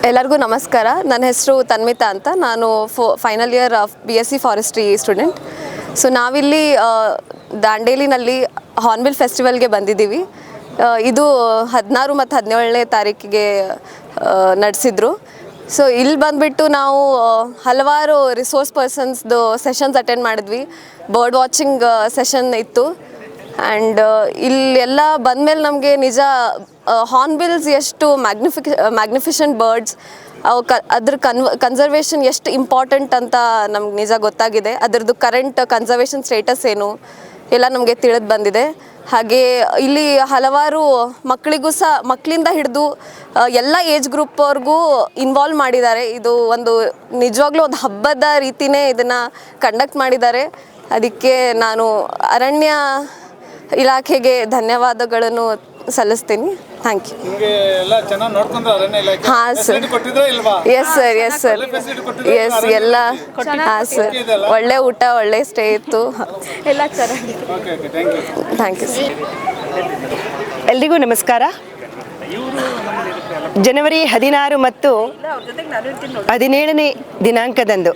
ಎಲ್ಲರಿಗೂ ನಮಸ್ಕಾರ. ನನ್ನ ಹೆಸರು ತನ್ಮಿತಾ ಅಂತ. ನಾನು final year BSc forestry student. So ನಾವಿಲ್ಲಿ ದಾಂಡೇಲಿನಲ್ಲಿ ಹಾರ್ನ್ಬಿಲ್ ಫೆಸ್ಟಿವಲ್ಗೆ ಬಂದಿದ್ದೀವಿ. ಇದು 16 ಮತ್ತು 17ನೇ ತಾರೀಕಿಗೆ ನಡೆಸಿದ್ರು. ಸೊ ಇಲ್ಲಿ ಬಂದುಬಿಟ್ಟು ನಾವು ಹಲವಾರು ರಿಸೋರ್ಸ್ ಪರ್ಸನ್ಸ್ದು ಸೆಷನ್ಸ್ ಅಟೆಂಡ್ ಮಾಡಿದ್ವಿ. ಬರ್ಡ್ ವಾಚಿಂಗ್ ಸೆಷನ್ ಇತ್ತು. ಆ್ಯಂಡ್ ಇಲ್ಲೆಲ್ಲ ಬಂದಮೇಲೆ ನಮಗೆ ನಿಜ ಹಾರ್ನ್ಬಿಲ್ಸ್ ಎಷ್ಟು ಮ್ಯಾಗ್ನಿಫಿಷೆಂಟ್ ಬರ್ಡ್ಸ್, ಅವು ಅದ್ರ ಕನ್ಸರ್ವೇಷನ್ ಎಷ್ಟು ಇಂಪಾರ್ಟೆಂಟ್ ಅಂತ ನಮ್ಗೆ ನಿಜ ಗೊತ್ತಾಗಿದೆ. ಅದರದ್ದು ಕರೆಂಟ್ ಕನ್ಸರ್ವೇಷನ್ ಸ್ಟೇಟಸ್ ಏನು ಎಲ್ಲ ನಮಗೆ ತಿಳಿದು ಬಂದಿದೆ. ಹಾಗೆ ಇಲ್ಲಿ ಹಲವಾರು ಮಕ್ಕಳಿಂದ ಹಿಡಿದು ಎಲ್ಲ ಏಜ್ ಗ್ರೂಪ್ ಅವ್ರಿಗೂ ಇನ್ವಾಲ್ವ್ ಮಾಡಿದ್ದಾರೆ. ಇದು ಒಂದು ನಿಜವಾಗ್ಲೂ ಒಂದು ಹಬ್ಬದ ರೀತಿಯೇ ಇದನ್ನು ಕಂಡಕ್ಟ್ ಮಾಡಿದ್ದಾರೆ. ಅದಕ್ಕೆ ನಾನು ಅರಣ್ಯ ಇಲಾಖೆಗೆ ಧನ್ಯವಾದಗಳನ್ನು ಸಲ್ಲಿಸ್ತೀನಿ. Thank you. ಹಾಂ sir, yes sir, yes sir, yes ಎಲ್ಲ ಹಾಂ ಸರ್, ಒಳ್ಳೆ ಊಟ, ಒಳ್ಳೆ ಸ್ಟೇ ಇತ್ತು, ಎಲ್ಲ ಚೆನ್ನಾಗಿ. Thank you sir. ಎಲ್ರಿಗೂ ನಮಸ್ಕಾರ. ಜನವರಿ 16 ಮತ್ತು 17ನೇ ದಿನಾಂಕದಂದು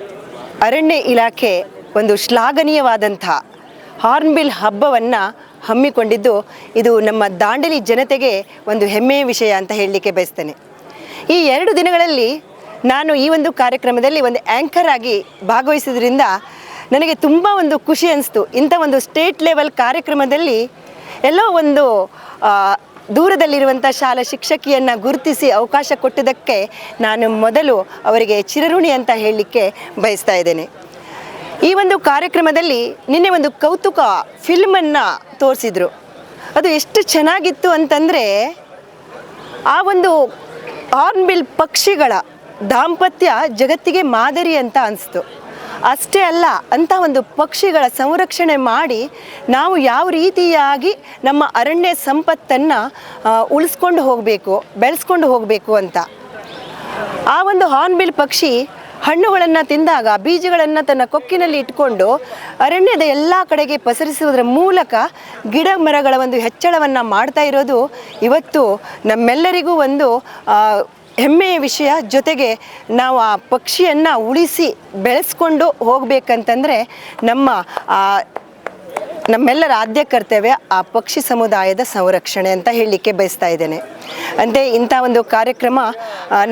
ಅರಣ್ಯ ಇಲಾಖೆ ಒಂದು ಶ್ಲಾಘನೀಯವಾದಂಥ ಹಾರ್ನ್ಬಿಲ್ ಹಬ್ಬವನ್ನು ಹಮ್ಮಿಕೊಂಡಿದ್ದು ಇದು ನಮ್ಮ ದಾಂಡೇಲಿ ಜನತೆಗೆ ಒಂದು ಹೆಮ್ಮೆಯ ವಿಷಯ ಅಂತ ಹೇಳಲಿಕ್ಕೆ ಬಯಸ್ತೇನೆ. ಈ 2 ದಿನಗಳಲ್ಲಿ ನಾನು ಈ ಒಂದು ಕಾರ್ಯಕ್ರಮದಲ್ಲಿ ಒಂದು ಆ್ಯಂಕರ್ ಆಗಿ ಭಾಗವಹಿಸಿದ್ರಿಂದ ನನಗೆ ತುಂಬ ಒಂದು ಖುಷಿ ಅನಿಸ್ತು. ಇಂಥ ಒಂದು ಸ್ಟೇಟ್ ಲೆವೆಲ್ ಕಾರ್ಯಕ್ರಮದಲ್ಲಿ ಎಲ್ಲೋ ಒಂದು ದೂರದಲ್ಲಿರುವಂಥ ಶಾಲಾ ಶಿಕ್ಷಕಿಯನ್ನು ಗುರುತಿಸಿ ಅವಕಾಶ ಕೊಟ್ಟಿದ್ದಕ್ಕೆ ನಾನು ಮೊದಲು ಅವರಿಗೆ ಚಿರಋಣಿ ಅಂತ ಹೇಳಲಿಕ್ಕೆ ಬಯಸ್ತಾ ಇದ್ದೇನೆ. ಈ ಒಂದು ಕಾರ್ಯಕ್ರಮದಲ್ಲಿ ನಿನ್ನೆ ಒಂದು ಕೌತುಕ ಫಿಲ್ಮನ್ನು ತೋರಿಸಿದ್ರು. ಅದು ಎಷ್ಟು ಚೆನ್ನಾಗಿತ್ತು ಅಂತಂದರೆ, ಆ ಒಂದು ಹಾರ್ನ್ಬಿಲ್ ಪಕ್ಷಿಗಳ ದಾಂಪತ್ಯ ಜಗತ್ತಿಗೆ ಮಾದರಿ ಅಂತ ಅನಿಸ್ತು. ಅಷ್ಟೇ ಅಲ್ಲ, ಅಂಥ ಒಂದು ಪಕ್ಷಿಗಳ ಸಂರಕ್ಷಣೆ ಮಾಡಿ ನಾವು ಯಾವ ರೀತಿಯಾಗಿ ನಮ್ಮ ಅರಣ್ಯ ಸಂಪತ್ತನ್ನು ಉಳಿಸ್ಕೊಂಡು ಹೋಗಬೇಕು, ಬೆಳೆಸ್ಕೊಂಡು ಹೋಗಬೇಕು ಅಂತ. ಆ ಒಂದು ಹಾರ್ನ್ಬಿಲ್ ಪಕ್ಷಿ ಹಣ್ಣುಗಳನ್ನು ತಿಂದಾಗ ಬೀಜಗಳನ್ನು ತನ್ನ ಕೊಕ್ಕಿನಲ್ಲಿ ಇಟ್ಕೊಂಡು ಅರಣ್ಯದ ಎಲ್ಲ ಕಡೆಗೆ ಪಸರಿಸುವುದರ ಮೂಲಕ ಗಿಡ ಮರಗಳ ಒಂದು ಹೆಚ್ಚಳವನ್ನು ಮಾಡ್ತಾ ಇರೋದು ಇವತ್ತು ನಮ್ಮೆಲ್ಲರಿಗೂ ಒಂದು ಹೆಮ್ಮೆಯ ವಿಷಯ. ಜೊತೆಗೆ ನಾವು ಆ ಪಕ್ಷಿಯನ್ನು ಉಳಿಸಿ ಬೆಳೆಸ್ಕೊಂಡು ಹೋಗಬೇಕಂತಂದರೆ ನಮ್ಮೆಲ್ಲರ ಆದ್ಯ ಕರ್ತವ್ಯ ಆ ಪಕ್ಷಿ ಸಮುದಾಯದ ಸಂರಕ್ಷಣೆ ಅಂತ ಹೇಳಲಿಕ್ಕೆ ಬಯಸ್ತಾ ಇದ್ದೇನೆ. ಅಂತೆ ಇಂಥ ಒಂದು ಕಾರ್ಯಕ್ರಮ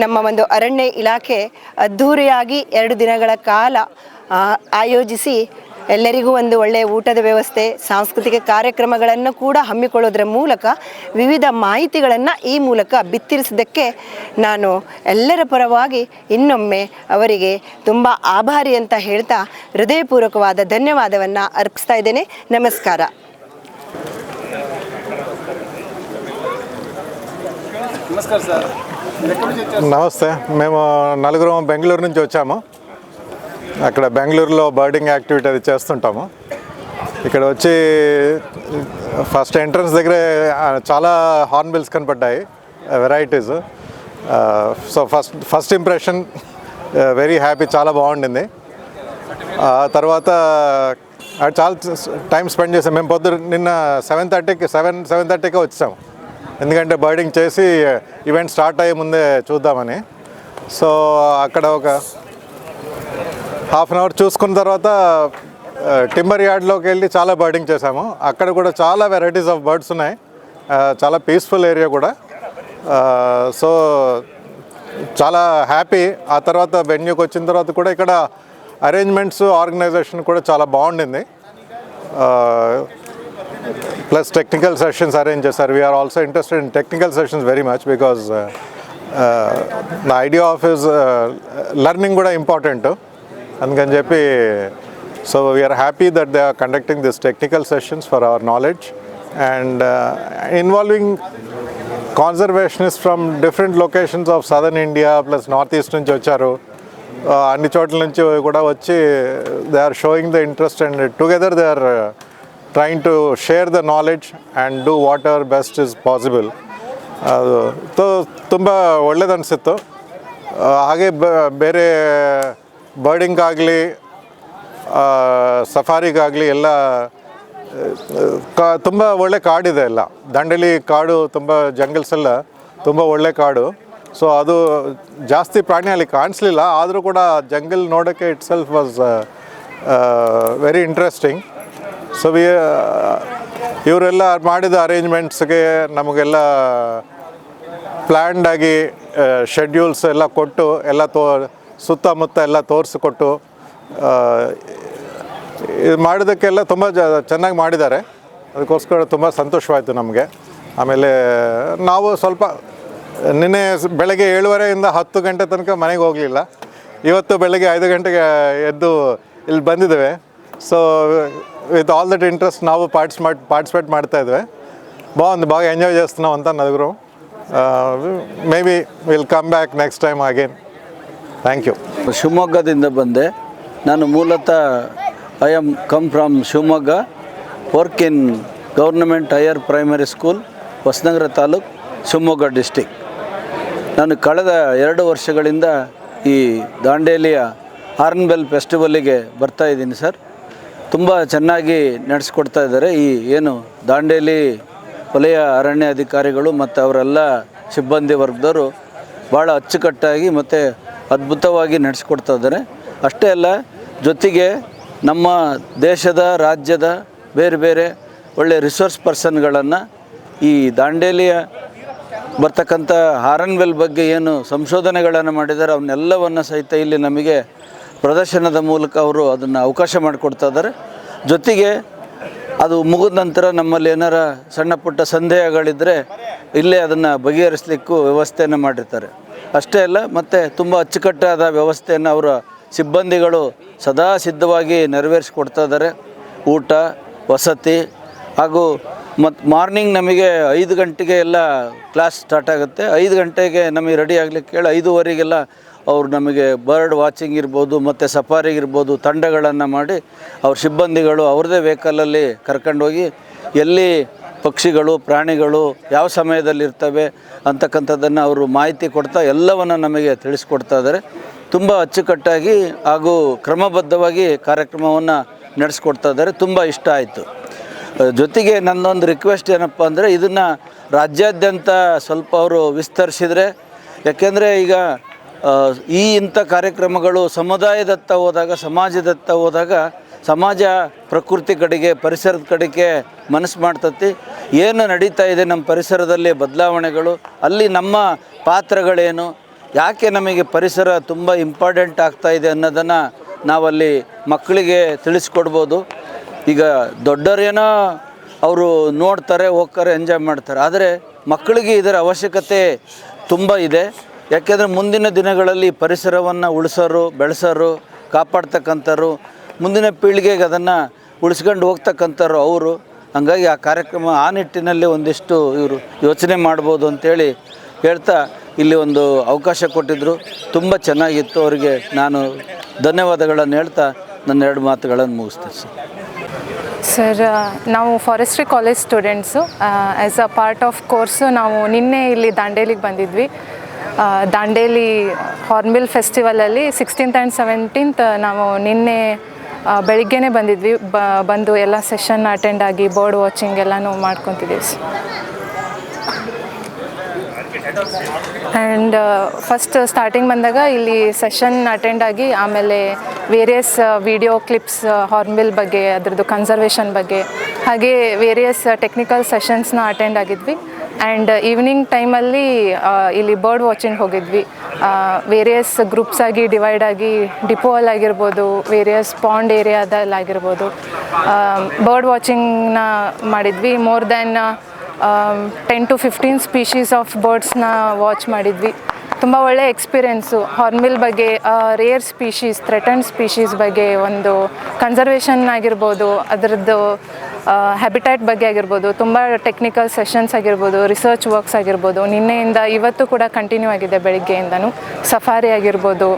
ನಮ್ಮ ಒಂದು ಅರಣ್ಯ ಇಲಾಖೆ ಅದ್ಧೂರಿಯಾಗಿ 2 ದಿನಗಳ ಕಾಲ ಆಯೋಜಿಸಿ ಎಲ್ಲರಿಗೂ ಒಂದು ಒಳ್ಳೆಯ ಊಟದ ವ್ಯವಸ್ಥೆ, ಸಾಂಸ್ಕೃತಿಕ ಕಾರ್ಯಕ್ರಮಗಳನ್ನು ಕೂಡ ಹಮ್ಮಿಕೊಳ್ಳೋದ್ರ ಮೂಲಕ ವಿವಿಧ ಮಾಹಿತಿಗಳನ್ನು ಈ ಮೂಲಕ ಬಿತ್ತರಿಸಿದ್ದಕ್ಕೆ ನಾನು ಎಲ್ಲರ ಪರವಾಗಿ ಇನ್ನೊಮ್ಮೆ ಅವರಿಗೆ ತುಂಬ ಆಭಾರಿ ಅಂತ ಹೇಳ್ತಾ ಹೃದಯಪೂರ್ವಕವಾದ ಧನ್ಯವಾದವನ್ನು ಅರ್ಪಿಸ್ತಾ ಇದ್ದೇನೆ. నమస్కార. నమస్తే. మేము నలుగురం బెంగళూరు నుంచి వచ్చాము. అక్కడ బెంగళూరులో బర్డింగ్ యాక్టివిటీ అది చేస్తుంటాము. ఇక్కడ వచ్చి ఫస్ట్ ఎంట్రన్స్ దగ్గరే చాలా హార్న్బిల్స్ కనపడ్డాయి, varieties. So first impression very happy, చాలా బాగుండింది. తర్వాత చాలా టైం స్పెండ్ చేసాం. మేము నిన్న 7:30కి వచ్చాము, ఎందుకంటే బర్డింగ్ చేసి ఈవెంట్ స్టార్ట్ అయ్యే ముందే చూద్దామని. సో అక్కడ ఒక హాఫ్ అన్ అవర్ చూసుకున్న తర్వాత టింబర్ యార్డ్లోకి వెళ్ళి చాలా బర్డింగ్ చేసాము. అక్కడ కూడా చాలా వెరైటీస్ ఆఫ్ బర్డ్స్ ఉన్నాయి, చాలా పీస్ఫుల్ ఏరియా కూడా. సో చాలా హ్యాపీ. ఆ తర్వాత వెన్యూకి వచ్చిన తర్వాత కూడా ఇక్కడ అరేంజ్మెంట్స్, ఆర్గనైజేషన్ కూడా చాలా బాగుండింది. ప్లస్ టెక్నికల్ సెషన్స్ అరేంజ్ చేశారు. We are also interested in technical sessions very much, because the idea of is learning కూడా ఇంపార్టెంట్ అందుకని చెప్పి. So we are happy that they are conducting this technical sessions for our knowledge and involving conservationist from different locations of southern India plus north east నుంచి వచ్చారు. అన్ని చోట్ల నుంచి కూడా వచ్చి they are showing the interest and together they are trying to share the knowledge and do what ever best is possible. ಅದು ತುಂಬ ಒಳ್ಳೆಯದನಿಸಿತ್ತು. ಹಾಗೆ ಬೇರೆ ಬರ್ಡಿಂಗಾಗಲಿ ಸಫಾರಿಗಾಗಲಿ ಎಲ್ಲ ತುಂಬ ಒಳ್ಳೆ ಕಾಡಿದೆ. ಎಲ್ಲ ದಾಂಡೇಲಿ ಕಾಡು ತುಂಬ ಜಂಗಲ್ಸ್ ಎಲ್ಲ ತುಂಬ ಒಳ್ಳೆ ಕಾಡು. ಸೊ ಅದು ಜಾಸ್ತಿ ಪ್ರಾಣಿ ಅಲ್ಲಿ ಕಾಣಿಸ್ಲಿಲ್ಲ, ಆದರೂ ಕೂಡ ಜಂಗಲ್ ನೋಡೋಕ್ಕೆ it self was very interesting. So ಇವರೆಲ್ಲ ಮಾಡಿದ ಅರೇಂಜ್ಮೆಂಟ್ಸ್ಗೆ ನಮಗೆಲ್ಲ ಪ್ಲ್ಯಾಂಡ್ ಆಗಿ ಶೆಡ್ಯೂಲ್ಸ್ ಎಲ್ಲ ಕೊಟ್ಟು ಎಲ್ಲ ಸುತ್ತಮುತ್ತ ಎಲ್ಲ ತೋರಿಸಿಕೊಟ್ಟು ಇದು ಮಾಡೋದಕ್ಕೆಲ್ಲ ತುಂಬ ಚೆನ್ನಾಗಿ ಮಾಡಿದ್ದಾರೆ. ಅದಕ್ಕೋಸ್ಕರ ತುಂಬ ಸಂತೋಷವಾಯಿತು ನಮಗೆ. ಆಮೇಲೆ ನಾವು ಸ್ವಲ್ಪ ನಿನ್ನೆ ಬೆಳಗ್ಗೆ 7:30 10 ಗಂಟೆ ತನಕ ಮನೆಗೆ ಹೋಗಲಿಲ್ಲ. ಇವತ್ತು ಬೆಳಗ್ಗೆ 5 ಗಂಟೆಗೆ ಎದ್ದು ಇಲ್ಲಿ ಬಂದಿದ್ದೇವೆ. So with all that interest ನಾವು ಪಾರ್ಟಿಸಿಪೇಟ್ ಮಾಡ್ತಾಯಿದ್ವಿ. ಬಾగా ಎಂಜಾಯ್ చేస్తున్నాం ಅಂತ ನలుగురు. Maybe will come back next time again. Thank you. ಶಿವಮೊಗ್ಗದಿಂದ ಬಂದೆ. ನಾನು ಮೂಲತಃ I am come from Shivamogga, work in government higher primary school, Hosanagara taluk, Shivamogga district. ನಾನು ಕಳೆದ 2 ವರ್ಷಗಳಿಂದ ಈ ದಾಂಡೇಲಿಯ ಹಾರ್ನ್ಬಿಲ್ ಫೆಸ್ಟಿವಲ್ಲಿಗೆ ಬರ್ತಾಯಿದ್ದೀನಿ ಸರ್. ತುಂಬ ಚೆನ್ನಾಗಿ ನಡೆಸ್ಕೊಡ್ತಾ ಇದ್ದಾರೆ. ಈ ಏನು ದಾಂಡೇಲಿ ವಲಯ ಅರಣ್ಯ ಅಧಿಕಾರಿಗಳು ಮತ್ತು ಅವರೆಲ್ಲ ಸಿಬ್ಬಂದಿ ವರ್ಗದವರು ಭಾಳ ಅಚ್ಚುಕಟ್ಟಾಗಿ ಮತ್ತು ಅದ್ಭುತವಾಗಿ ನಡೆಸ್ಕೊಡ್ತಾ ಇದ್ದಾರೆ. ಅಷ್ಟೇ ಅಲ್ಲ, ಜೊತೆಗೆ ನಮ್ಮ ದೇಶದ ರಾಜ್ಯದ ಬೇರೆ ಬೇರೆ ಒಳ್ಳೆಯ ರಿಸೋರ್ಸ್ ಪರ್ಸನ್ಗಳನ್ನು ಈ ದಾಂಡೇಲಿಯ ಬರ್ತಕ್ಕಂಥ ಹಾರನ್ಬಿಲ್ ಬಗ್ಗೆ ಏನು ಸಂಶೋಧನೆಗಳನ್ನು ಮಾಡಿದ್ದಾರೆ ಅವನ್ನೆಲ್ಲವನ್ನು ಸಹಿತ ಇಲ್ಲಿ ನಮಗೆ ಪ್ರದರ್ಶನದ ಮೂಲಕ ಅವರು ಅದನ್ನು ಅವಕಾಶ ಮಾಡಿಕೊಡ್ತಾ ಇದ್ದಾರೆ. ಜೊತೆಗೆ ಅದು ಮುಗಿದ ನಂತರ ನಮ್ಮಲ್ಲಿ ಏನಾರ ಸಣ್ಣ ಪುಟ್ಟ ಸಂದೇಹಗಳಿದ್ದರೆ ಇಲ್ಲೇ ಅದನ್ನು ಬಗೆಹರಿಸಲಿಕ್ಕೂ ವ್ಯವಸ್ಥೆಯನ್ನು ಮಾಡಿರ್ತಾರೆ. ಅಷ್ಟೇ ಅಲ್ಲ, ಮತ್ತು ತುಂಬ ಅಚ್ಚುಕಟ್ಟಾದ ವ್ಯವಸ್ಥೆಯನ್ನು ಅವರ ಸಿಬ್ಬಂದಿಗಳು ಸದಾ ಸಿದ್ಧವಾಗಿ ನೆರವೇರಿಸಿಕೊಡ್ತಾ ಇದ್ದಾರೆ. ಊಟ, ವಸತಿ ಹಾಗೂ ಮತ್ತು ಮಾರ್ನಿಂಗ್ ನಮಗೆ 5 ಗಂಟೆಗೆ ಎಲ್ಲ ಕ್ಲಾಸ್ ಸ್ಟಾರ್ಟ್ ಆಗುತ್ತೆ. 5 ಗಂಟೆಗೆ ನಮಗೆ ರೆಡಿ ಆಗಲಿಕ್ಕೆ ಹೇಳಿ 5:15ಗೆಲ್ಲ ಅವರು ನಮಗೆ ಬರ್ಡ್ ವಾಚಿಂಗ್ ಇರ್ಬೋದು ಮತ್ತು ಸಫಾರಿಗೆ ಇರ್ಬೋದು ತಂಡಗಳನ್ನು ಮಾಡಿ ಅವ್ರ ಸಿಬ್ಬಂದಿಗಳು ಅವ್ರದ್ದೇ ವೆಹಿಕಲಲ್ಲಿ ಕರ್ಕೊಂಡೋಗಿ ಎಲ್ಲಿ ಪಕ್ಷಿಗಳು, ಪ್ರಾಣಿಗಳು ಯಾವ ಸಮಯದಲ್ಲಿ ಇರ್ತವೆ ಅಂತಕ್ಕಂಥದ್ದನ್ನು ಅವರು ಮಾಹಿತಿ ಕೊಡ್ತಾ ಎಲ್ಲವನ್ನು ನಮಗೆ ತಿಳಿಸ್ಕೊಡ್ತಾ ಇದ್ದಾರೆ. ತುಂಬ ಅಚ್ಚುಕಟ್ಟಾಗಿ ಹಾಗೂ ಕ್ರಮಬದ್ಧವಾಗಿ ಕಾರ್ಯಕ್ರಮವನ್ನು ನಡೆಸ್ಕೊಡ್ತಾ ಇದ್ದಾರೆ. ತುಂಬ ಇಷ್ಟ ಆಯಿತು. ಜೊತೆಗೆ ನನ್ನೊಂದು ರಿಕ್ವೆಸ್ಟ್ ಏನಪ್ಪ ಅಂದರೆ, ಇದನ್ನು ರಾಜ್ಯಾದ್ಯಂತ ಸ್ವಲ್ಪ ಅವರು ವಿಸ್ತರಿಸಿದರೆ, ಯಾಕೆಂದರೆ ಈಗ ಇಂಥ ಕಾರ್ಯಕ್ರಮಗಳು ಸಮುದಾಯದತ್ತ ಹೋದಾಗ, ಸಮಾಜದತ್ತ ಹೋದಾಗ ಸಮಾಜ ಪ್ರಕೃತಿ ಕಡೆಗೆ, ಪರಿಸರದ ಕಡೆಗೆ ಮನಸ್ಸು ಮಾಡ್ತತಿ. ಏನು ನಡೀತಾ ಇದೆ ನಮ್ಮ ಪರಿಸರದಲ್ಲಿ ಬದಲಾವಣೆಗಳು, ಅಲ್ಲಿ ನಮ್ಮ ಪಾತ್ರಗಳೇನು, ಯಾಕೆ ನಮಗೆ ಪರಿಸರ ತುಂಬ ಇಂಪಾರ್ಟೆಂಟ್ ಆಗ್ತಾಯಿದೆ ಅನ್ನೋದನ್ನು ನಾವಲ್ಲಿ ಮಕ್ಕಳಿಗೆ ತಿಳಿಸ್ಕೊಡ್ಬೋದು. ಈಗ ದೊಡ್ಡವರೇನೋ ಅವರು ನೋಡ್ತಾರೆ, ಹೋಗ್ತಾರೆ, ಎಂಜಾಯ್ ಮಾಡ್ತಾರೆ. ಆದರೆ ಮಕ್ಕಳಿಗೆ ಇದರ ಅವಶ್ಯಕತೆ ತುಂಬ ಇದೆ. ಯಾಕೆಂದರೆ ಮುಂದಿನ ದಿನಗಳಲ್ಲಿ ಪರಿಸರವನ್ನು ಉಳಿಸೋರು, ಬೆಳೆಸೋರು, ಕಾಪಾಡ್ತಕ್ಕಂಥವ್ರು, ಮುಂದಿನ ಪೀಳಿಗೆಗೆ ಅದನ್ನು ಉಳಿಸ್ಕೊಂಡು ಹೋಗ್ತಕ್ಕಂಥವ್ರು ಅವರು. ಹಾಗಾಗಿ ಆ ಕಾರ್ಯಕ್ರಮ ಆ ನಿಟ್ಟಿನಲ್ಲಿ ಒಂದಿಷ್ಟು ಇವರು ಯೋಚನೆ ಮಾಡ್ಬೋದು ಅಂತೇಳಿ ಹೇಳ್ತಾ ಇಲ್ಲಿ ಒಂದು ಅವಕಾಶ ಕೊಟ್ಟಿದ್ದರು. ತುಂಬ ಚೆನ್ನಾಗಿತ್ತು. ಅವರಿಗೆ ನಾನು ಧನ್ಯವಾದಗಳನ್ನು ಹೇಳ್ತಾ ನನ್ನ 2 ಮಾತುಗಳನ್ನು ಮುಗಿಸ್ತೀನಿ ಸರ್. ನಾವು forestry college students. As a part of course ನಾವು ನಿನ್ನೆ ಇಲ್ಲಿ ದಾಂಡೇಲಿಗೆ ಬಂದಿದ್ವಿ. Dandeli Hornbill ಫೆಸ್ಟಿವಲಲ್ಲಿ 16th and 17th ನಾವು ನಿನ್ನೆ ಬೆಳಿಗ್ಗೆನೇ ಬಂದಿದ್ವಿ. ಬಂದು ಎಲ್ಲ ಸೆಷನ್ ಅಟೆಂಡ್ ಆಗಿ ಬರ್ಡ್ ವಾಚಿಂಗ್ ಎಲ್ಲನೂ ಮಾಡ್ಕೊತಿದ್ದೀವಿ. ಆ್ಯಂಡ್ ಫಸ್ಟ್ ಸ್ಟಾರ್ಟಿಂಗ್ ಬಂದಾಗ ಇಲ್ಲಿ ಸೆಷನ್ ಅಟೆಂಡ್ ಆಗಿ ಆಮೇಲೆ ವೇರಿಯಸ್ ವಿಡಿಯೋ ಕ್ಲಿಪ್ಸ್ ಹಾರ್ನ್ಬಿಲ್ ಬಗ್ಗೆ, ಅದರದ್ದು ಕನ್ಸರ್ವೇಷನ್ ಬಗ್ಗೆ, ಹಾಗೆ ವೇರಿಯಸ್ ಟೆಕ್ನಿಕಲ್ ಸೆಷನ್ಸ್ನ ಅಟೆಂಡ್ ಆಗಿದ್ವಿ. ಆ್ಯಂಡ್ ಈವ್ನಿಂಗ್ ಟೈಮಲ್ಲಿ ಇಲ್ಲಿ ಬರ್ಡ್ ವಾಚಿಂಗ್ ಹೋಗಿದ್ವಿ. ವೇರಿಯಸ್ ಗ್ರೂಪ್ಸ್ ಆಗಿ ಡಿವೈಡ್ ಆಗಿ ಡಿಪೋಲ್ ಆಗಿರ್ಬೋದು, ವೇರಿಯಸ್ ಪಾಂಡ್ ಏರಿಯಾದಲ್ಲಾಗಿರ್ಬೋದು ಬರ್ಡ್ ವಾಚಿಂಗ್ನ ಮಾಡಿದ್ವಿ. More than 10 to 15 species of ಬರ್ಡ್ಸ್ನ ವಾಚ್ ಮಾಡಿದ್ವಿ. ತುಂಬ ಒಳ್ಳೆಯ ಎಕ್ಸ್ಪೀರಿಯೆನ್ಸು. ಹಾರ್ನ್ಬಿಲ್ ಬಗ್ಗೆ, ರೇರ್ ಸ್ಪೀಷೀಸ್, ಥ್ರೆಟನ್ಡ್ ಸ್ಪೀಷೀಸ್ ಬಗ್ಗೆ ಒಂದು ಕನ್ಸರ್ವೇಷನ್ ಆಗಿರ್ಬೋದು, ಅದರದ್ದು ಹ್ಯಾಬಿಟ್ಯಾಟ್ ಬಗ್ಗೆ ಆಗಿರ್ಬೋದು, ತುಂಬ ಟೆಕ್ನಿಕಲ್ ಸೆಷನ್ಸ್ ಆಗಿರ್ಬೋದು, ರಿಸರ್ಚ್ ವರ್ಕ್ಸ್ ಆಗಿರ್ಬೋದು, ನಿನ್ನೆಯಿಂದ ಇವತ್ತು ಕೂಡ ಕಂಟಿನ್ಯೂ ಆಗಿದೆ ಬೆಳಿಗ್ಗೆಯಿಂದನೂ. ಸಫಾರಿ ಆಗಿರ್ಬೋದು,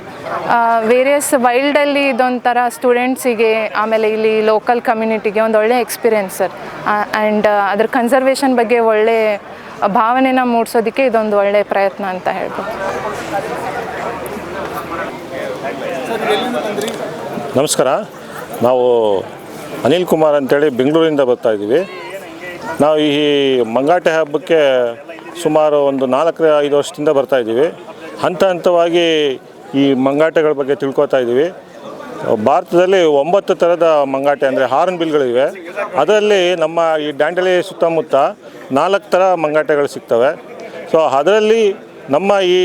ವೇರಿಯಸ್ ವೈಲ್ಡಲ್ಲಿ ಇದೊಂಥರ ಸ್ಟೂಡೆಂಟ್ಸಿಗೆ, ಆಮೇಲೆ ಇಲ್ಲಿ ಲೋಕಲ್ ಕಮ್ಯುನಿಟಿಗೆ ಒಂದು ಒಳ್ಳೆಯ ಎಕ್ಸ್ಪೀರಿಯೆನ್ಸ್ ಸರ್. ಆ್ಯಂಡ್ ಅದ್ರ ಕನ್ಸರ್ವೇಷನ್ ಬಗ್ಗೆ ಒಳ್ಳೆ ಭಾವನೆನ ಮೂಡಿಸೋದಕ್ಕೆ ಇದೊಂದು ಒಳ್ಳೆಯ ಪ್ರಯತ್ನ ಅಂತ ಹೇಳ್ಬೋದು. ನಮಸ್ಕಾರ. ನಾವು ಅನಿಲ್ ಕುಮಾರ್ ಅಂತೇಳಿ ಬೆಂಗಳೂರಿಂದ ಬರ್ತಾಯಿದ್ದೀವಿ. ನಾವು ಈ ಮಂಗಾಟೆ ಹಬ್ಬಕ್ಕೆ ಸುಮಾರು ಒಂದು 4-5 ವರ್ಷದಿಂದ ಬರ್ತಾಯಿದ್ದೀವಿ. ಹಂತ ಹಂತವಾಗಿ ಈ ಮಂಗಾಟಗಳ ಬಗ್ಗೆ ತಿಳ್ಕೊತಾ ಇದ್ದೀವಿ. ಭಾರತದಲ್ಲಿ 9 ಥರದ ಮಂಗಾಟೆ ಅಂದರೆ ಹಾರ್ನ್ಬಿಲ್ಗಳಿವೆ. ಅದರಲ್ಲಿ ನಮ್ಮ ಈ ದಾಂಡೇಲಿ ಸುತ್ತಮುತ್ತ 4 ಥರ ಮಂಗಾಟೆಗಳು ಸಿಗ್ತವೆ. ಸೊ ಅದರಲ್ಲಿ ನಮ್ಮ ಈ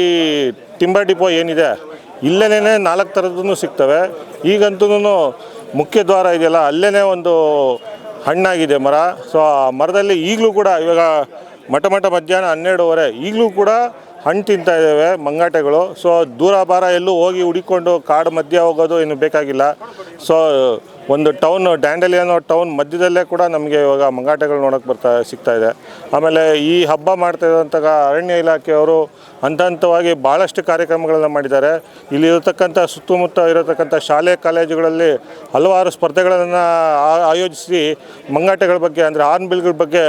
ಟಿಂಬರ್ ಡಿಪೋ ಏನಿದೆ ಇಲ್ಲೇ 4 ಥರದ್ದು ಸಿಗ್ತವೆ. ಈಗಂತೂ ಮುಖ್ಯ ದ್ವಾರ ಇದೆಯಲ್ಲ, ಅಲ್ಲೇ ಒಂದು ಹಣ್ಣಾಗಿದೆ ಮರ. ಸೊ ಆ ಮರದಲ್ಲಿ ಈಗಲೂ ಕೂಡ ಇವಾಗ ಮಧ್ಯಾಹ್ನ 12:30 ಈಗಲೂ ಕೂಡ ಹಣ್ಣು ತಿಂತಾ ಇದ್ದಾವೆ ಮಂಗಾಟೆಗಳು. ಸೊ ದೂರ ಬಾರ ಎಲ್ಲೂ ಹೋಗಿ ಹುಡಿಕೊಂಡು ಕಾಡು ಮಧ್ಯೆ ಹೋಗೋದು ಏನು ಬೇಕಾಗಿಲ್ಲ. ಸೊ ಒಂದು ಟೌನ್ ಡ್ಯಾಂಡೇಲಿ ಅನ್ನೋ ಟೌನ್ ಮಧ್ಯದಲ್ಲೇ ಕೂಡ ನಮಗೆ ಇವಾಗ ಮಂಗಾಟೆಗಳು ನೋಡೋಕ್ಕೆ ಸಿಗ್ತಾ ಇದೆ. ಆಮೇಲೆ ಈ ಹಬ್ಬ ಮಾಡ್ತಾ ಇರೋಂಥ ಅರಣ್ಯ ಇಲಾಖೆಯವರು ಹಂತ ಹಂತವಾಗಿ ಭಾಳಷ್ಟು ಕಾರ್ಯಕ್ರಮಗಳನ್ನು ಮಾಡಿದ್ದಾರೆ. ಇಲ್ಲಿ ಇರತಕ್ಕಂಥ ಸುತ್ತಮುತ್ತ ಇರತಕ್ಕಂಥ ಶಾಲೆ ಕಾಲೇಜುಗಳಲ್ಲಿ ಹಲವಾರು ಸ್ಪರ್ಧೆಗಳನ್ನು ಆಯೋಜಿಸಿ ಮಂಗಾಟೆಗಳ ಬಗ್ಗೆ ಅಂದರೆ ಹಾರ್ನ್ಬಿಲ್ಗಳ ಬಗ್ಗೆ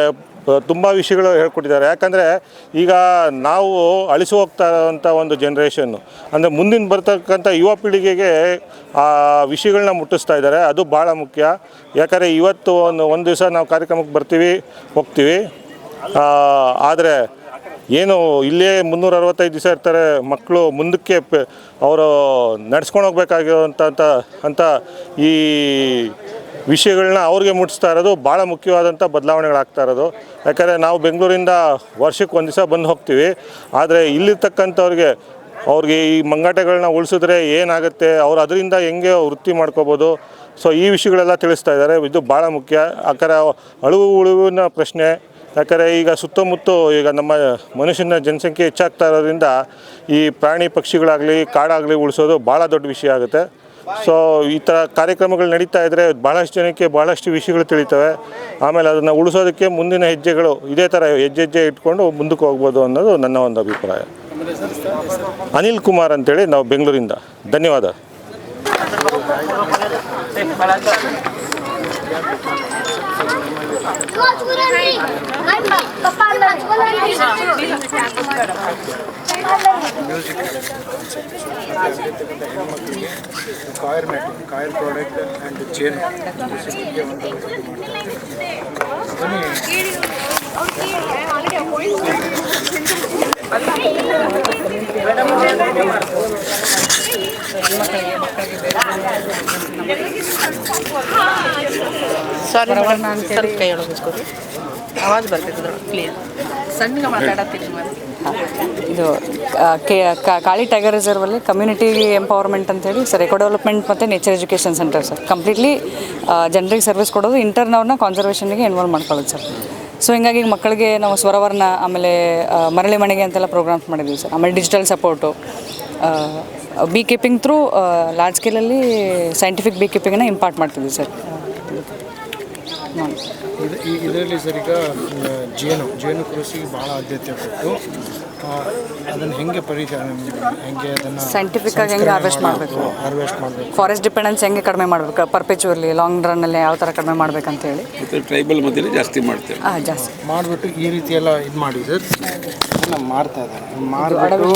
ತುಂಬ ವಿಷಯಗಳು ಹೇಳ್ಕೊಟ್ಟಿದ್ದಾರೆ. ಯಾಕಂದರೆ ಈಗ ನಾವು ಅಳಿಸಿ ಹೋಗ್ತಾ ಇರೋವಂಥ ಒಂದು ಜನ್ರೇಷನ್ನು ಅಂದರೆ ಮುಂದಿನ ಬರ್ತಕ್ಕಂಥ ಯುವ ಪೀಳಿಗೆಗೆ ಆ ವಿಷಯಗಳನ್ನ ಮುಟ್ಟಿಸ್ತಾ ಇದ್ದಾರೆ. ಅದು ಭಾಳ ಮುಖ್ಯ. ಯಾಕಂದರೆ ಇವತ್ತು ಒಂದು ದಿವಸ ನಾವು ಕಾರ್ಯಕ್ರಮಕ್ಕೆ ಬರ್ತೀವಿ ಹೋಗ್ತೀವಿ, ಆದರೆ ಏನು ಇಲ್ಲೇ 365 ದಿವಸ ಇರ್ತಾರೆ ಮಕ್ಕಳು. ಮುಂದಕ್ಕೆ ಅವರು ನಡ್ಸ್ಕೊಂಡು ಹೋಗ್ಬೇಕಾಗಿರೋಂಥ ಈ ವಿಷಯಗಳನ್ನ ಅವ್ರಿಗೆ ಮುಟ್ಟಿಸ್ತಾ ಇರೋದು ಭಾಳ ಮುಖ್ಯವಾದಂಥ ಬದಲಾವಣೆಗಳಾಗ್ತಾ ಇರೋದು. ಯಾಕಂದರೆ ನಾವು ಬೆಂಗಳೂರಿಂದ ವರ್ಷಕ್ಕೆ ಒಂದು ದಿವಸ ಬಂದು ಹೋಗ್ತೀವಿ, ಆದರೆ ಇಲ್ಲಿರ್ತಕ್ಕಂಥವ್ರಿಗೆ ಈ ಮಂಗಾಟೆಗಳನ್ನ ಉಳಿಸಿದ್ರೆ ಏನಾಗುತ್ತೆ, ಅವ್ರು ಅದರಿಂದ ಹೆಂಗೆ ವೃತ್ತಿ ಮಾಡ್ಕೋಬೋದು. ಸೊ ಈ ವಿಷಯಗಳೆಲ್ಲ ತಿಳಿಸ್ತಾ ಇದ್ದಾರೆ. ಇದು ಭಾಳ ಮುಖ್ಯ. ಯಾಕಂದರೆ ಉಳುವಿನ ಪ್ರಶ್ನೆ. ಯಾಕಂದರೆ ಈಗ ಸುತ್ತಮುತ್ತ ಈಗ ನಮ್ಮ ಮನುಷ್ಯನ ಜನಸಂಖ್ಯೆ ಹೆಚ್ಚಾಗ್ತಾ ಇರೋದ್ರಿಂದ ಈ ಪ್ರಾಣಿ ಪಕ್ಷಿಗಳಾಗಲಿ ಕಾಡಾಗಲಿ ಉಳಿಸೋದು ಭಾಳ ದೊಡ್ಡ ವಿಷಯ ಆಗುತ್ತೆ. ಸೊ ಈ ಥರ ಕಾರ್ಯಕ್ರಮಗಳು ನಡೀತಾ ಇದ್ದರೆ ಭಾಳಷ್ಟು ಜನಕ್ಕೆ ಭಾಳಷ್ಟು ವಿಷಯಗಳು ತಿಳಿತವೆ. ಆಮೇಲೆ ಅದನ್ನು ಉಳಿಸೋದಕ್ಕೆ ಮುಂದಿನ ಹೆಜ್ಜೆಗಳು ಇದೇ ಥರ ಹೆಜ್ಜೆ ಇಟ್ಕೊಂಡು ಮುಂದಕ್ಕೆ ಹೋಗ್ಬೋದು ಅನ್ನೋದು ನನ್ನ ಒಂದು ಅಭಿಪ್ರಾಯ. ಅನಿಲ್ ಕುಮಾರ್ ಅಂತೇಳಿ, ನಾವು ಬೆಂಗಳೂರಿಂದ. ಧನ್ಯವಾದ. ಕಾಯರ್ ಪ್ರಾಡಕ್ಟ್ ಆ್ಯಂಡ್ ಚೇನ್ ಸಾರಿ ಸ್ವಲ್ಪ ಕೈ ಒಳಗಿಸ್ಕೊರಿ, ಆವಾಜ್ ಬರ್ತಿದ್ರು ಕ್ಲಿಯರ್, ಸಣ್ಣಗೆ ಮಾತಾಡತ್ತೀನಿ. ಇದು ಕಾಳಿ ಟೈಗರ್ ರಿಸರ್ವಲ್ಲಿ ಕಮ್ಯುನಿಟಿ ಎಂಪವರ್ಮೆಂಟ್ ಅಂತೇಳಿ ಸರ್, ಎಕೋ ಡೆವಲಪ್ಮೆಂಟ್ ಮತ್ತು nature education centre sir. Completely ಜನರಿಗೆ ಸರ್ವಿಸ್ ಕೊಡೋದು, ಇಂಟರ್ನವ್ರನ್ನ ಕಾನ್ಸರ್ವೇಷನ್ಗೆ ಇನ್ವಾಲ್ವ್ ಮಾಡ್ಕೊಳ್ಳೋದು ಸರ್. ಸೊ ಹಿಂಗಾಗಿ ಮಕ್ಕಳಿಗೆ ನಾವು ಸ್ವರವರ್ಣ, ಆಮೇಲೆ ಮರಳಿ ಮನೆಗೆ ಅಂತೆಲ್ಲ ಪ್ರೋಗ್ರಾಮ್ಸ್ ಮಾಡಿದ್ದೀವಿ ಸರ್. ಆಮೇಲೆ ಡಿಜಿಟಲ್ ಸಪೋರ್ಟು, ಬೀ ಕೀಪಿಂಗ್ ಥ್ರೂ ಲಾರ್ಜ್ ಸ್ಕೇಲಲ್ಲಿ ಸೈಂಟಿಫಿಕ್ ಬೀ ಕೀಪಿಂಗನ್ನು ಇಂಪಾರ್ಟ್ ಮಾಡ್ತಿದ್ದೀವಿ ಸರ್. ಇದರಲ್ಲಿ ಸರ್ ಈಗ ಜೇನು ಕೃಷಿಗೆ ಭಾಳ ಆದ್ಯತೆ ಕೊಟ್ಟು ಅದನ್ನು ಹೆಂಗೆ ಹೆಂಗೆ ಅದನ್ನು ಸೈಂಟಿಫಿಕ್ ಆಗಿ ಹೆಂಗೆ ಹಾರ್ವೆಸ್ಟ್ ಮಾಡಬೇಕು, ಫಾರೆಸ್ಟ್ ಡಿಪೆಂಡೆನ್ಸ್ ಹೆಂಗೆ ಕಡಿಮೆ ಮಾಡಬೇಕು, ಪರ್ಪೆಚುವಲಿ ಲಾಂಗ್ ರನ್ನಲ್ಲಿ ಯಾವ ಥರ ಕಡಿಮೆ ಮಾಡಬೇಕಂತೇಳಿ ಟ್ರೈಬಲ್ ಮಧ್ಯೆ ಜಾಸ್ತಿ ಮಾಡ್ತೇವೆ. ಜಾಸ್ತಿ ಮಾಡಿಬಿಟ್ಟು ಈ ರೀತಿ ಎಲ್ಲ ಇದು ಮಾಡಿ ಸರ್ ಮಾರ್ತಾ ಇದ್ದಾರೆ. ಮಾರ್ಬಿಟ್ಟು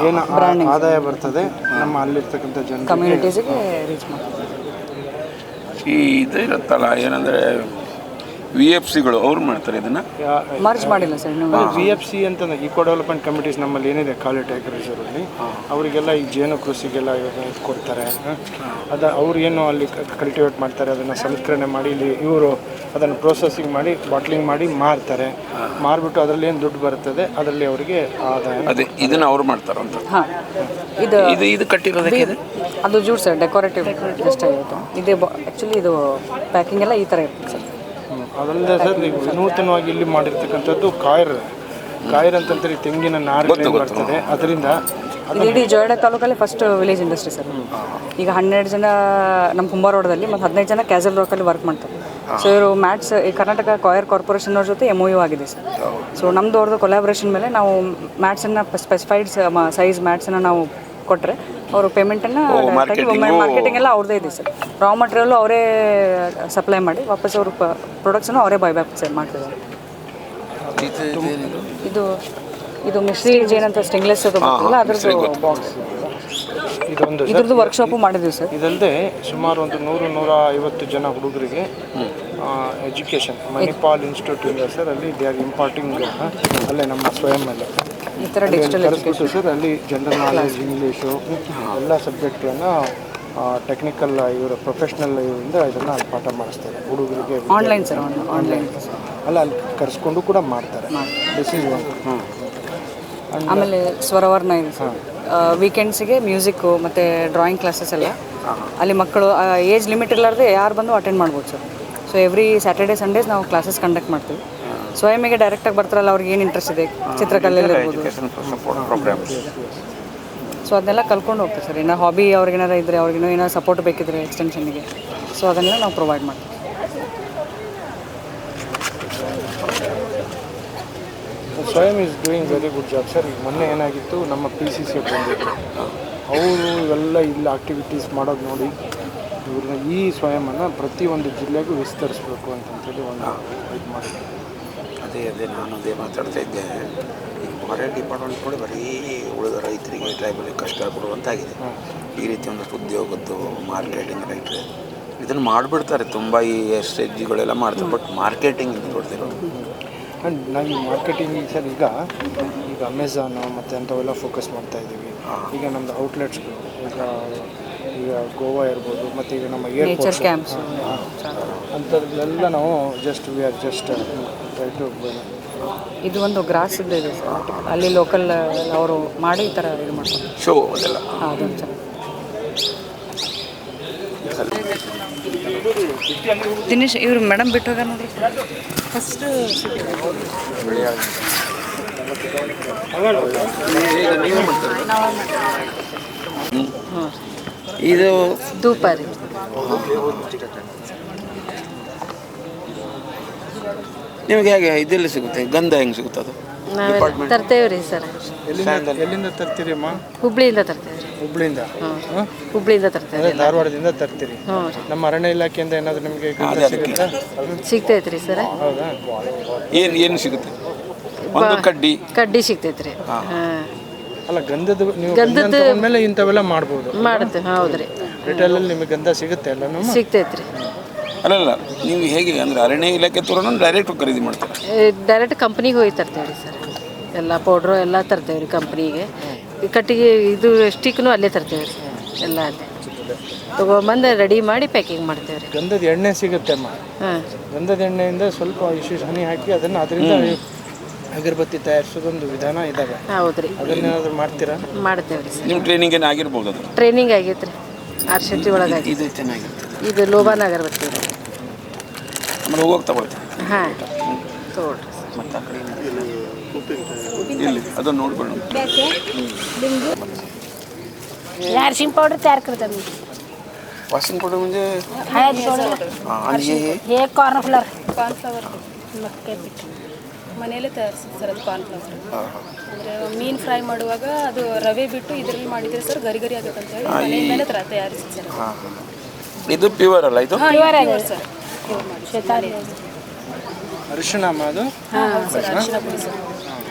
ಏನು ಆದಾಯ ಬರ್ತದೆ ನಮ್ಮ ಅಲ್ಲಿರ್ತಕ್ಕಂಥ ಜನ ಕಮ್ಯುನಿಟೀಸಿಗೆ ರೀಚ್ ಮಾಡಿ. ಈ ಇದು ಇರುತ್ತಲ್ಲ ಏನಂದರೆ VFCಗಳು ಅವ್ರು ಮಾಡ್ತಾರೆ ಇದನ್ನು ಮರ್ಜ್ ಮಾಡಿಲ್ಲ ಸರ್. VFC ಅಂತಂದ್ರೆ ಇಕೋ ಡೆವಲಪ್ಮೆಂಟ್ ಕಮಿಟೀಸ್ ನಮ್ಮಲ್ಲಿ ಏನಿದೆ ಕಾಳಿ ಟೈಗರ್ ರಿಸರ್ವಲ್ಲಿ, ಅವರಿಗೆಲ್ಲ ಈ ಜೇನು ಕೃಷಿಗೆಲ್ಲ ಇದು ಕೊಡ್ತಾರೆ. ಅದು ಅವ್ರು ಏನು ಅಲ್ಲಿ ಕಲ್ಟಿವೇಟ್ ಮಾಡ್ತಾರೆ, ಅದನ್ನು ಸಂಸ್ಕರಣೆ ಮಾಡಿ ಇಲ್ಲಿ ಇವರು ಅದನ್ನು ಪ್ರೊಸೆಸಿಂಗ್ ಮಾಡಿ ಬಾಟ್ಲಿಂಗ್ ಮಾಡಿ ಮಾರ್ತಾರೆ. ಮಾರ್ಬಿಟ್ಟು ಅದರಲ್ಲಿ ಏನು ದುಡ್ಡು ಬರ್ತದೆ ಅದರಲ್ಲಿ ಅವರಿಗೆ ಆದಾಯ. ಅದೇ ಇದನ್ನು ಅವ್ರು ಮಾಡ್ತಾರಂತ. ಹಾಂ, ಇದು ಕಟ್ಟಿರೋದಕ್ಕೆ ಅದು ಜೂಟ್ ಸರ್, ಡೆಕೋರೇಟಿವ್ ಜಸ್ಟ್ ಆಗಿತ್ತು. ಇದು ಆ್ಯಕ್ಚುಲಿ ಇದು ಪ್ಯಾಕಿಂಗ್ ಎಲ್ಲ ಈ ಥರ ಇರುತ್ತೆ ಸರ್. ಅದಲ್ಲದೆ ಸರ್ ನೀವು ವಿನೂತನವಾಗಿ ಇಲ್ಲಿ ಮಾಡಿರ್ತಕ್ಕಂಥದ್ದು ಕಾಯರ್ ಅಂತಂದ್ರೆ ತೆಂಗಿನ ನಾರು ಬರ್ತದೆ. ಅದರಿಂದ ಇಡೀ ಜೋಯಿಡಾ ತಾಲೂಕಲ್ಲಿ ಫಸ್ಟ್ ವಿಲೇಜ್ ಇಂಡಸ್ಟ್ರಿ ಸರ್. ಈಗ 12 ಜನ ನಮ್ಮ ಕುಂಬಾರ ರೋಡಲ್ಲಿ ಮತ್ತು 15 ಜನ ಕ್ಯಾಸಲ್ ರಾಕಲ್ಲಿ ವರ್ಕ್ ಮಾಡ್ತಾರೆ. ಸೊ ಇವರು ಮ್ಯಾಟ್ಸ್ ಈ ಕರ್ನಾಟಕ ಕಾಯರ್ ಕಾರ್ಪೊರೇಷನ್ ಅವ್ರ ಜೊತೆ MOU ಆಗಿದೆ ಸರ್. ಸೊ ನಮ್ಮದು ಅವ್ರದ್ದು ಕೊಲಾಬ್ರೇಷನ್ ಮೇಲೆ ನಾವು ಮ್ಯಾಟ್ಸನ್ನು ಸ್ಪೆಸಿಫೈಡ್ ಸೈಜ್ ಮ್ಯಾಟ್ಸನ್ನು ನಾವು ಕೊಟ್ಟರೆ ಅವರು ಪೇಮೆಂಟನ್ನು ಮಾರ್ಕೆಟಿಂಗ್ ಎಲ್ಲ ಅವ್ರದ್ದೇ ಇದೆ ಸರ್. ರಾ ಮಟೀರಿಯಲ್ಲು ಅವರೇ ಸಪ್ಲೈ ಮಾಡಿ ವಾಪಸ್ ಅವರು ಪ್ರೊಡಕ್ಟ್ಸನ್ನು ಅವರೇ ಬೈಬ್ಯಾಕ್ ಸರ್ ಮಾಡ್ತಿದ್ದಾರೆ. ಇದು ಮಿಶ್ರಿ ಜೇನ್ ಅಂತ ಸ್ಟೇನ್ಲೆಸ್ ಅದು ಬರ್ತಲ್ಲ, ಅದ್ರದ್ದು ಬಾಕ್ಸ್. ಇದ್ರದ್ದು ವರ್ಕ್ಶಾಪು ಮಾಡಿದ್ದೀವಿ ಸರ್. ಇದಲ್ಲದೆ ಸುಮಾರು ಒಂದು 100-150 ಜನ ಹುಡುಗರಿಗೆ ಎಜುಕೇಷನ್ ಮಣಿಪಾಲ್ ಇನ್ಸ್ಟಿಟ್ಯೂಟ್ ಇದೆ ಸರ್, ಅಲ್ಲಿ ದೇ ಆರ್ ಇಂಪಾರ್ಟಿಂಗ್ ಅಲ್ಲೇ ನಮ್ಮ ಸ್ವಯಂ ಮೇಲೆ ಈ ಥರ ಡಿಜಿಟಲ್ ಕರೆಸ್ಬಿಟ್ಟು ಸರ್ ಅಲ್ಲಿ ಜನರಲ್ ನಾಲೆಜ್, ಇಂಗ್ಲೀಷು ಎಲ್ಲ ಸಬ್ಜೆಕ್ಟ್ಗಳನ್ನು ಟೆಕ್ನಿಕಲ್ ಇವರು ಪ್ರೊಫೆಷ್ನಲ್ ಇವರಿಂದ ಇದನ್ನು ಅಲ್ಲಿ ಪಾಠ ಮಾಡಿಸ್ತಾರೆ ಹುಡುಗರಿಗೆ. ಆನ್ಲೈನ್ ಸರ್, ಆನ್ಲೈನ್ ಅಲ್ಲ ಅಲ್ಲಿ ಕರೆಸ್ಕೊಂಡು ಕೂಡ ಮಾಡ್ತಾರೆ. This is one. ಆಮೇಲೆ ಸ್ವರವರ್ಣ ಇದೆ ಸರ್. ವೀಕೆಂಡ್ಸಿಗೆ ಮ್ಯೂಸಿಕ್ಕು ಮತ್ತು ಡ್ರಾಯಿಂಗ್ ಕ್ಲಾಸಸ್ ಎಲ್ಲ ಅಲ್ಲಿ ಮಕ್ಕಳು ಏಜ್ ಲಿಮಿಟ್ ಇರಲಾರ್ದೆ ಯಾರು ಬಂದು ಅಟೆಂಡ್ ಮಾಡ್ಬೋದು sir. So every Saturday Sundays ನಾವು ಕ್ಲಾಸಸ್ ಕಂಡಕ್ಟ್ ಮಾಡ್ತೀವಿ. ಸ್ವಯಂಗೆ ಡೈರೆಕ್ಟಾಗಿ ಬರ್ತಾರಲ್ಲ ಅವ್ರಿಗೆ ಏನು ಇಂಟ್ರೆಸ್ಟ್ ಇದೆ, ಚಿತ್ರಕಲೆಯಲ್ಲಿ ಇರ್ಬೋದು, ಸೊ ಅದನ್ನೆಲ್ಲ ಕಲ್ಕೊಂಡು ಹೋಗ್ತೀವಿ ಸರ್. ಏನೋ ಹಾಬಿ ಅವ್ರಿಗೇನಾರು ಇದ್ದರೆ, ಅವ್ರಿಗೇನೋ ಏನೋ ಸಪೋರ್ಟ್ ಬೇಕಿದ್ರೆ ಎಕ್ಸ್ಟೆನ್ಷನ್ಗೆ, ಸೊ ಅದನ್ನೆಲ್ಲ ನಾವು ಪ್ರೊವೈಡ್ ಮಾಡ್ತೀವಿ. ಸ್ವಯಂ is doing very good job sir. ಈಗ ಮೊನ್ನೆ ಏನಾಗಿತ್ತು, ನಮ್ಮ PCC ಬಂದಿದ್ರು, ಅವರು ಇವೆಲ್ಲ ಇಲ್ಲಿ ಆಕ್ಟಿವಿಟೀಸ್ ಮಾಡೋದು ನೋಡಿ ಇವ್ರನ್ನ ಈ ಸ್ವಯಂನ ಪ್ರತಿಯೊಂದು ಜಿಲ್ಲೆಗೂ ವಿಸ್ತರಿಸಬೇಕು ಅಂತಂತೇಳಿ ಒಂದು ಇದು ಮಾಡಿದ್ರು. ಅದೇ ನಾನು ಮಾತಾಡ್ತಾ ಇದ್ದೆ. ಈ ಫಾರೆಸ್ಟ್ ಡಿಪಾರ್ಟ್ಮೆಂಟ್ ಕೂಡ ಬರೀ ಉಳಿದ ರೈತರಿಗೆ ಟ್ರೈಬಲಿಗೆ ಕಷ್ಟ ಕೊಡುವಂತಾಗಿದೆ. ಈ ರೀತಿ ಒಂದಷ್ಟು ಉದ್ಯೋಗದ್ದು ಮಾರ್ಕೆಟಿಂಗ್ ರೈಟ್ರೆ ಇದನ್ನು ಮಾಡಿಬಿಡ್ತಾರೆ. ತುಂಬ ಈ SHGಗಳೆಲ್ಲ ಮಾಡ್ತಾರೆ, ಬಟ್ ಮಾರ್ಕೆಟಿಂಗ್ ಕೊಡ್ತಿರೋದು. ಆ್ಯಂಡ್ ನಾವು ಈ ಮಾರ್ಕೆಟಿಂಗ್ ಸರ್ ಈಗ ಅಮೆಝಾನು ಮತ್ತು ಅಂಥವೆಲ್ಲ ಫೋಕಸ್ ಮಾಡ್ತಾ ಇದ್ದೀವಿ. ಈಗ ನಮ್ಮದು ಔಟ್ಲೆಟ್ಸ್ಗಳು ಈಗ ಗೋವಾ ಇರ್ಬೋದು, ಮತ್ತು ಈಗ ನಮ್ಮ ನೇಚರ್ ಕ್ಯಾಂಪ್ಸ್ ಅಂಥದ್ದೆಲ್ಲ ನಾವು we are just try to. ಇದು ಒಂದು ಗ್ರಾಸ್ ಇದೆ ಸರ್, ಅಲ್ಲಿ ಲೋಕಲ್ ಅವರು ಮಾಡಿ ಈ ಥರ ಇದು ಮಾಡ್ತಾರೆ ಶೋ ಅದೆಲ್ಲ. ಅದೊಂದು ಸರ್. ದಿನೇಶ್ ಇವ್ರು ಮೇಡಮ್ ಬಿಟ್ಟು ಹೋಗ ನೋಡ್ರಿ ಫಸ್ಟ್. ಇದು ಧೂಪ ರೀ. ನಿಮಗೆ ಹೇಗೆ ಇದೆಲ್ಲ ಸಿಗುತ್ತೆ? ಗಂಧ ಹೆಂಗೆ ಸಿಗುತ್ತೆ? ಅದು ತರ್ತೇವೆ ರೀ ಸರ್. ಎಲ್ಲಿಂದ ತರ್ತೀರಿ ಅಮ್ಮ? ಹುಬ್ಳಿಯಿಂದ ತರ್ತೇವೆ ರೀ. ಹುಬ್ಳಿಯಿಂದ? ಹುಬ್ಳಿಯಿಂದ ತರ್ತೇವೆ. ಧಾರವಾಡದಿಂದ ತರ್ತೀರಿ? ನಮ್ಮ ಅರಣ್ಯ ಇಲಾಖೆಯಿಂದ ಏನಾದರೂ ನಿಮಗೆ ಸಿಗುತ್ತಾ? ಸಿಗ್ತೈತೆ ರೀ ಸರ್. ಹೌದಾ? ಏನು ಸಿಗುತ್ತೆ? ಒಂದು ಕಡ್ಡಿ ಸಿಗ್ತೈತೆ ರೀ. ಅಲ್ಲ, ಗಂಧದ ನೀವು ಮೇಲೆ ಇಂಥವೆಲ್ಲ ಮಾಡ್ಬೋದು. ಮಾಡುತ್ತೆ. ಹೌದು ರೀ. ರಿಟೇಲಲ್ಲಿ ನಿಮಗೆ ಗಂಧ ಸಿಗುತ್ತೆ ಎಲ್ಲನೂ? ಸಿಗ್ತೈತೆ ರೀ. ಅಲ್ಲಲ್ಲ, ನೀವು ಹೇಗೆ ಅಂದರೆ ಅರಣ್ಯ ಇಲಾಖೆ ತೋರೋಣ ಡೈರೆಕ್ಟ್ ಖರೀದಿ ಮಾಡ್ತಾರೆ? ಡೈರೆಕ್ಟ್ ಕಂಪ್ನಿಗೆ ಹೋಗಿ ತರ್ತೇವೆ ರೀ ಸರ್. ಎಲ್ಲ ಪೌಡ್ರು ಎಲ್ಲ ತರ್ತೇವೆ ರೀ ಕಂಪ್ನಿಗೆ. ಕಟ್ಟಿಗೆ ಇದು ಸ್ಟಿಕ್ನು ಅಲ್ಲೇ ತರ್ತೇವೆ ರೀ, ಎಲ್ಲ ಅಲ್ಲೇ ತೊಗೊಂಬಂದು ರೆಡಿ ಮಾಡಿ ಪ್ಯಾಕಿಂಗ್ ಮಾಡ್ತೇವೆ ರೀ. ಗಂಧದ ಎಣ್ಣೆ ಸಿಗುತ್ತೆ ಅಮ್ಮ. ಗಂಧದ ಎಣ್ಣೆಯಿಂದ ಸ್ವಲ್ಪ ವಿಶೇಷ ಹನಿ ಹಾಕಿ ಅದರಿಂದ ಅಗರಬತ್ತಿ ತಯಾರಿಸೋದೊಂದು ವಿಧಾನ ಇದ್ದಾವೆ. ಹೌದು ರೀ. ಅದನ್ನೇನಾದರೂ ಮಾಡ್ತೀರಾ? ಮಾಡ್ತೇವೆ ರೀ. ನಿಮ್ಮ ಟ್ರೈನಿಂಗ್ ಏನು ಆಗಿರ್ಬೋದು? ಅದು ಟ್ರೈನಿಂಗ್ ಆಗೈತೆ ರೀ, ಆರ್ ಶೆಟ್ಟಿ ಒಳಗೆ. ಇದು ಚೆನ್ನಾಗಿರುತ್ತೆ. ಇದು ಲೋಬಾನ್ ಅಗರಬತ್ತಿ ರೀ. ಆಮೇಲೆ ಹೋಗೋಕೆ ತಗೊಳ್ತೀನಿ. ಹಾಂ ತಗೊಳ್ರಿ. ಮತ್ತು ಆ ಕಡೆ ಇಲ್ಲಿ ಅದನ್ನು ನೋಡ್ಕೊಂಡು वाशिंग पाउडर तयार करतात मी. वॉशिंग पाउडर म्हणजे आणि हे कॉर्नफ्लॉवर ಮಕ್ಕೆ ಬಿಟ್ಟು ಮನೆಯಲ್ಲೇ ತಯಾರಿಸ್ತೀವಿ ಸರ್. ಅದು ಕಾರ್ನ್ಫ್ಲವರ್ ಅಂದರೆ ಮೀನು ಫ್ರೈ ಮಾಡುವಾಗ ಅದು ರವೆ ಬಿಟ್ಟು ಇದರಲ್ಲಿ ಮಾಡಿದರೆ ಸರ್ ಗರಿ ಗರಿ ಆಗುತ್ತೆ ಅಂತ ಹೇಳಿ ಮನೆಯಿಂದಲೇ ತಯಾರಿಸ್ತೀವಿ ಸರ್. ಇದು ಪ್ಯೂರ್ ಅಲ್ಲ? ಇದು ಸರ್ ಅರಿಶಿಣ ಅಮ್ಮ ಅದು? ಅರಿಶಿಣ ಪುಡಿ ಸರ್.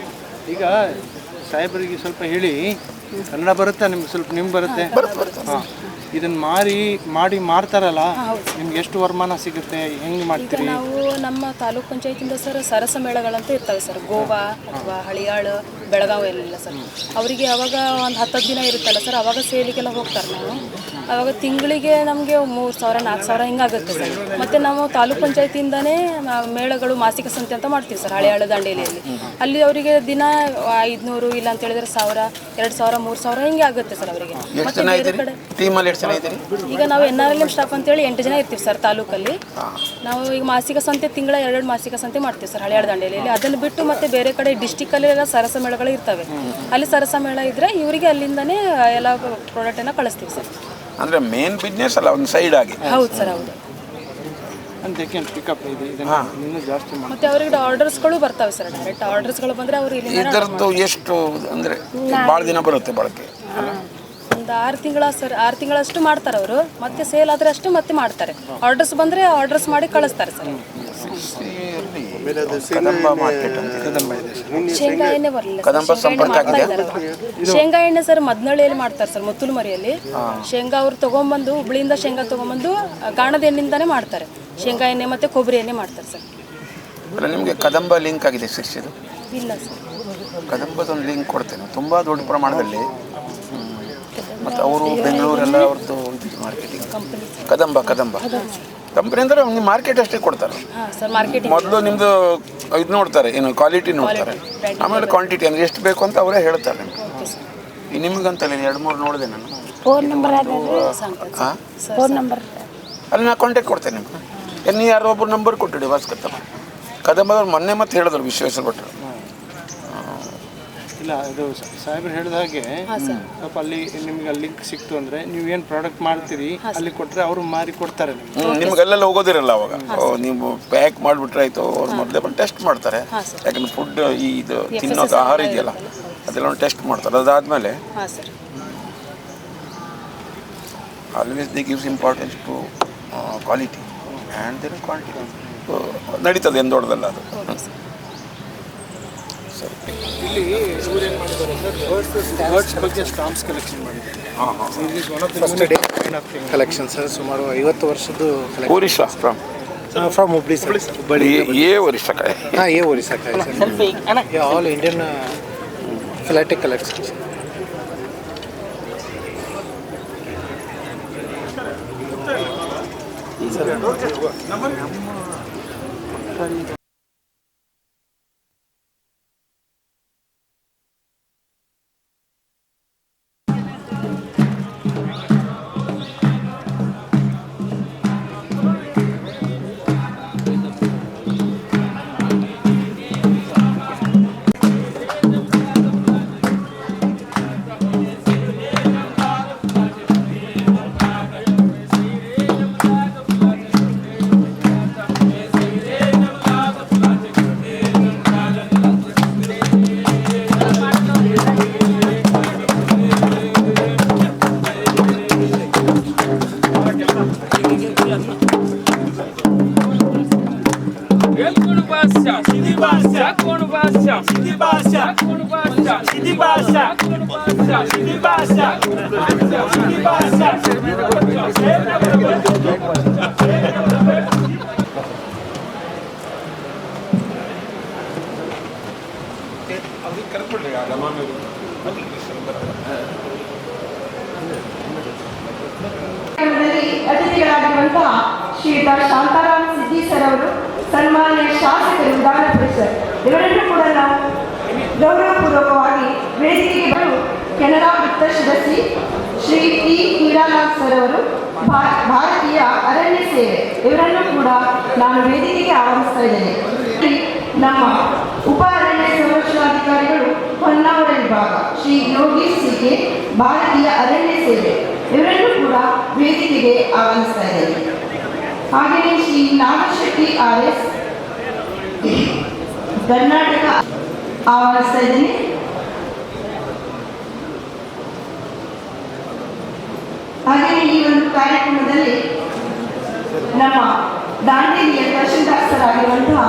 ಈಗ ಸಾಹೇಬರಿಗೆ ಸ್ವಲ್ಪ ಹೇಳಿ, ಕನ್ನಡ ಬರುತ್ತಾ ನಿಮ್ಗೆ? ಸ್ವಲ್ಪ ನಿಮ್ಗೆ ಬರುತ್ತೆ? ಹಾಂ. ಇದನ್ನು ಮಾಡಿ ಮಾರ್ತಾರಲ್ಲ, ನಿಮ್ಗೆ ಎಷ್ಟು ವರಮಾನ ಸಿಗುತ್ತೆ? ಹೆಂಗೆ ಮಾಡ್ತೀರಿ? ನಾವು ನಮ್ಮ ತಾಲೂಕ್ ಪಂಚಾಯತಿಂದ ಸರ್ ಸರಸ ಮೇಳಗಳಂತ ಇರ್ತವೆ ಸರ್. ಗೋವಾ ಅಥವಾ ಹಳಿಯಾಳು, ಬೆಳಗಾವಿ ಎಲ್ಲ ಸರ್. ಅವರಿಗೆ ಅವಾಗ ಒಂದು 10 ದಿನ ಇರುತ್ತಲ್ಲ ಸರ್, ಅವಾಗ ಸೇಲಿಗೆಲ್ಲ ಹೋಗ್ತಾರೆ. ನಾವು ಅವಾಗ ತಿಂಗಳಿಗೆ ನಮಗೆ 3,000 4,000 ಹಿಂಗಾಗುತ್ತೆ ಸರ್. ಮತ್ತು ನಾವು ತಾಲೂಕ್ ಪಂಚಾಯತಿಯಿಂದನೇ ಮೇಳಗಳು, ಮಾಸಿಕ ಸಂತೆ ಅಂತ ಮಾಡ್ತೀವಿ ಸರ್ ಹಳಿಯಾಳು ದಾಂಡೇಲಿಯಲ್ಲಿ. ಅಲ್ಲಿ ಅವರಿಗೆ ದಿನ 500 ಇಲ್ಲ ಅಂತ ಹೇಳಿದ್ರೆ 1,000 2,000 3,000 ಹಿಂಗೆ ಆಗುತ್ತೆ ಸರ್ ಅವರಿಗೆ. ಮತ್ತೆ ಬೇರೆ ಕಡೆ ಈಗ ನಾವು NRLM ಸ್ಟಾಫ್ ಅಂತೇಳಿ 8 ಜನ ಇರ್ತೀವಿ ಸರ್ ತಾಲೂಕಲ್ಲಿ. ನಾವು ಈಗ ಮಾಸಿಕ ಸಂತೆ ತಿಂಗಳ 2 ಮಾಸಿಕ ಸಂತೆ ಮಾಡ್ತೀವಿ ಸರ್ ಹಳಿಯಾಳು ದಾಂಡೇಲಿಯಲ್ಲಿ. ಅದನ್ನು ಬಿಟ್ಟು ಮತ್ತೆ ಬೇರೆ ಕಡೆ ಡಿಸ್ಟಿಕಲ್ಲೆಲ್ಲ ಸರಸ ಮೇಳಗಳು ಇರ್ತವೆ. ಅಲ್ಲಿ ಸರಸ ಮೇಳ ಇದ್ದರೆ ಇವರಿಗೆ ಅಲ್ಲಿಂದನೇ ಎಲ್ಲ ಪ್ರಾಡಕ್ಟನ್ನು ಕಳಿಸ್ತೀವಿ ಸರ್. ಅಂದರೆ ಮೇನ್ ಬಿಸ್ನೆಸ್ ಅಲ್ಲ, ಒಂದು ಸೈಡ್ ಆಗಿ. ಹೌದು ಸರ್, ಹೌದು. ಇನ್ನೂ ಜಾಸ್ತಿ ಮತ್ತೆ ಅವರಿಗೆ ಆರ್ಡರ್ಸ್ಗಳು ಬರ್ತವೆ ಸರ್. ಡೈರೆಕ್ಟ್ ಆರ್ಡರ್ಸ್ಗಳು ಬಂದರೆ ಅವರು ಇದರದ್ದು ಎಷ್ಟು ಅಂದರೆ ಭಾಳ ದಿನ ಬರುತ್ತೆ ಬಳಕೆ? ಒಂದು 6 ತಿಂಗಳ ಸರ್. 6 ತಿಂಗಳಷ್ಟು ಮಾಡ್ತಾರೆ ಅವರು. ಮತ್ತೆ ಸೇಲ್ ಆದರೆ ಅಷ್ಟು ಮತ್ತೆ ಮಾಡ್ತಾರೆ. ಆರ್ಡರ್ಸ್ ಬಂದರೆ ಆರ್ಡರ್ಸ್ ಮಾಡಿ ಕಳಿಸ್ತಾರೆ ಸರ್. ಶೇಂಗಾ ಎಣ್ಣೆ ಬರಲಿಲ್ಲ. ಶೇಂಗಾ ಎಣ್ಣೆ ಸರ್ ಮದ್ನಳ್ಳಿಯಲ್ಲಿ ಮಾಡ್ತಾರೆ ಸರ್, ಮುತ್ತುಲು ಮರಿಯಲ್ಲಿ. ಶೇಂಗಾ ಅವ್ರು ತೊಗೊಂಬಂದು ಹುಬ್ಳಿಯಿಂದ ಶೇಂಗಾ ತೊಗೊಂಬಂದು ಗಾಣದ ಎಣ್ಣೆಯಿಂದನೇ ಮಾಡ್ತಾರೆ. ಶೇಂಗಾ ಎಣ್ಣೆ ಮತ್ತು ಕೊಬ್ಬರಿ ಎಣ್ಣೆ ಮಾಡ್ತಾರೆ ಸರ್. ನಿಮಗೆ ಕದಂಬ ಲಿಂಕ್ ಆಗಿದೆ ಶಿರ್ಷಿದು? ಇಲ್ಲ ಸರ್. ಕದಂಬದೊಂದು ಲಿಂಕ್ ಕೊಡ್ತೇನೆ, ತುಂಬ ದೊಡ್ಡ ಪ್ರಮಾಣದಲ್ಲಿ. ಮತ್ತು ಅವರು ಬೆಂಗಳೂರೆಲ್ಲ ಅವ್ರದ್ದು ಇದು ಮಾರ್ಕೆಟಿಂಗ್ ಕದಂಬ ಕಂಪ್ನಿ ಅಂದರೆ ನಿಮ್ಗೆ ಮಾರ್ಕೆಟ್ ಅಷ್ಟೇ ಕೊಡ್ತಾರೆ. ಮೊದಲು ನಿಮ್ಮದು ಇದು ನೋಡ್ತಾರೆ, ಏನು ಕ್ವಾಲಿಟಿ ನೋಡ್ತಾರೆ, ಆಮೇಲೆ ಕ್ವಾಂಟಿಟಿ ಅಂದರೆ ಎಷ್ಟು ಬೇಕು ಅಂತ ಅವರೇ ಹೇಳ್ತಾರೆ ನಿಮಗೆ. ನಿಮಗಂತಲ್ಲ 2-3 ನೋಡಿದೆ ನಾನು. ಫೋನ್ ನಂಬರ್ ಫೋನ್ ನಂಬರ್ ಅಲ್ಲಿ ನಾನು ಕಾಂಟ್ಯಾಕ್ಟ್ ಕೊಡ್ತೇನೆ ನಿಮ್ಗೆ. ನೀವು ಯಾರೋ ಒಬ್ಬರು ನಂಬರ್ ಕೊಟ್ಟಿಡಿ ಭಾಸ್ಕರ್ ಕದಂಬದವ್ರು ಮೊನ್ನೆ ಮತ್ತೆ ಹೇಳಿದ್ರು ವಿಶ್ವೇಶ್ವರ ಭಟ್ರು. ಇಲ್ಲ ಇದು ಸಾಹೇಬ್ರು ಹೇಳಿದ ಹಾಗೆ ಸ್ವಲ್ಪ ಅಲ್ಲಿ ನಿಮ್ಗೆ ಅಲ್ಲಿ ಲಿಂಕ್ ಸಿಕ್ತು ಅಂದರೆ ನೀವು ಏನು ಪ್ರಾಡಕ್ಟ್ ಮಾಡ್ತೀರಿ ಅಲ್ಲಿ ಕೊಟ್ಟರೆ ಅವರು ಮಾರಿ ಕೊಡ್ತಾರೆ ನಿಮ್ಗೆ ಅಲ್ಲೆಲ್ಲ ಹೋಗೋದಿರಲ್ಲ ಅವಾಗ. ನೀವು ಪ್ಯಾಕ್ ಮಾಡಿಬಿಟ್ರೆ ಆಯಿತು, ಅವ್ರು ಮೊದಲೇ ಬಂದು ಟೆಸ್ಟ್ ಮಾಡ್ತಾರೆ. ಯಾಕಂದ್ರೆ ಫುಡ್ ಇದು ತಿನ್ನೋದು ಆಹಾರ ಇದೆಯಲ್ಲ ಅದೆಲ್ಲ ಟೆಸ್ಟ್ ಮಾಡ್ತಾರೆ. ಅದಾದಮೇಲೆ always they gives importance to quality and their quantity. ನಡೀತದೆ ಏನು ದೊಡ್ಡದಲ್ಲ ಅದು. ಇಲ್ಲಿ ಇವ್ರು ಏನು ಮಾಡಿದ್ದಾರೆ ಅಂದರೆ ಬರ್ಡ್ಸ್ ಬಗ್ಗೆ ಸ್ಟಾಂಪ್ಸ್ ಕಲೆಕ್ಷನ್ ಮಾಡಿದ್ದಾರೆ. ಫಸ್ಟ್ ಡೇ ಕಲೆಕ್ಷನ್ಸ್ ಸುಮಾರು 50 ವರ್ಷದ್ದು ಒರಿಸ್ಸಾ ಫ್ರಮ್ ಹುಬ್ಳಿ ಸರ್. ಹುಬ್ಬಳ್ಳಿ ಒರಿಸ್ಸಾ ಕಡೆ. ಹಾಂ ಒರಿಸ್ಸಾ ಕಡೆ sir. All Indian philatelic collections. ಅತಿಥಿಗಳಾಗಿರುವಂತಹ ಶ್ರೀಯುತ ಶಾಂತಾರಾಮ್ ಸಿದ್ದಿ ಸರ್ ಅವರು, ಸನ್ಮಾನ್ಯ ಶಾಸಕರು ವಿಧಾನ ಪರಿಷತ್, ಇವರನ್ನು ಕೂಡ ನಾವು ಗೌರವಪೂರ್ವಕವಾಗಿ ವೇದಿಕೆಗೆ ಬರಲು ಕೆನರಾ ವೃತ್ತ ಸದಸ್ಯ ಶ್ರೀ ಟಿ ಹೀರಾನಾಥ್ ಸರ್ ಅವರು, ಭಾರತೀಯ ಅರಣ್ಯ ಸೇವೆ, ಇವರನ್ನು ಕೂಡ ನಾನು ವೇದಿಕೆಗೆ ಆಹ್ವಾನಿಸ್ತಾ ಇದ್ದೇನೆ. ನಮ್ಮ ಉಪ ಅರಣ್ಯ ಸಂರಕ್ಷಣಾಧಿಕಾರಿಗಳು ಹೊನ್ನಾವರ ವಿಭಾಗ ಶ್ರೀ ಯೋಗೀಶ್ ಸಿಕೆ, ಭಾರತೀಯ ಅರಣ್ಯ ಸೇವೆ, ಇವರನ್ನು ಕೂಡ ವೇದಿಕೆಗೆ ಆಹ್ವಾನಿಸ್ತಾ ಇದ್ದೇನೆ. ಹಾಗೆಯೇ ಶ್ರೀ ನಾಗಶೆಟ್ಟಿ RS, ಕರ್ನಾಟಕ ಆಹ್ವಾನಿಸ್ತಾ ಇದ್ದೇನೆ. ಹಾಗೆಯೇ ಈ ಒಂದು ಕಾರ್ಯಕ್ರಮದಲ್ಲಿ ನಮ್ಮ ದಾಂಡೇಲಿಯ ತಹಶೀಲ್ದಾರರಾಗಿರುವಂತಹ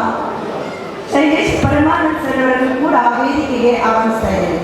ಶೈಲೇಶ್ ಪರಮಾನಂದ್ ಸರ್ ಅವರನ್ನು ಕೂಡ ವೇದಿಕೆಗೆ ಆಹ್ವಾನಿಸ್ತಾ ಇದ್ದೇನೆ.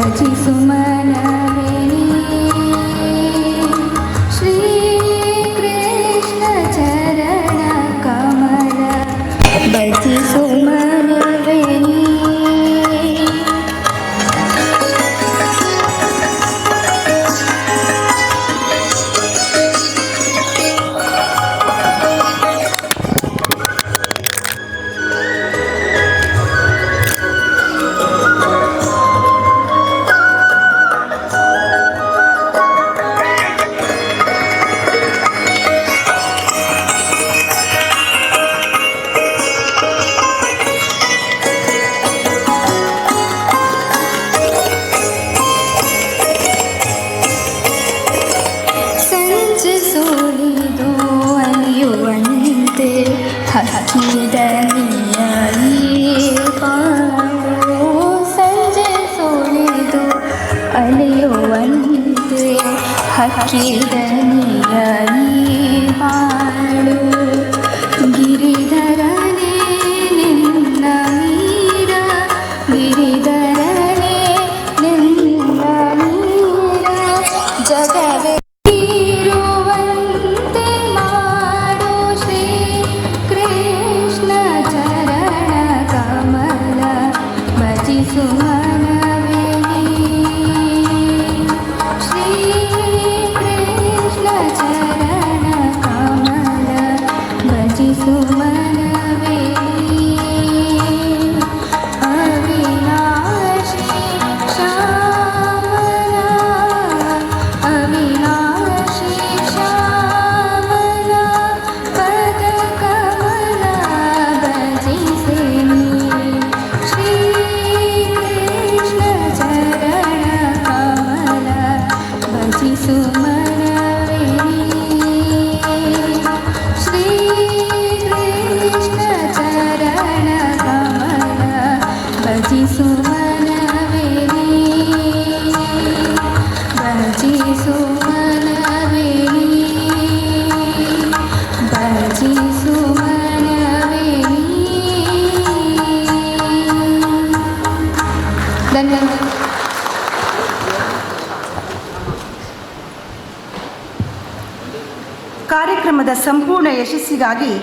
ಭಜಿಸು ಮನವೇ ಶ್ರೀ ಕೃಷ್ಣ ಚರಣ ಕಮಲ ಭಜಿಸು ಮನವೇ ಹಕ್ಕಿದನಿಯಾಯಿ ಹಾಡು ಗಿರಿಧರನೇ ನಿನ್ನ ಮೀರ ಗಿರಿಧರನೇ ನಿನ್ನ ಮೀರ ಜಗವೇ ಇರುವಂತೆ ಮಾಡು ಶ್ರೀ ಕೃಷ್ಣ ಚರಣ ಕಮಲ ಭಜಿಸು ಮನವೇ ಶ್ರೀ ಚರಣ ಕಮಲ ಭಜಿಸು ಮನವೇ ಅವಿನಾಶಿ ಶ್ಯಾಮಲ ಅವಿನಾಶಿ ಶ್ಯಾಮಲ ಪದ ಕಮಲ ಭಜಿಸೆ ಶ್ರೀ ಕೃಷ್ಣ ಚರಣ ಕಮಲ ಭಜಿಸು ಭಜಿಸು ಮನವೇ ಭಜಿಸು ಮನವೇ ಭಜಿಸು ಮನವೇ ಧನ್ಯವಾದ. ಕಾರ್ಯಕ್ರಮದ ಸಂಪೂರ್ಣ ಯಶಸ್ಸಿಗಾಗಿ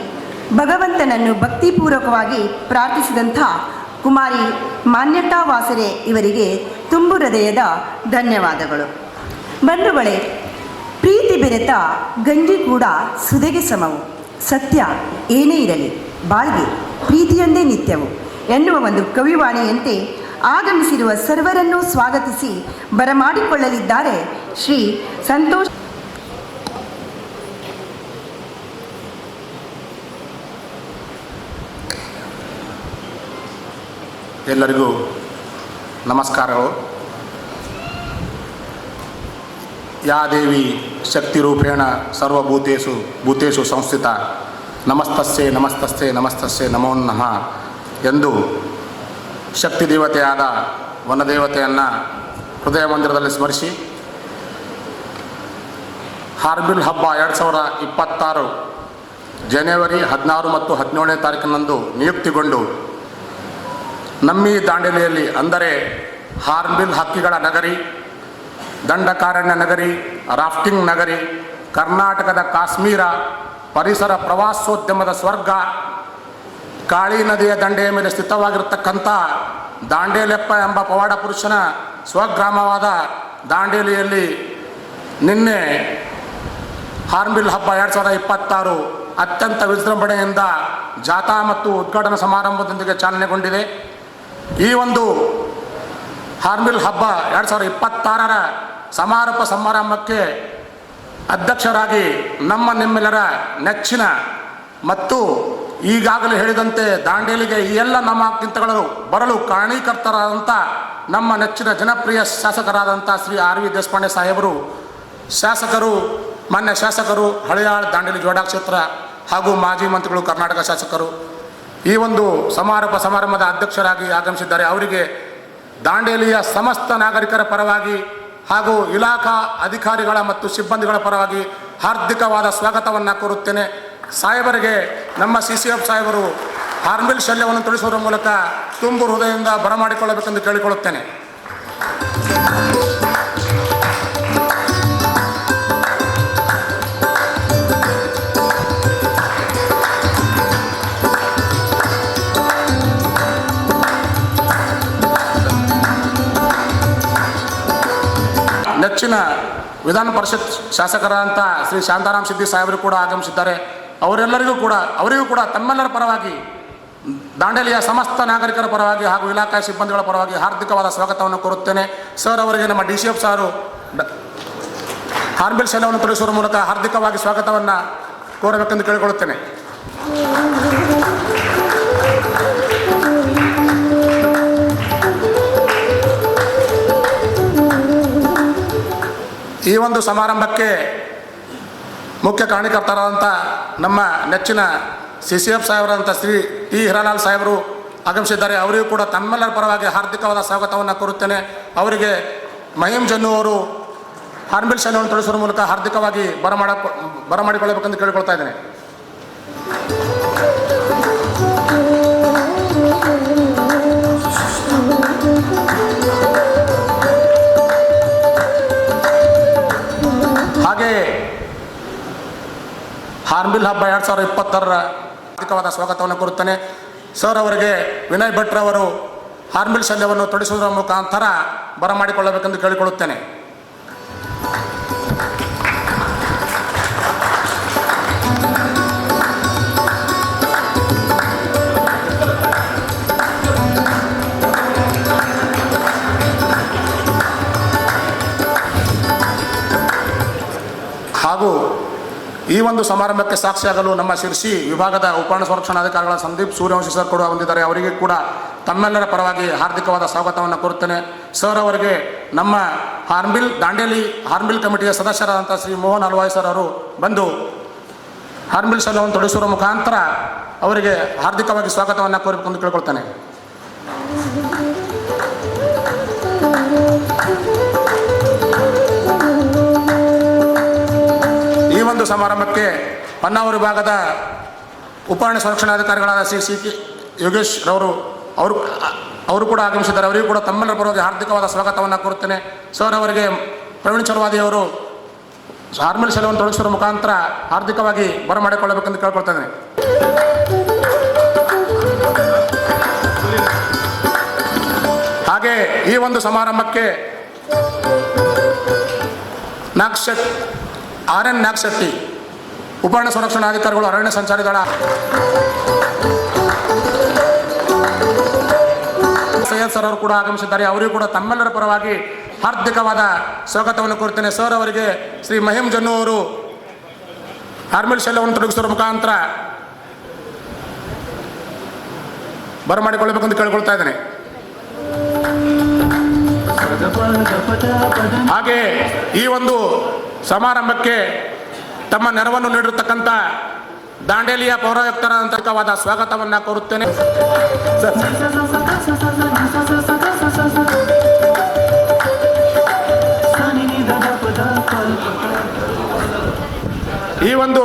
ಭಗವಂತನನ್ನು ಭಕ್ತಿಪೂರ್ವಕವಾಗಿ ಪ್ರಾರ್ಥಿಸಿದಂಥ ಕುಮಾರಿ ಮಾನ್ಯತಾ ವಾಸರೆ ಇವರಿಗೆ ತುಂಬು ಹೃದಯದ ಧನ್ಯವಾದಗಳು. ಬಂಧುಗಳೇ, ಪ್ರೀತಿ ಬೆರೆತ ಗಂಜಿ ಕೂಡ ಸುದೆಗೆ ಸಮವು. ಸತ್ಯ ಏನೇ ಇರಲಿ ಬಾಳ್ಗೆ ಪ್ರೀತಿಯೊಂದೇ ನಿತ್ಯವು ಎನ್ನುವ ಒಂದು ಕವಿವಾಣಿಯಂತೆ ಆಗಮಿಸಿರುವ ಸರ್ವರನ್ನೂ ಸ್ವಾಗತಿಸಿ ಬರಮಾಡಿಕೊಳ್ಳಲಿದ್ದಾರೆ ಶ್ರೀ ಸಂತೋಷ್. ಎಲ್ಲರಿಗೂ ನಮಸ್ಕಾರಗಳು. ಯಾ ದೇವಿ ಶಕ್ತಿರೂಪೇಣ ಸರ್ವಭೂತೇಷು ಭೂತೇಷು ಸಂಸ್ಥಿತ ನಮಸ್ತಸ್ಯೆ ನಮಸ್ತಸ್ಯೆ ನಮಸ್ತಸ್ಯೆ ನಮೋ ನಮಃ ಎಂದು ಶಕ್ತಿ ದೇವತೆಯಾದ ವನದೇವತೆಯನ್ನು ಹೃದಯ ಮಂದಿರದಲ್ಲಿ ಸ್ಮರಿಸಿ ಹಾರ್ನ್ಬಿಲ್ ಹಬ್ಬ 2026 ಜನವರಿ 16 ಮತ್ತು 17ನೇ ತಾರೀಕಿನಂದು ನಿಯುಕ್ತಿಗೊಂಡು ನಮ್ಮಿ ದಾಂಡೇಲಿಯಲ್ಲಿ ಅಂದರೆ ಹಾರ್ನ್ಬಿಲ್ ಹಕ್ಕಿಗಳ ನಗರಿ, ದಂಡಕಾರಣ್ಯ ನಗರಿ, ರಾಫ್ಟಿಂಗ್ ನಗರಿ, ಕರ್ನಾಟಕದ ಕಾಶ್ಮೀರ, ಪರಿಸರ ಪ್ರವಾಸೋದ್ಯಮದ ಸ್ವರ್ಗ, ಕಾಳಿ ನದಿಯ ದಂಡೆಯ ಮೇಲೆ ಸ್ಥಿತವಾಗಿರತಕ್ಕಂಥ ದಾಂಡೇಲೆಪ್ಪ ಎಂಬ ಪವಾಡ ಪುರುಷನ ಸ್ವಗ್ರಾಮವಾದ ದಾಂಡೇಲಿಯಲ್ಲಿ ನಿನ್ನೆ ಹಾರ್ನ್ಬಿಲ್ ಹಬ್ಬ 2026 ಅತ್ಯಂತ ವಿಜೃಂಭಣೆಯಿಂದ ಜಾಥಾ ಮತ್ತು ಉದ್ಘಾಟನಾ ಸಮಾರಂಭದೊಂದಿಗೆ ಚಾಲನೆಗೊಂಡಿದೆ. ಈ ಒಂದು ಹಾರ್ನ್ಬಿಲ್ ಹಬ್ಬ 2026ರ ಸಮಾರೋಪ ಸಮಾರಂಭಕ್ಕೆ ಅಧ್ಯಕ್ಷರಾಗಿ ನಿಮ್ಮೆಲ್ಲರ ನೆಚ್ಚಿನ ಮತ್ತು ಈಗಾಗಲೇ ಹೇಳಿದಂತೆ ದಾಂಡೇಲಿಗೆ ಈ ಎಲ್ಲ ನಾಮಕಿಂತಗಳು ಬರಲು ಕಾರಣೀಕರ್ತರಾದಂಥ ನಮ್ಮ ನೆಚ್ಚಿನ ಜನಪ್ರಿಯ ಶಾಸಕರಾದಂಥ ಶ್ರೀ ಆರ್ ವಿ ದೇಶಪಾಂಡೆ ಸಾಹೇಬರು, ಶಾಸಕರು, ಮಾನ್ಯ ಶಾಸಕರು, ಹಳಿಯಾಳ್ ದಾಂಡೇಲಿ ಜೋಡಾ ಕ್ಷೇತ್ರ ಹಾಗೂ ಮಾಜಿ ಮಂತ್ರಿಗಳು, ಕರ್ನಾಟಕ ಶಾಸಕರು ಈ ಒಂದು ಸಮಾರೋಪ ಸಮಾರಂಭದ ಅಧ್ಯಕ್ಷರಾಗಿ ಆಗಮಿಸಿದ್ದಾರೆ. ಅವರಿಗೆ ದಾಂಡೇಲಿಯ ಸಮಸ್ತ ನಾಗರಿಕರ ಪರವಾಗಿ ಹಾಗೂ ಇಲಾಖಾ ಅಧಿಕಾರಿಗಳ ಮತ್ತು ಸಿಬ್ಬಂದಿಗಳ ಪರವಾಗಿ ಹಾರ್ದಿಕವಾದ ಸ್ವಾಗತವನ್ನು ಕೋರುತ್ತೇನೆ. ಸಾಹೇಬರಿಗೆ ನಮ್ಮ CCF ಸಾಹೇಬರು ಹಾರ್ನ್ಬಿಲ್ ಶಲ್ಯವನ್ನು ತಿಳಿಸುವುದರ ಮೂಲಕ ತುಂಬು ಹೃದಯದಿಂದ ಬರಮಾಡಿಕೊಳ್ಳಬೇಕೆಂದು ಕೇಳಿಕೊಳ್ಳುತ್ತೇನೆ. ನೆಚ್ಚಿನ ವಿಧಾನ ಪರಿಷತ್ ಶಾಸಕರಾದಂಥ ಶ್ರೀ ಶಾಂತಾರಾಮ್ ಸಿದ್ದಿ ಸಾಹೇಬರು ಕೂಡ ಆಗಮಿಸಿದ್ದಾರೆ. ಅವರಿಗೂ ಕೂಡ ತಮ್ಮೆಲ್ಲರ ಪರವಾಗಿ, ದಾಂಡೇಲಿಯ ಸಮಸ್ತ ನಾಗರಿಕರ ಪರವಾಗಿ ಹಾಗೂ ಇಲಾಖಾ ಸಿಬ್ಬಂದಿಗಳ ಪರವಾಗಿ ಹಾರ್ದಿಕವಾದ ಸ್ವಾಗತವನ್ನು ಕೋರುತ್ತೇನೆ. ಸರ್ ಅವರಿಗೆ ನಮ್ಮ DCF ಸಾರು ಹಾರ್ನ್ಬಿಲ್ ಶೈಲವನ್ನು ತೊಡಗಿಸುವ ಮೂಲಕ ಹಾರ್ದಿಕವಾಗಿ ಸ್ವಾಗತವನ್ನು ಕೋರಬೇಕೆಂದು ಕೇಳಿಕೊಳ್ಳುತ್ತೇನೆ. ಈ ಒಂದು ಸಮಾರಂಭಕ್ಕೆ ಮುಖ್ಯ ಕಾರಣಕರ್ತರಾದಂಥ ನಮ್ಮ ನೆಚ್ಚಿನ CCF ಸಾಹೇಬರಾದಂಥ ಶ್ರೀ T ಹಿರಾಲಾಲ್ ಸಾಹೇಬರು ಆಗಮಿಸಿದ್ದಾರೆ. ಅವರಿಗೂ ಕೂಡ ತಮ್ಮೆಲ್ಲರ ಪರವಾಗಿ ಹಾರ್ದಿಕವಾದ ಸ್ವಾಗತವನ್ನು ಕೋರುತ್ತೇನೆ. ಅವರಿಗೆ ಮಹೀಮ್ ಜನ್ನು ಅವರು ಹಾರ್ನ್ಬಿಲ್ ಶೈಲವನ್ನು ತೊಡಗಿಸುವ ಮೂಲಕ ಹಾರ್ದಿಕವಾಗಿ ಬರಮಾಡಿಕೊಳ್ಳಬೇಕೆಂದು ಕೇಳಿಕೊಳ್ತಾ ಇದ್ದೇನೆ. ಹಾಗೆಯೇ ಹಾರ್ನ್ಬಿಲ್ ಹಬ್ಬ 2020 ಹಾರ್ದಿಕವಾದ ಸ್ವಾಗತವನ್ನು ಕೋರುತ್ತೇನೆ. ಸರ್ ಅವರಿಗೆ ವಿನಯ್ ಭಟ್ರವರು ಹಾರ್ನ್ಬಿಲ್ ಶೈಲವನ್ನು ತೊಡಗಿಸುವುದರ ಮುಖಾಂತರ ಬರಮಾಡಿಕೊಳ್ಳಬೇಕೆಂದು ಕೇಳಿಕೊಳ್ಳುತ್ತೇನೆ. ಹಾಗೂ ಈ ಒಂದು ಸಮಾರಂಭಕ್ಕೆ ಸಾಕ್ಷಿಯಾಗಲು ನಮ್ಮ ಶಿರ್ಸಿ ವಿಭಾಗದ ಉಪ ಸಂರಕ್ಷಣಾಧಿಕಾರಿಗಳ ಸಂದೀಪ್ ಸೂರ್ಯವಂಶಿ ಸರ್ ಕೂಡ ಹೊಂದಿದ್ದಾರೆ. ಅವರಿಗೆ ಕೂಡ ತಮ್ಮೆಲ್ಲರ ಪರವಾಗಿ ಹಾರ್ದಿಕವಾದ ಸ್ವಾಗತವನ್ನು ಕೋರುತ್ತೇನೆ. ಸರ್ ಅವರಿಗೆ ನಮ್ಮ ದಾಂಡೇಲಿ ಹಾರ್ನ್ಬಿಲ್ ಕಮಿಟಿಯ ಸದಸ್ಯರಾದಂಥ ಶ್ರೀ ಮೋಹನ್ ಹಲ್ವಾಯ್ ಸರ್ ಅವರು ಬಂದು ಹಾರ್ನ್ಬಿಲ್ ಶೈಲವನ್ನು ತೊಡಗಿಸುವ ಮುಖಾಂತರ ಅವರಿಗೆ ಹಾರ್ದಿಕವಾಗಿ ಸ್ವಾಗತವನ್ನು ಕೋರಬೇಕೆಂದು ಕೇಳಿಕೊಳ್ತೇನೆ. ಈ ಒಂದು ಸಮಾರಂಭಕ್ಕೆ ಹೊನ್ನಾವರ ವಿಭಾಗದ ಉಪ ಸಂರಕ್ಷಣಾಧಿಕಾರಿಗಳಾದ ಶ್ರೀ CK ಯೋಗೇಶ್ ಅವರು ಕೂಡ ಆಗಮಿಸಿದ್ದಾರೆ. ಅವರಿಗೂ ಕೂಡ ತಮ್ಮೆಲ್ಲರ ಪರವಾಗಿ ಹಾರ್ದಿಕವಾದ ಸ್ವಾಗತವನ್ನು ಕೋರುತ್ತೇನೆ. ಸರ್ ಅವರಿಗೆ ಪ್ರವೀಣ್ ಚಲವಾದಿಯವರು ಹಾರ್ನ್ಬಿಲ್ ಶೈಲವನ್ನು ತೊಡಗಿಸುವ ಮುಖಾಂತರ ಹಾರ್ದಿಕವಾಗಿ ಬರಮಾಡಿಕೊಳ್ಳಬೇಕೆಂದು ಕೇಳ್ಕೊಳ್ತೇನೆ. ಹಾಗೆ ಈ ಒಂದು ಸಮಾರಂಭಕ್ಕೆ RN ನಾಗಶೆಟ್ಟಿ ಉಪ ಸಂರಕ್ಷಣಾಧಿಕಾರಿಗಳು, ಅರಣ್ಯ ಸಂಚಾರಿ ದಳ ಸೈಯದ್ ಸರ್ ಅವರು ಕೂಡ ಆಗಮಿಸಿದ್ದಾರೆ. ಅವರಿಗೂ ಕೂಡ ತಮ್ಮೆಲ್ಲರ ಪರವಾಗಿ ಹಾರ್ದಿಕವಾದ ಸ್ವಾಗತವನ್ನು ಕೋರುತ್ತೇನೆ. ಸರ್ ಅವರಿಗೆ ಶ್ರೀ ಮಹೀಮ್ ಜನ್ನು ಅವರು ಹಾರ್ನ್ಬಿಲ್ ಶೈಲವನ್ನು ತೊಡಗಿಸುವ ಮುಖಾಂತರ ಬರಮಾಡಿಕೊಳ್ಳಬೇಕೆಂದು ಕೇಳಿಕೊಳ್ತಾ ಇದ್ದೇನೆ. ಹಾಗೆ ಈ ಒಂದು ಸಮಾರಂಭಕ್ಕೆ ತಮ್ಮ ನೆರವನ್ನು ನೀಡಿರತಕ್ಕಂಥ ದಾಂಡೇಲಿಯ ಪೌರಾಯುಕ್ತರಾದಂತಕವಾದ ಸ್ವಾಗತವನ್ನು ಕೋರುತ್ತೇನೆ. ಈ ಒಂದು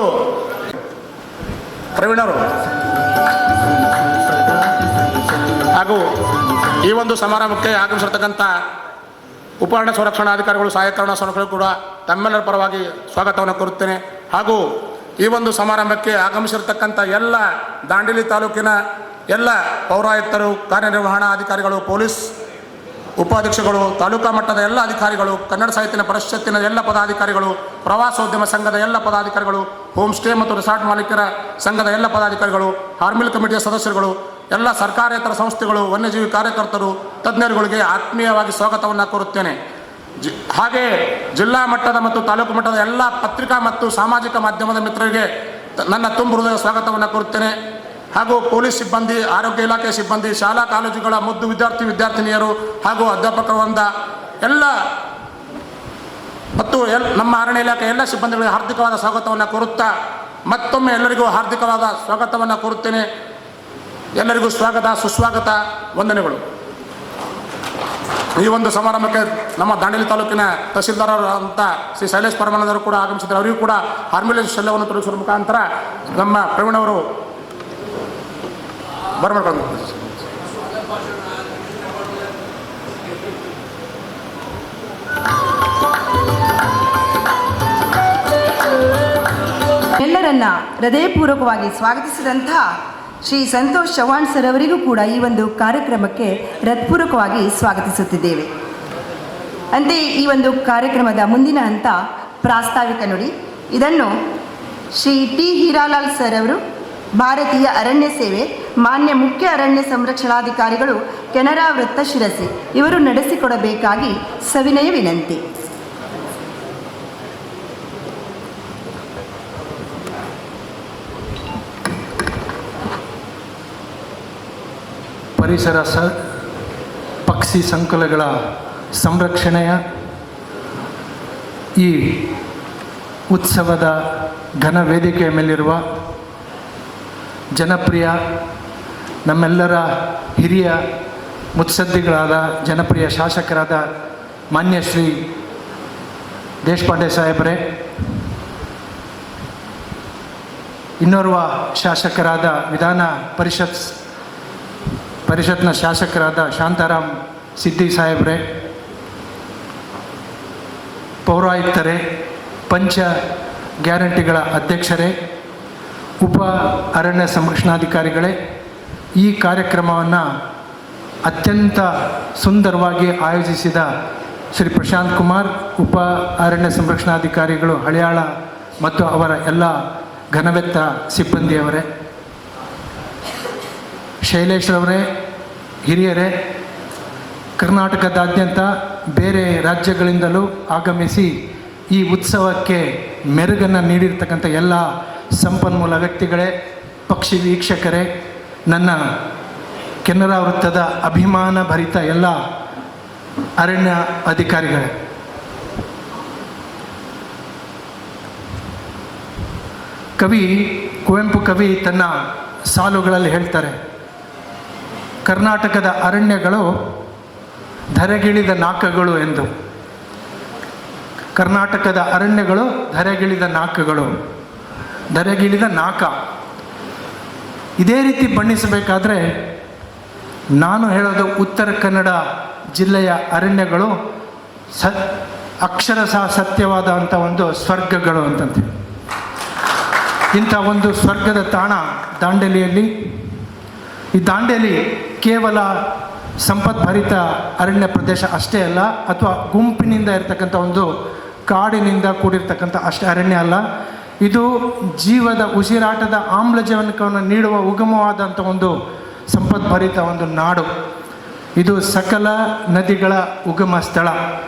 ಪ್ರವೀಣರು ಹಾಗೂ ಈ ಒಂದು ಸಮಾರಂಭಕ್ಕೆ ಆಗಮಿಸಿರ್ತಕ್ಕಂಥ ಉಪ ಸಂರಕ್ಷಣಾಧಿಕಾರಿಗಳು, ಸಹಾಯಕ ಸಂರಕ್ಷಣೆಗಳು ಕೂಡ ತಮ್ಮೆಲ್ಲರ ಪರವಾಗಿ ಸ್ವಾಗತವನ್ನು ಕೋರುತ್ತೇನೆ. ಹಾಗೂ ಈ ಒಂದು ಸಮಾರಂಭಕ್ಕೆ ಆಗಮಿಸಿರ್ತಕ್ಕಂಥ ಎಲ್ಲ ದಾಂಡೇಲಿ ತಾಲೂಕಿನ ಎಲ್ಲ ಪೌರಾಯುಕ್ತರು, ಕಾರ್ಯನಿರ್ವಹಣಾ ಅಧಿಕಾರಿಗಳು, ಪೊಲೀಸ್ ಉಪಾಧೀಕ್ಷಕರು, ತಾಲೂಕಾ ಮಟ್ಟದ ಎಲ್ಲ ಅಧಿಕಾರಿಗಳು, ಕನ್ನಡ ಸಾಹಿತ್ಯ ಪರಿಷತ್ತಿನ ಎಲ್ಲ ಪದಾಧಿಕಾರಿಗಳು, ಪ್ರವಾಸೋದ್ಯಮ ಸಂಘದ ಎಲ್ಲ ಪದಾಧಿಕಾರಿಗಳು, ಹೋಮ್ ಸ್ಟೇ ಮತ್ತು ರೆಸಾರ್ಟ್ ಮಾಲೀಕರ ಸಂಘದ ಎಲ್ಲ ಪದಾಧಿಕಾರಿಗಳು, ಹಾರ್ನ್ಬಿಲ್ ಕಮಿಟಿಯ ಸದಸ್ಯರುಗಳು, ಎಲ್ಲ ಸರ್ಕಾರೇತರ ಸಂಸ್ಥೆಗಳು, ವನ್ಯಜೀವಿ ಕಾರ್ಯಕರ್ತರು, ತಜ್ಞರುಗಳಿಗೆ ಆತ್ಮೀಯವಾಗಿ ಸ್ವಾಗತವನ್ನು ಕೋರುತ್ತೇನೆ. ಹಾಗೆ ಜಿಲ್ಲಾ ಮಟ್ಟದ ಮತ್ತು ತಾಲೂಕು ಮಟ್ಟದ ಎಲ್ಲ ಪತ್ರಿಕಾ ಮತ್ತು ಸಾಮಾಜಿಕ ಮಾಧ್ಯಮದ ಮಿತ್ರರಿಗೆ ನನ್ನ ತುಂಬ ಹೃದಯ ಸ್ವಾಗತವನ್ನು ಕೋರುತ್ತೇನೆ. ಹಾಗೂ ಪೊಲೀಸ್ ಸಿಬ್ಬಂದಿ, ಆರೋಗ್ಯ ಇಲಾಖೆ ಸಿಬ್ಬಂದಿ, ಶಾಲಾ ಕಾಲೇಜುಗಳ ಮುದ್ದು ವಿದ್ಯಾರ್ಥಿನಿಯರು ಹಾಗೂ ಅಧ್ಯಾಪಕ ವೃಂದ ಎಲ್ಲ ಮತ್ತು ನಮ್ಮ ಅರಣ್ಯ ಇಲಾಖೆ ಎಲ್ಲ ಸಿಬ್ಬಂದಿಗಳಿಗೆ ಹಾರ್ದಿಕವಾದ ಸ್ವಾಗತವನ್ನು ಕೋರುತ್ತಾ ಮತ್ತೊಮ್ಮೆ ಎಲ್ಲರಿಗೂ ಹಾರ್ದಿಕವಾದ ಸ್ವಾಗತವನ್ನು ಕೋರುತ್ತೇನೆ. ಎಲ್ಲರಿಗೂ ಸ್ವಾಗತ, ಸುಸ್ವಾಗತ, ವಂದನೆಗಳು. ಈ ಒಂದು ಸಮಾರಂಭಕ್ಕೆ ನಮ್ಮ ದಾಂಡೇಲಿ ತಾಲೂಕಿನ ತಹಸೀಲ್ದಾರರಾದಂಥ ಶ್ರೀ ಶೈಲೇಶ್ ಪರಮಾನಂದರು ಕೂಡ ಆಗಮಿಸಿದ್ದಾರೆ. ಅವರಿಗೂ ಕೂಡ ಹಾರ್ನ್ಬಿಲ್ ಶೈಲವನ್ನು ತೊಡಗಿಸುವ ಮುಖಾಂತರ ನಮ್ಮ ಪ್ರವೀಣವರು ಬರಮಾಡ್ಕೊಂಡು ಎಲ್ಲರನ್ನ ಹೃದಯಪೂರ್ವಕವಾಗಿ ಸ್ವಾಗತಿಸಿದಂಥ ಶ್ರೀ ಸಂತೋಷ್ ಚವ್ಹಾಣ್ ಸರ್ ಅವರಿಗೂ ಕೂಡ ಈ ಒಂದು ಕಾರ್ಯಕ್ರಮಕ್ಕೆ ಹೃತ್ಪೂರ್ವಕವಾಗಿ ಸ್ವಾಗತಿಸುತ್ತಿದ್ದೇವೆ. ಅಂತೆಯೇ ಈ ಒಂದು ಕಾರ್ಯಕ್ರಮದ ಮುಂದಿನ ಹಂತ ಪ್ರಾಸ್ತಾವಿಕ ನುಡಿ. ಇದನ್ನು ಶ್ರೀ ಟಿ ಹೀರಾಲಾಲ್ ಸರ್ ಅವರು, ಭಾರತೀಯ ಅರಣ್ಯ ಸೇವೆ, ಮಾನ್ಯ ಮುಖ್ಯ ಅರಣ್ಯ ಸಂರಕ್ಷಣಾಧಿಕಾರಿಗಳು, ಕೆನರಾ ವೃತ್ತ ಶಿರಸಿ ಇವರು ನಡೆಸಿಕೊಡಬೇಕಾಗಿ ಸವಿನಯ ವಿನಂತಿ. ಪರಿಸರ ಪಕ್ಷಿ ಸಂಕುಲಗಳ ಸಂರಕ್ಷಣೆಯ ಈ ಉತ್ಸವದ ಘನ ವೇದಿಕೆಯ ಮೇಲಿರುವ ಜನಪ್ರಿಯ ನಮ್ಮೆಲ್ಲರ ಹಿರಿಯ ಮುತ್ಸದ್ದಿಗಳಾದ ಜನಪ್ರಿಯ ಶಾಸಕರಾದ ಮಾನ್ಯ ಶ್ರೀ ದೇಶಪಾಂಡೆ ಸಾಹೇಬರೇ, ಇನ್ನೋರ್ವ ಶಾಸಕರಾದ ವಿಧಾನ ಪರಿಷತ್ನ ಶಾಸಕರಾದ ಶಾಂತಾರಾಮ್ ಸಿದ್ದಿ ಸಾಹೇಬ್ರೆ, ಪೌರಾಯುಕ್ತರೇ, ಪಂಚ ಗ್ಯಾರಂಟಿಗಳ ಅಧ್ಯಕ್ಷರೇ, ಉಪ ಅರಣ್ಯ ಸಂರಕ್ಷಣಾಧಿಕಾರಿಗಳೇ, ಈ ಕಾರ್ಯಕ್ರಮವನ್ನು ಅತ್ಯಂತ ಸುಂದರವಾಗಿ ಆಯೋಜಿಸಿದ ಶ್ರೀ ಪ್ರಶಾಂತ್ ಕುಮಾರ್, ಉಪ ಅರಣ್ಯ ಸಂರಕ್ಷಣಾಧಿಕಾರಿಗಳು ಹಳಿಯಾಳ ಮತ್ತು ಅವರ ಎಲ್ಲ ಘನವೆತ್ತ ಸಿಬ್ಬಂದಿಯವರೇ, ಶೈಲೇಶ್ರವರೇ, ಹಿರಿಯರೇ, ಕರ್ನಾಟಕದಾದ್ಯಂತ ಬೇರೆ ರಾಜ್ಯಗಳಿಂದಲೂ ಆಗಮಿಸಿ ಈ ಉತ್ಸವಕ್ಕೆ ಮೆರುಗನ್ನು ನೀಡಿರ್ತಕ್ಕಂಥ ಎಲ್ಲ ಸಂಪನ್ಮೂಲ ವ್ಯಕ್ತಿಗಳೇ, ಪಕ್ಷಿ ವೀಕ್ಷಕರೇ, ನನ್ನ ಕೆನರಾ ವೃತ್ತದ ಅಭಿಮಾನ ಭರಿತ ಎಲ್ಲ ಅರಣ್ಯ ಅಧಿಕಾರಿಗಳೇ, ಕುವೆಂಪು ಕವಿ ತನ್ನ ಸಾಲುಗಳಲ್ಲಿ ಹೇಳ್ತಾರೆ, ಕರ್ನಾಟಕದ ಅರಣ್ಯಗಳು ಧರೆಗಿಳಿದ ನಾಕಗಳು ಎಂದು. ಕರ್ನಾಟಕದ ಅರಣ್ಯಗಳು ಧರೆಗಿಳಿದ ನಾಕ. ಇದೇ ರೀತಿ ಬಣ್ಣಿಸಬೇಕಾದ್ರೆ ನಾನು ಹೇಳೋದು ಉತ್ತರ ಕನ್ನಡ ಜಿಲ್ಲೆಯ ಅರಣ್ಯಗಳು ಅಕ್ಷರಶಃ ಸತ್ಯವಾದಂಥ ಒಂದು ಸ್ವರ್ಗಗಳು ಅಂತಂತೆ. ಇಂಥ ಒಂದು ಸ್ವರ್ಗದ ತಾಣ ದಾಂಡೇಲಿಯಲ್ಲಿ. ಈ ದಾಂಡೇಲಿ ಕೇವಲ ಸಂಪದ್ಭರಿತ ಅರಣ್ಯ ಪ್ರದೇಶ ಅಷ್ಟೇ ಅಲ್ಲ, ಅಥವಾ ಗುಂಪಿನಿಂದ ಇರತಕ್ಕಂಥ ಒಂದು ಕಾಡಿನಿಂದ ಕೂಡಿರ್ತಕ್ಕಂಥ ಅಷ್ಟೇ ಅರಣ್ಯ ಅಲ್ಲ. ಇದು ಜೀವದ ಉಸಿರಾಟದ ಆಮ್ಲಜನಕವನ್ನು ನೀಡುವ ಉಗಮವಾದಂಥ ಒಂದು ಸಂಪದ್ಭರಿತ ಒಂದು ನಾಡು. ಇದು ಸಕಲ ನದಿಗಳ ಉಗಮ ಸ್ಥಳ,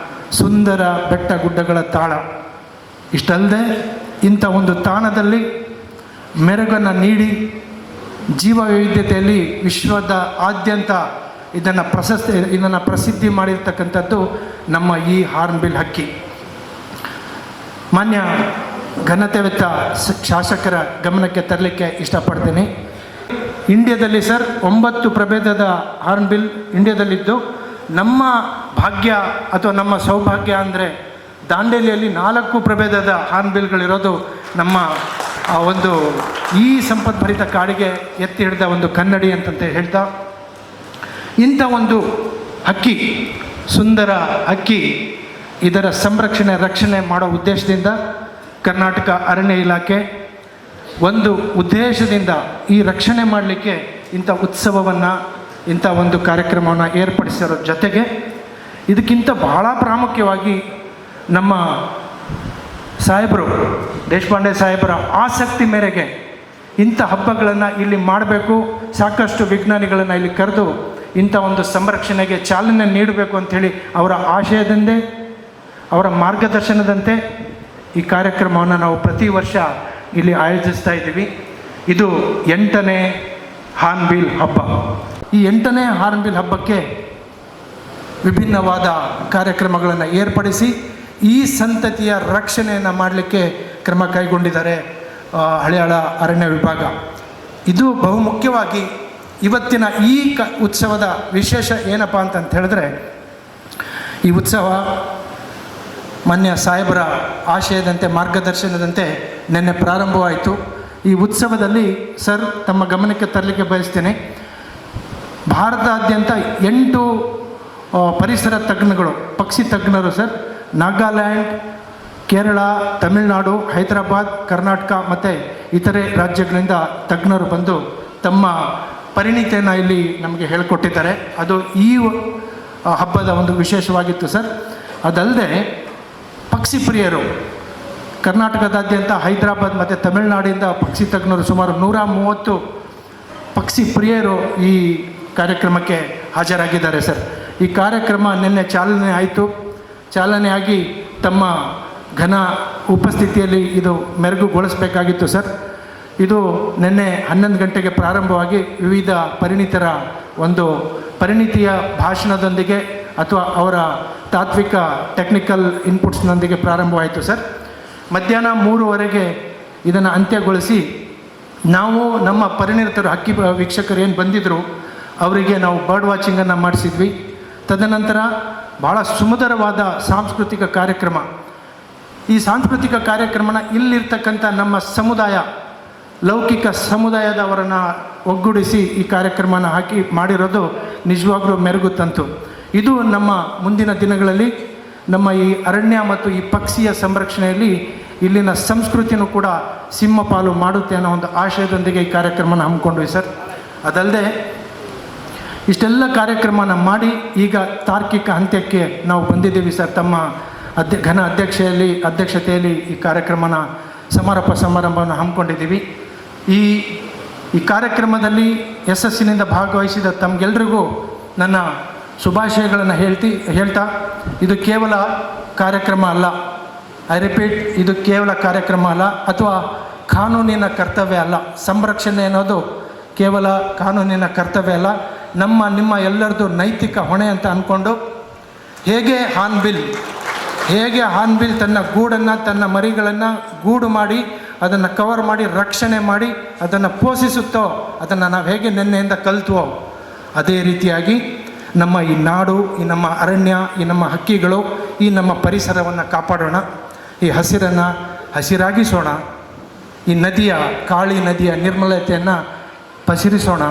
ಸುಂದರ ಬೆಟ್ಟ ಗುಡ್ಡಗಳ ತಾಣ. ಇಷ್ಟಲ್ಲದೆ ಇಂಥ ಒಂದು ತಾಣದಲ್ಲಿ ಮೆರುಗನ್ನು ನೀಡಿ ಜೀವ ವೈವಿಧ್ಯತೆಯಲ್ಲಿ ವಿಶ್ವದ ಆದ್ಯಂತ ಇದನ್ನು ಪ್ರಸಿದ್ಧಿ ಮಾಡಿರ್ತಕ್ಕಂಥದ್ದು ನಮ್ಮ ಈ ಹಾರ್ನ್ಬಿಲ್ ಹಕ್ಕಿ. ಮಾನ್ಯ ಘನತೆವೆತ್ತ ಶಾಸಕರ ಗಮನಕ್ಕೆ ತರಲಿಕ್ಕೆ ಇಷ್ಟಪಡ್ತೀನಿ. ಇಂಡಿಯಾದಲ್ಲಿ ಸರ್ 9 ಪ್ರಭೇದದ ಹಾರ್ನ್ಬಿಲ್ ಇಂಡಿಯಾದಲ್ಲಿದ್ದು, ನಮ್ಮ ಭಾಗ್ಯ ಅಥವಾ ನಮ್ಮ ಸೌಭಾಗ್ಯ ಅಂದರೆ ದಾಂಡೇಲಿಯಲ್ಲಿ 4 ಪ್ರಭೇದದ ಹಾರ್ನ್ಬಿಲ್ಗಳಿರೋದು ನಮ್ಮ ಒಂದು ಈ ಸಂಪದ್ಭರಿತ ಕಾಡಿಗೆ ಎತ್ತಿ ಹಿಡಿದ ಒಂದು ಕನ್ನಡಿ ಅಂತಂತ ಹೇಳ್ತಾ, ಇಂಥ ಒಂದು ಹಕ್ಕಿ, ಸುಂದರ ಹಕ್ಕಿ, ಇದರ ಸಂರಕ್ಷಣೆ ರಕ್ಷಣೆ ಮಾಡೋ ಉದ್ದೇಶದಿಂದ ಕರ್ನಾಟಕ ಅರಣ್ಯ ಇಲಾಖೆ ಒಂದು ಉದ್ದೇಶದಿಂದ ಈ ರಕ್ಷಣೆ ಮಾಡಲಿಕ್ಕೆ ಇಂಥ ಉತ್ಸವವನ್ನು, ಇಂಥ ಒಂದು ಕಾರ್ಯಕ್ರಮವನ್ನು ಏರ್ಪಡಿಸಿರೋ ಜೊತೆಗೆ ಇದಕ್ಕಿಂತ ಬಹಳ ಪ್ರಾಮುಖ್ಯವಾಗಿ ನಮ್ಮ ಸಾಹೇಬರು ದೇಶಪಾಂಡೆ ಸಾಹೇಬರ ಆಸಕ್ತಿ ಮೇರೆಗೆ ಇಂಥ ಹಬ್ಬಗಳನ್ನು ಇಲ್ಲಿ ಮಾಡಬೇಕು, ಸಾಕಷ್ಟು ವಿಜ್ಞಾನಿಗಳನ್ನು ಇಲ್ಲಿ ಕರೆದು ಇಂಥ ಒಂದು ಸಂರಕ್ಷಣೆಗೆ ಚಾಲನೆ ನೀಡಬೇಕು ಅಂಥೇಳಿ ಅವರ ಆಶಯದಂತೆ, ಅವರ ಮಾರ್ಗದರ್ಶನದಂತೆ ಈ ಕಾರ್ಯಕ್ರಮವನ್ನು ನಾವು ಪ್ರತಿ ವರ್ಷ ಇಲ್ಲಿ ಆಯೋಜಿಸ್ತಾ ಇದ್ದೀವಿ. ಇದು 8ನೇ ಹಾರ್ನ್ಬಿಲ್ ಹಬ್ಬ. ಈ 8ನೇ ಹಾರ್ನ್ಬಿಲ್ ಹಬ್ಬಕ್ಕೆ ವಿಭಿನ್ನವಾದ ಕಾರ್ಯಕ್ರಮಗಳನ್ನು ಏರ್ಪಡಿಸಿ ಈ ಸಂತತಿಯ ರಕ್ಷಣೆಯನ್ನು ಮಾಡಲಿಕ್ಕೆ ಕ್ರಮ ಕೈಗೊಂಡಿದ್ದಾರೆ ಹಳಿಯಾಳ ಅರಣ್ಯ ವಿಭಾಗ. ಇದು ಬಹುಮುಖ್ಯವಾಗಿ ಇವತ್ತಿನ ಈ ಉತ್ಸವದ ವಿಶೇಷ ಏನಪ್ಪ ಅಂತ ಹೇಳಿದ್ರೆ, ಈ ಉತ್ಸವ ಮಾನ್ಯ ಸಾಹೇಬರ ಆಶಯದಂತೆ, ಮಾರ್ಗದರ್ಶನದಂತೆ ನಿನ್ನೆ ಪ್ರಾರಂಭವಾಯಿತು. ಈ ಉತ್ಸವದಲ್ಲಿ ಸರ್ ತಮ್ಮ ಗಮನಕ್ಕೆ ತರಲಿಕ್ಕೆ ಬಯಸ್ತೇನೆ, ಭಾರತಾದ್ಯಂತ 8 ಪರಿಸರ ತಜ್ಞಗಳು, ಪಕ್ಷಿ ತಜ್ಞರು ಸರ್, ನಾಗಾಲ್ಯಾಂಡ್, ಕೇರಳ, ತಮಿಳುನಾಡು, ಹೈದರಾಬಾದ್, ಕರ್ನಾಟಕ ಮತ್ತು ಇತರೆ ರಾಜ್ಯಗಳಿಂದ ತಜ್ಞರು ಬಂದು ತಮ್ಮ ಪರಿಣಿತಿಯನ್ನು ಇಲ್ಲಿ ನಮಗೆ ಹೇಳಿಕೊಟ್ಟಿದ್ದಾರೆ. ಅದು ಈ ಹಬ್ಬದ ಒಂದು ವಿಶೇಷವಾಗಿತ್ತು ಸರ್. ಅದಲ್ಲದೆ ಪಕ್ಷಿ ಪ್ರಿಯರು ಕರ್ನಾಟಕದಾದ್ಯಂತ ಹೈದರಾಬಾದ್ ಮತ್ತು ತಮಿಳುನಾಡಿಂದ ಪಕ್ಷಿ ತಜ್ಞರು ಸುಮಾರು 130 ಪಕ್ಷಿ ಪ್ರಿಯರು ಈ ಕಾರ್ಯಕ್ರಮಕ್ಕೆ ಹಾಜರಾಗಿದ್ದಾರೆ ಸರ್. ಈ ಕಾರ್ಯಕ್ರಮ ನಿನ್ನೆ ಚಾಲನೆ ಆಯಿತು. ಚಾಲನೆಯಾಗಿ ತಮ್ಮ ಘನ ಉಪಸ್ಥಿತಿಯಲ್ಲಿ ಇದು ಮೆರುಗುಗೊಳಿಸಬೇಕಾಗಿತ್ತು ಸರ್. ಇದು ನಿನ್ನೆ 11 ಗಂಟೆಗೆ ಪ್ರಾರಂಭವಾಗಿ ವಿವಿಧ ಪರಿಣಿತರ ಒಂದು ಪರಿಣಿತಿಯ ಭಾಷಣದೊಂದಿಗೆ ಅಥವಾ ಅವರ ತಾತ್ವಿಕ ಟೆಕ್ನಿಕಲ್ ಇನ್ಪುಟ್ಸ್ನೊಂದಿಗೆ ಪ್ರಾರಂಭವಾಯಿತು ಸರ್. ಮಧ್ಯಾಹ್ನ 3:00ವರೆಗೆ ಇದನ್ನು ಅಂತ್ಯಗೊಳಿಸಿ ನಾವು ನಮ್ಮ ಪರಿಣಿತರು ಹಕ್ಕಿ ವೀಕ್ಷಕರು ಏನು ಬಂದಿದ್ದರು ಅವರಿಗೆ ನಾವು ಬರ್ಡ್ ವಾಚಿಂಗನ್ನು ಮಾಡಿಸಿದ್ವಿ. ತದನಂತರ ಭಾಳ ಸುಮಧುರವಾದ ಸಾಂಸ್ಕೃತಿಕ ಕಾರ್ಯಕ್ರಮ. ಈ ಸಾಂಸ್ಕೃತಿಕ ಕಾರ್ಯಕ್ರಮನ ಇಲ್ಲಿರ್ತಕ್ಕಂಥ ನಮ್ಮ ಸಮುದಾಯ, ಲೌಕಿಕ ಸಮುದಾಯದವರನ್ನು ಒಗ್ಗೂಡಿಸಿ ಈ ಕಾರ್ಯಕ್ರಮನ ಹಾಕಿ ಮಾಡಿರೋದು ನಿಜವಾಗ್ಲೂ ಮೆರುಗು ತಂತು. ಇದು ನಮ್ಮ ಮುಂದಿನ ದಿನಗಳಲ್ಲಿ ನಮ್ಮ ಈ ಅರಣ್ಯ ಮತ್ತು ಈ ಪಕ್ಷಿಯ ಸಂರಕ್ಷಣೆಯಲ್ಲಿ ಇಲ್ಲಿನ ಸಂಸ್ಕೃತಿನೂ ಕೂಡ ಸಿಂಹಪಾಲು ಮಾಡುತ್ತೆ ಅನ್ನೋ ಒಂದು ಆಶಯದೊಂದಿಗೆ ಈ ಕಾರ್ಯಕ್ರಮನ ಹಮ್ಮಿಕೊಂಡ್ವಿ ಸರ್. ಅದಲ್ಲದೆ ಇಷ್ಟೆಲ್ಲ ಕಾರ್ಯಕ್ರಮನ ಮಾಡಿ ಈಗ ತಾರ್ಕಿಕ ಅಂತ್ಯಕ್ಕೆ ನಾವು ಬಂದಿದ್ದೀವಿ ಸರ್. ತಮ್ಮ ಘನ ಅಧ್ಯಕ್ಷತೆಯಲ್ಲಿ ಈ ಕಾರ್ಯಕ್ರಮನ ಸಮಾರಂಭವನ್ನು ಹಮ್ಮಿಕೊಂಡಿದ್ದೀವಿ. ಈ ಕಾರ್ಯಕ್ರಮದಲ್ಲಿ ಯಶಸ್ಸಿನಿಂದ ಭಾಗವಹಿಸಿದ ತಮಗೆಲ್ರಿಗೂ ನನ್ನ ಶುಭಾಶಯಗಳನ್ನು ಹೇಳ್ತಾ ಇದು ಕೇವಲ ಕಾರ್ಯಕ್ರಮ ಅಲ್ಲ, ಐ ರಿಪೀಟ್, ಇದು ಕೇವಲ ಕಾರ್ಯಕ್ರಮ ಅಲ್ಲ ಅಥವಾ ಕಾನೂನಿನ ಕರ್ತವ್ಯ ಅಲ್ಲ. ಸಂರಕ್ಷಣೆ ಅನ್ನೋದು ಕೇವಲ ಕಾನೂನಿನ ಕರ್ತವ್ಯ ಅಲ್ಲ, ನಿಮ್ಮ ಎಲ್ಲರದ್ದು ನೈತಿಕ ಹೊಣೆ ಅಂತ ಅಂದ್ಕೊಂಡು ಹೇಗೆ ಹಾರ್ನ್ಬಿಲ್ ತನ್ನ ಗೂಡನ್ನು, ತನ್ನ ಮರಿಗಳನ್ನು ಗೂಡು ಮಾಡಿ ಅದನ್ನು ಕವರ್ ಮಾಡಿ ರಕ್ಷಣೆ ಮಾಡಿ ಅದನ್ನು ಪೋಷಿಸುತ್ತೋ, ಅದನ್ನು ನಾವು ಹೇಗೆ ನಿನ್ನೆಯಿಂದ ಕಲಿತ್ವೋ ಅದೇ ರೀತಿಯಾಗಿ ನಮ್ಮ ಈ ನಾಡು, ಈ ನಮ್ಮ ಅರಣ್ಯ, ಈ ನಮ್ಮ ಹಕ್ಕಿಗಳು, ಈ ನಮ್ಮ ಪರಿಸರವನ್ನು ಕಾಪಾಡೋಣ. ಈ ಹಸಿರನ್ನು ಹಸಿರಾಗಿಸೋಣ. ಈ ಕಾಳಿ ನದಿಯ ನಿರ್ಮಲತೆಯನ್ನು ಪಸರಿಸೋಣ.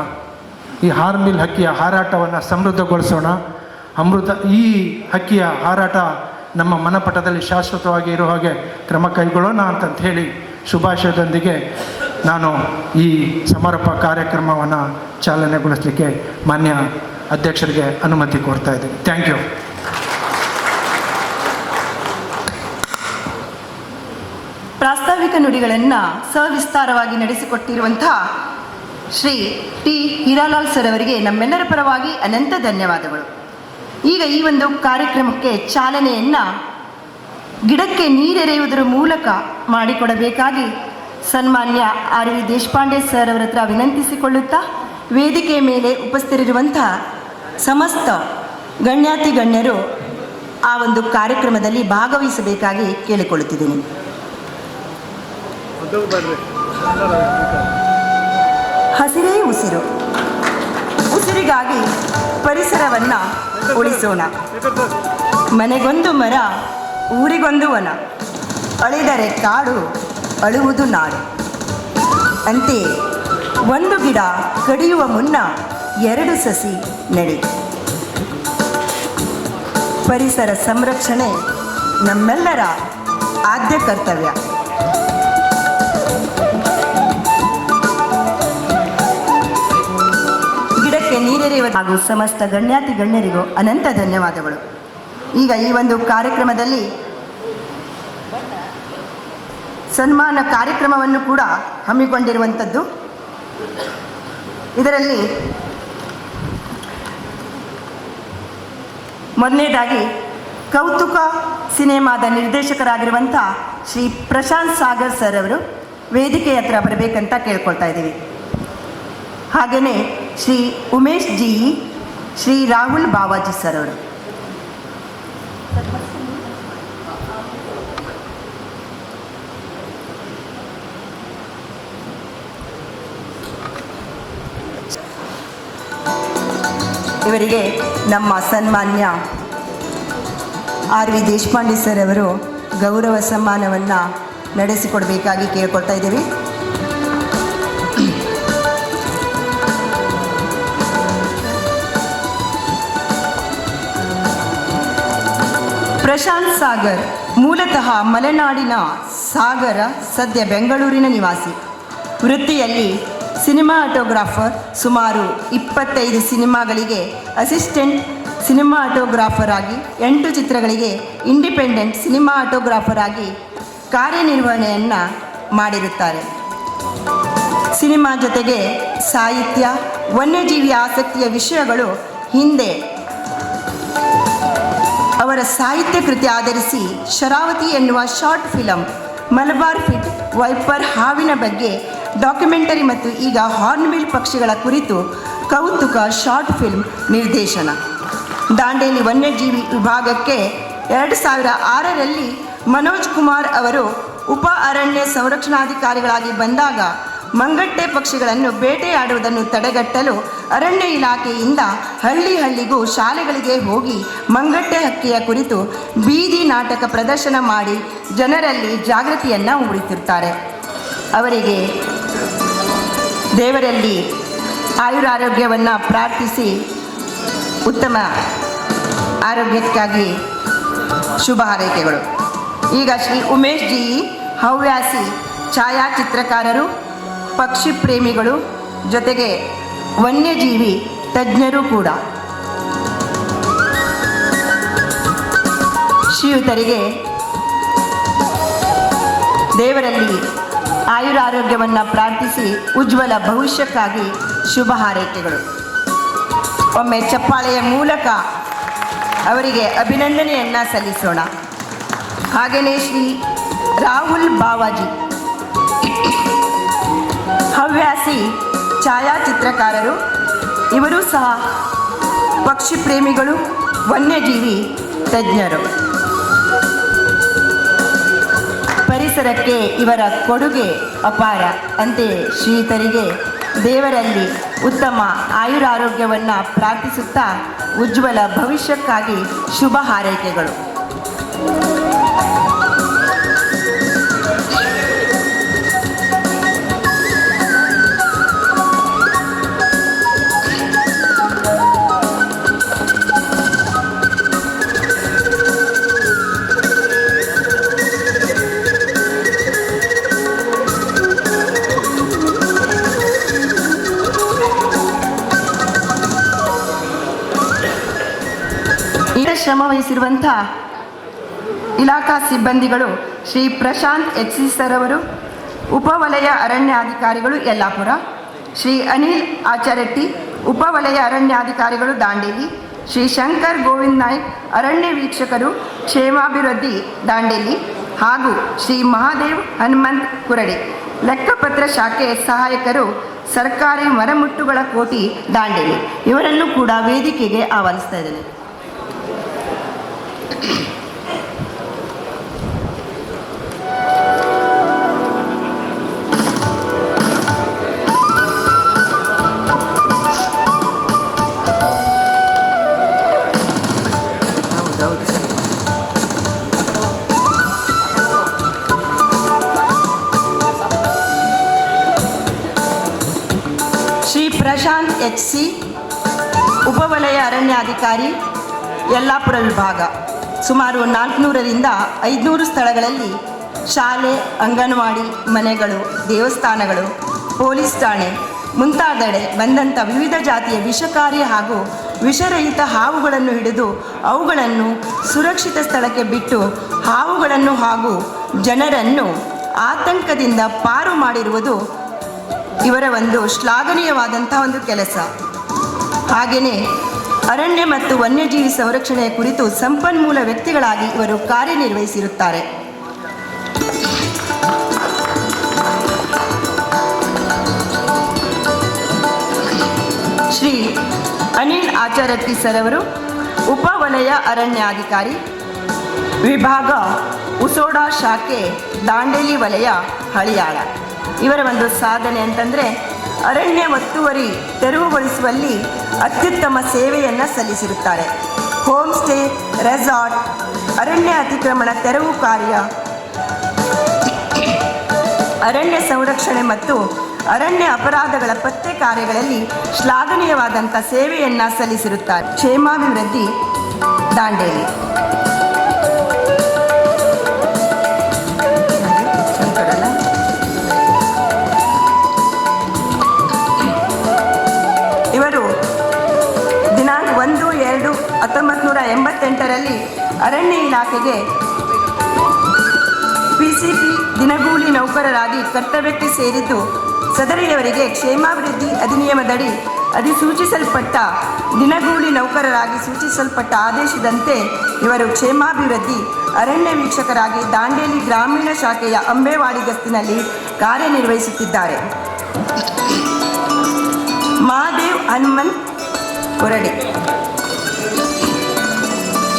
ಈ ಹಾರ್ನ್ಬಿಲ್ ಹಕ್ಕಿಯ ಹಾರಾಟವನ್ನು ಸಮೃದ್ಧಗೊಳಿಸೋಣ. ಈ ಹಕ್ಕಿಯ ಹಾರಾಟ ನಮ್ಮ ಮನಪಟದಲ್ಲಿ ಶಾಶ್ವತವಾಗಿ ಇರೋ ಹಾಗೆ ಕ್ರಮ ಕೈಗೊಳ್ಳೋಣ ಅಂತಂತ ಹೇಳಿ ಶುಭಾಶಯದೊಂದಿಗೆ ನಾನು ಈ ಸಮಾರೋಪ ಕಾರ್ಯಕ್ರಮವನ್ನು ಚಾಲನೆಗೊಳಿಸಲಿಕ್ಕೆ ಮಾನ್ಯ ಅಧ್ಯಕ್ಷರಿಗೆ ಅನುಮತಿ ಕೋರ್ತಾ ಇದ್ದೀನಿ. Thank you. ಪ್ರಾಸ್ತಾವಿಕ ನುಡಿಗಳನ್ನು ಸವಿಸ್ತಾರವಾಗಿ ನಡೆಸಿಕೊಟ್ಟಿರುವಂತಹ ಶ್ರೀ ಟಿ ಹೀರಾಲಾಲ್ ಸರ್ ಅವರಿಗೆ ನಮ್ಮೆಲ್ಲರ ಪರವಾಗಿ ಅನಂತ ಧನ್ಯವಾದಗಳು. ಈಗ ಈ ಒಂದು ಕಾರ್ಯಕ್ರಮಕ್ಕೆ ಚಾಲನೆಯನ್ನು ಗಿಡಕ್ಕೆ ನೀರೆರೆಯುವುದರ ಮೂಲಕ ಮಾಡಿಕೊಡಬೇಕಾಗಿ ಸನ್ಮಾನ್ಯ ಆರ್ ವಿ ದೇಶಪಾಂಡೆ ಸರ್ ಅವರ ಹತ್ರ ವಿನಂತಿಸಿಕೊಳ್ಳುತ್ತಾ ವೇದಿಕೆಯ ಮೇಲೆ ಉಪಸ್ಥಿತರಿರುವಂತಹ ಸಮಸ್ತ ಗಣ್ಯರು ಆ ಒಂದು ಕಾರ್ಯಕ್ರಮದಲ್ಲಿ ಭಾಗವಹಿಸಬೇಕಾಗಿ ಕೇಳಿಕೊಳ್ಳುತ್ತಿದ್ದೀನಿ. ಹಸಿರೇ ಉಸಿರು, ಉಸಿರಿಗಾಗಿ ಪರಿಸರವನ್ನು ಉಳಿಸೋಣ. ಮನೆಗೊಂದು ಮರ, ಊರಿಗೊಂದು ವನ, ಅಳಿದರೆ ಕಾಡು, ಅಳುವುದು ನಾಡು. ಅಂತೆಯೇ ಒಂದು ಗಿಡ ಕಡಿಯುವ ಮುನ್ನ 2 ಸಸಿ ನೆಡಿ. ಪರಿಸರ ಸಂರಕ್ಷಣೆ ನಮ್ಮೆಲ್ಲರ ಆದ್ಯ ಕರ್ತವ್ಯ. ಗಿಡಕ್ಕೆ ನೀರೆರೆಯುವ ಹಾಗೂ ಸಮಸ್ತ ಗಣ್ಯರಿಗೂ ಅನಂತ ಧನ್ಯವಾದಗಳು. ಈಗ ಈ ಒಂದು ಕಾರ್ಯಕ್ರಮದಲ್ಲಿ ಸನ್ಮಾನ ಕಾರ್ಯಕ್ರಮವನ್ನು ಕೂಡ ಹಮ್ಮಿಕೊಂಡಿರುವಂಥದ್ದು. ಇದರಲ್ಲಿ ಮೊದಲನೇದಾಗಿ ಕೌತುಕ ಸಿನಿಮಾದ ನಿರ್ದೇಶಕರಾಗಿರುವಂಥ ಶ್ರೀ ಪ್ರಶಾಂತ್ ಸಾಗರ್ ಸರ್ ಅವರು ವೇದಿಕೆ ಹತ್ರ ಬರಬೇಕಂತ ಕೇಳ್ಕೊಳ್ತಾ ಇದ್ದೀವಿ. ಹಾಗೆಯೇ ಶ್ರೀ ಉಮೇಶ್ ಜಿ, ಶ್ರೀ ರಾಹುಲ್ ಬಾವಾಜಿ ಸರ್ ಅವರು. ಇವರಿಗೆ ನಮ್ಮ ಸನ್ಮಾನ್ಯ ಆರ್ ವಿ ದೇಶಪಾಂಡೆ ಸರ್ ಅವರು ಗೌರವ ಸನ್ಮಾನವನ್ನು ನಡೆಸಿಕೊಡಬೇಕಾಗಿ ಕೇಳ್ಕೊಳ್ತಾ ಇದ್ದೀವಿ. ಪ್ರಶಾಂತ್ ಸಾಗರ್ ಮೂಲತಃ ಮಲೆನಾಡಿನ ಸಾಗರ, ಸದ್ಯ ಬೆಂಗಳೂರಿನ ನಿವಾಸಿ. ವೃತ್ತಿಯಲ್ಲಿ ಸಿನಿಮಾಟೋಗ್ರಾಫರ್, ಸುಮಾರು 25 ಸಿನಿಮಾಗಳಿಗೆ ಅಸಿಸ್ಟೆಂಟ್ ಸಿನಿಮಾಟೋಗ್ರಾಫರ್ ಆಗಿ 8 ಚಿತ್ರಗಳಿಗೆ ಇಂಡಿಪೆಂಡೆಂಟ್ ಸಿನಿಮಾಟೋಗ್ರಾಫರ್ ಆಗಿ ಕಾರ್ಯನಿರ್ವಹಣೆಯನ್ನು ಮಾಡಿರುತ್ತಾರೆ. ಸಿನಿಮಾ ಜೊತೆಗೆ ಸಾಹಿತ್ಯ, ವನ್ಯಜೀವಿ ಆಸಕ್ತಿಯ ವಿಷಯಗಳು ಹಿಂದೆ ಅವರ ಸಾಹಿತ್ಯ ಕೃತಿ ಆಧರಿಸಿ ಶರಾವತಿ ಎನ್ನುವ short film, Malabar fit, wiper ಹಾವಿನ ಬಗ್ಗೆ ಡಾಕ್ಯುಮೆಂಟರಿ ಮತ್ತು ಈಗ ಹಾರ್ನ್ಬಿಲ್ ಪಕ್ಷಿಗಳ ಕುರಿತು ಕೌತುಕ ಶಾರ್ಟ್ ಫಿಲ್ಮ್ ನಿರ್ದೇಶನ. ದಾಂಡೇಲಿ ವನ್ಯಜೀವಿ ವಿಭಾಗಕ್ಕೆ 2006ರಲ್ಲಿ ಮನೋಜ್ ಕುಮಾರ್ ಅವರು ಉಪ ಅರಣ್ಯ ಸಂರಕ್ಷಣಾಧಿಕಾರಿಗಳಾಗಿ ಬಂದಾಗ ಮಂಗಟ್ಟೆ ಪಕ್ಷಿಗಳನ್ನು ಬೇಟೆಯಾಡುವುದನ್ನು ತಡೆಗಟ್ಟಲು ಅರಣ್ಯ ಇಲಾಖೆಯಿಂದ ಹಳ್ಳಿಗೂ ಶಾಲೆಗಳಿಗೆ ಹೋಗಿ ಮಂಗಟ್ಟೆ ಹಕ್ಕಿಯ ಕುರಿತು ಬೀದಿ ನಾಟಕ ಪ್ರದರ್ಶನ ಮಾಡಿ ಜನರಲ್ಲಿ ಜಾಗೃತಿಯನ್ನು ಮೂಡಿಸಿರುತ್ತಾರೆ. ಅವರಿಗೆ ದೇವರಲ್ಲಿ ಆಯುರಾರೋಗ್ಯವನ್ನು ಪ್ರಾರ್ಥಿಸಿ ಉತ್ತಮ ಆರೋಗ್ಯಕ್ಕಾಗಿ ಶುಭ ಹಾರೈಕೆಗಳು. ಈಗ ಶ್ರೀ ಉಮೇಶ್ ಜಿ ಹವ್ಯಾಸಿ ಛಾಯಾಚಿತ್ರಕಾರರು, ಪಕ್ಷಿ ಪ್ರೇಮಿಗಳು, ಜೊತೆಗೆ ವನ್ಯಜೀವಿ ತಜ್ಞರು ಕೂಡ. ಶ್ರೀಯುತರಿಗೆ ದೇವರಲ್ಲಿ ಆಯುರಾರೋಗ್ಯವನ್ನು ಪ್ರಾರ್ಥಿಸಿ ಉಜ್ವಲ ಭವಿಷ್ಯಕ್ಕಾಗಿ ಶುಭ ಹಾರೈಕೆಗಳು. ಒಮ್ಮೆ ಚಪ್ಪಾಳೆಯ ಮೂಲಕ ಅವರಿಗೆ ಅಭಿನಂದನೆಯನ್ನು ಸಲ್ಲಿಸೋಣ. ಹಾಗೆಯೇ ಶ್ರೀ ರಾಹುಲ್ ಬಾವಾಜಿ ಹವ್ಯಾಸಿ ಛಾಯಾಚಿತ್ರಕಾರರು, ಇವರು ಸಹ ಪಕ್ಷಿ ಪ್ರೇಮಿಗಳು, ವನ್ಯಜೀವಿ ತಜ್ಞರು. ಪರಿಸರಕ್ಕೆ ಇವರ ಕೊಡುಗೆ ಅಪಾರ. ಅಂತೆಯೇ ಶ್ರೀಯುತರಿಗೆ ದೇವರಲ್ಲಿ ಉತ್ತಮ ಆಯುರಾರೋಗ್ಯವನ್ನು ಪ್ರಾರ್ಥಿಸುತ್ತಾ ಉಜ್ವಲ ಭವಿಷ್ಯಕ್ಕಾಗಿ ಶುಭ ಹಾರೈಕೆಗಳು. ಶ್ರಮ ವಹಿಸಿರುವಂಥ ಇಲಾಖಾ ಸಿಬ್ಬಂದಿಗಳು ಶ್ರೀ ಪ್ರಶಾಂತ್ HC ಸರ್ ಅವರು, ಉಪವಲಯ ಅರಣ್ಯಾಧಿಕಾರಿಗಳು ಯಲ್ಲಾಪುರ, ಶ್ರೀ ಅನಿಲ್ ಆಚಾರೆಟ್ಟಿ ಉಪವಲಯ ಅರಣ್ಯಾಧಿಕಾರಿಗಳು ದಾಂಡೇಲಿ, ಶ್ರೀ ಶಂಕರ್ ಗೋವಿಂದ್ ನಾಯ್ಕ್ ಅರಣ್ಯ ವೀಕ್ಷಕರು ಕ್ಷೇಮಾಭಿವೃದ್ಧಿ ದಾಂಡೇಲಿ, ಹಾಗೂ ಶ್ರೀ ಮಹಾದೇವ್ ಹನುಮಂತ್ ಕುರಡಿ ಲೆಕ್ಕಪತ್ರ ಶಾಖೆ ಸಹಾಯಕರು ಸರ್ಕಾರಿ ಮರಮುಟ್ಟುಗಳ ಕೋಟಿ ದಾಂಡೇಲಿ. ಇವರನ್ನು ಕೂಡ ವೇದಿಕೆಗೆ ಆಹ್ವಾನಿಸ್ತಾ ಇದ್ದೇನೆ. ಶ್ರೀ ಪ್ರಶಾಂತ್ HC ಉಪವಲಯ ಅರಣ್ಯಾಧಿಕಾರಿ ಯಲ್ಲಾಪುರ ವಿಭಾಗ, ಸುಮಾರು 400ರಿಂದ 500 ಸ್ಥಳಗಳಲ್ಲಿ ಶಾಲೆ, ಅಂಗನವಾಡಿ ಮನೆಗಳು, ದೇವಸ್ಥಾನಗಳು, ಪೊಲೀಸ್ ಠಾಣೆ ಮುಂತಾದೆಡೆ ಬಂದಂಥ ವಿವಿಧ ಜಾತಿಯ ವಿಷಕಾರಿ ಹಾಗೂ ವಿಷರಹಿತ ಹಾವುಗಳನ್ನು ಹಿಡಿದು ಅವುಗಳನ್ನು ಸುರಕ್ಷಿತ ಸ್ಥಳಕ್ಕೆ ಬಿಟ್ಟು ಹಾವುಗಳನ್ನು ಹಾಗೂ ಜನರನ್ನು ಆತಂಕದಿಂದ ಪಾರು ಮಾಡಿರುವುದು ಇವರ ಒಂದು ಶ್ಲಾಘನೀಯವಾದಂಥ ಒಂದು ಕೆಲಸ. ಹಾಗೆಯೇ ಅರಣ್ಯ ಮತ್ತು ವನ್ಯಜೀವಿ ಸಂರಕ್ಷಣೆಯ ಕುರಿತು ಸಂಪನ್ಮೂಲ ವ್ಯಕ್ತಿಗಳಾಗಿ ಇವರು ಕಾರ್ಯನಿರ್ವಹಿಸಿರುತ್ತಾರೆ. ಶ್ರೀ ಅನಿಲ್ ಆಚಾರಟ್ಟಿ ಸರ್ ಅವರು ಉಪವಲಯ ಅರಣ್ಯಾಧಿಕಾರಿ ವಿಭಾಗ, ಉಸೋಡಾ ಶಾಖೆ, ದಾಂಡೇಲಿ ವಲಯ, ಹಳಿಯಾಳ. ಇವರ ಒಂದು ಸಾಧನೆ ಅಂತಂದರೆ ಅರಣ್ಯ ಒತ್ತುವರಿ ತೆರವುಗೊಳಿಸುವಲ್ಲಿ ಅತ್ಯುತ್ತಮ ಸೇವೆಯನ್ನು ಸಲ್ಲಿಸಿರುತ್ತಾರೆ. ಹೋಮ್ ಸ್ಟೇ, ರೆಸಾರ್ಟ್, ಅರಣ್ಯ ಅತಿಕ್ರಮಣ ತೆರವು ಕಾರ್ಯ, ಅರಣ್ಯ ಸಂರಕ್ಷಣೆ ಮತ್ತು ಅರಣ್ಯ ಅಪರಾಧಗಳ ಪತ್ತೆ ಕಾರ್ಯಗಳಲ್ಲಿ ಶ್ಲಾಘನೀಯವಾದಂಥ ಸೇವೆಯನ್ನು ಸಲ್ಲಿಸಿರುತ್ತಾರೆ. ಕ್ಷೇಮಾಭಿವೃದ್ಧಿ ದಾಂಡೇಲಿ. ಇವರು ದಿನಾಂಕ 1/2/19 2021ರಲ್ಲಿ ಅರಣ್ಯ ಇಲಾಖೆಗೆ ಪಿಸಿಪಿ ದಿನಗೂಲಿ ನೌಕರರಾಗಿ ಕರ್ತವ್ಯಕ್ಕೆ ಸೇರಿದ್ದು ಸದರಿಯವರಿಗೆ ಕ್ಷೇಮಾಭಿವೃದ್ಧಿ ಅಧಿನಿಯಮದಡಿ ಅಧಿಸೂಚಿಸಲ್ಪಟ್ಟ ದಿನಗೂಲಿ ನೌಕರರಾಗಿ ಸೂಚಿಸಲ್ಪಟ್ಟ ಆದೇಶದಂತೆ ಇವರು ಕ್ಷೇಮಾಭಿವೃದ್ಧಿ ಅರಣ್ಯ ವೀಕ್ಷಕರಾಗಿ ದಾಂಡೇಲಿ ಗ್ರಾಮೀಣ ಶಾಖೆಯ ಅಂಬೇವಾಡಿ ಗಸ್ತಿನಲ್ಲಿ ಕಾರ್ಯನಿರ್ವಹಿಸುತ್ತಿದ್ದಾರೆ. ಮಹಾದೇವ್ ಹನುಮಂತ್ ಕೊರಡಿ,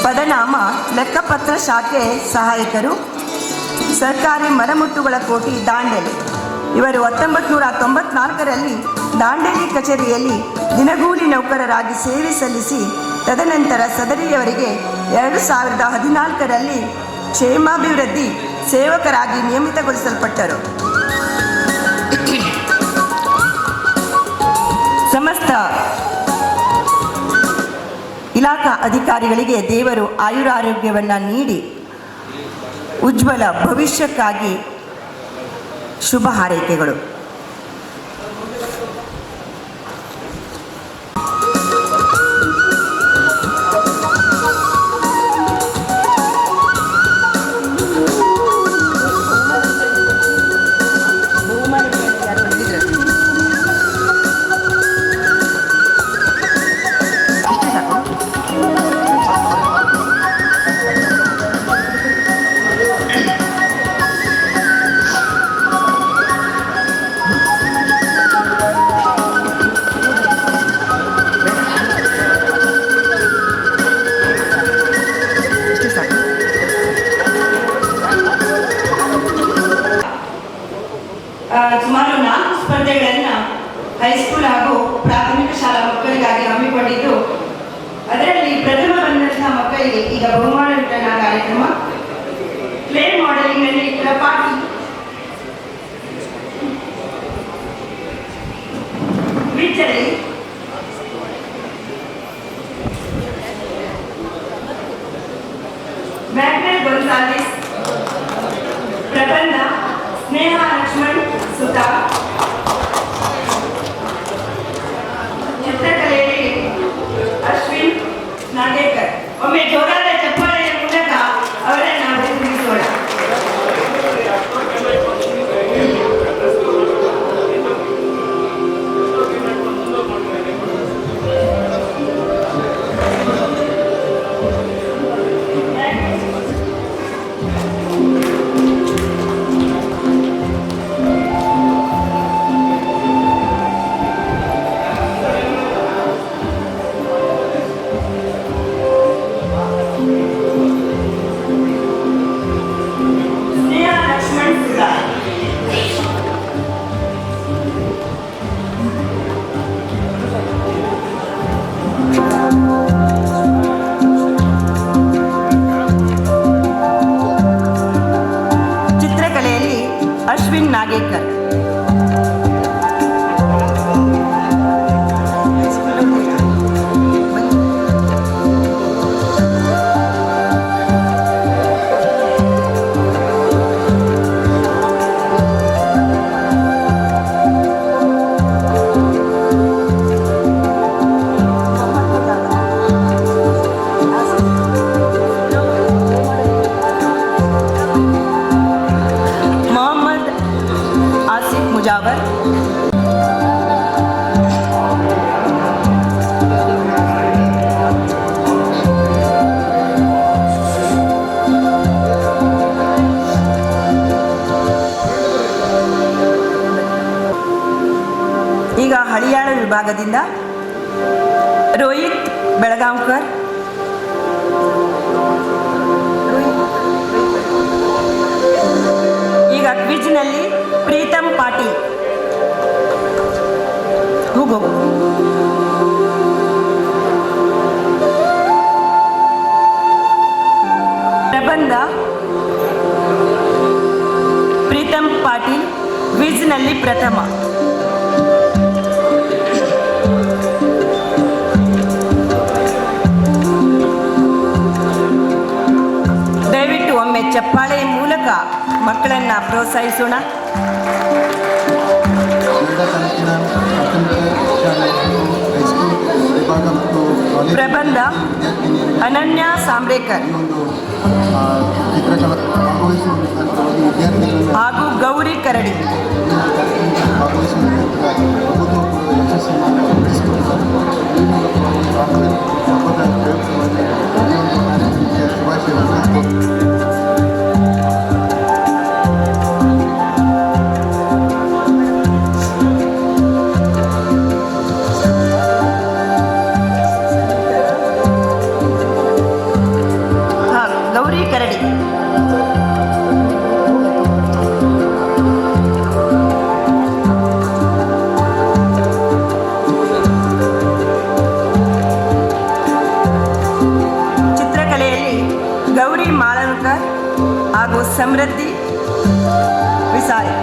ಪದನಾಮ ಲೆಕ್ಕಪತ್ರ ಶಾಖೆ ಸಹಾಯಕರು, ಸರ್ಕಾರಿ ಮರಮುಟ್ಟುಗಳ ಕೋಟಿ, ದಾಂಡೇಲಿ. ಇವರು 1994ರಲ್ಲಿ ದಾಂಡೇಲಿ ಕಚೇರಿಯಲ್ಲಿ ದಿನಗೂಲಿ ನೌಕರರಾಗಿ ಸೇವೆ ಸಲ್ಲಿಸಿ ತದನಂತರ ಸದರಿಯವರಿಗೆ 2014ರಲ್ಲಿ ಕ್ಷೇಮಾಭಿವೃದ್ಧಿ ಸೇವಕರಾಗಿ ನಿಯಮಿತಗೊಳಿಸಲ್ಪಟ್ಟರು. ಸಮಸ್ತ ಇಲಾಖಾ ಅಧಿಕಾರಿಗಳಿಗೆ ದೇವರು ಆಯುರಾರೋಗ್ಯವನ್ನು ನೀಡಿ ಉಜ್ವಲ ಭವಿಷ್ಯಕ್ಕಾಗಿ ಶುಭ ಹಾರೈಕೆಗಳು. ಸುಮಾರು 4 ಸ್ಪರ್ಧೆಗಳನ್ನು ಹೈಸ್ಕೂಲ್ ಹಾಗೂ ಪ್ರಾಥಮಿಕ ಶಾಲಾ ಮಕ್ಕಳಿಗಾಗಿ ಹಮ್ಮಿಕೊಂಡಿದ್ದು, ಅದರಲ್ಲಿ ಪ್ರಥಮ ಬಂದಂತಹ ಮಕ್ಕಳಿಗೆ ಈಗ ಬಹುಮಾನ ವಿತರಣಾ ಕಾರ್ಯಕ್ರಮ, ಕ್ಲೇ ಮಾಡೆಲಿಂಗ್ನಲ್ಲಿ ಕ್ರಪಾಟಿ, ವಿಚಲಿ, ಮ್ಯಾಗ್ನೆಲ್ ಗೊನ್ಸಾಲಿಸ್, ಪ್ರಬಂಧ ಸ್ನೇಹ ಲಕ್ಷ್ಮಣ್ ಸುತಾ, ಚಿತ್ರಕಲೆಯಲ್ಲಿ ಅಶ್ವಿನ್ ನಾಗೇಕರ್. ಒಮ್ಮೆ ಜೋರಾದ ಚಪ್ಪಾಳೆಯ ಮೂಲಕ ಅವರನ್ನು ಅಭಿನಂದಿಸೋಣ. ಚಿತ್ರಕಲೆಯಲ್ಲಿ ಅಶ್ವಿನ್ ನಾಗೇಕರ್. ಮುಜಾವರ್, ಈಗ ಹಳಿಯಾಳ ವಿಭಾಗದಿಂದ ರೋಹಿತ್ ಬೆಳಗಾಂಕರ್, ಈಗ ಕ್ವಿಜ್ನಲ್ಲಿ ಪ್ರೀತಮ್ ಪಾಟೀಲ್, ಹುಗೋ, ಪ್ರಬಂಧ ಪ್ರೀತಮ್ ಪಾಟೀಲ್, ಕ್ವಿಜ್ನಲ್ಲಿ ಪ್ರಥಮ. ದಯವಿಟ್ಟು ಒಮ್ಮೆ ಚಪ್ಪಾಳೆಯ ಮೂಲಕ ಮಕ್ಕಳನ್ನು ಪ್ರೋತ್ಸಾಹಿಸೋಣ. ತಾಲೂಕಿನ ಪ್ರಾಥಮಿಕ ಶಾಲೆ ಹೈಸ್ಕೂಲ್ ವಿಭಾಗ ಮತ್ತು ಪ್ರಬಂಧ ಅನನ್ಯ ಸಾಂಬ್ರೇಕರ್ ಹಾಗೂ ಗೌರಿ ಕರಡಿ. ಗೌರಿ ಕರಡಿ. ಚಿತ್ರಕಲೆಯಲ್ಲಿ ಗೌರಿ ಮಾಳನ್ಕರ್ ಹಾಗೂ ಸಮೃದ್ಧಿ ವಿಸಾರಿ.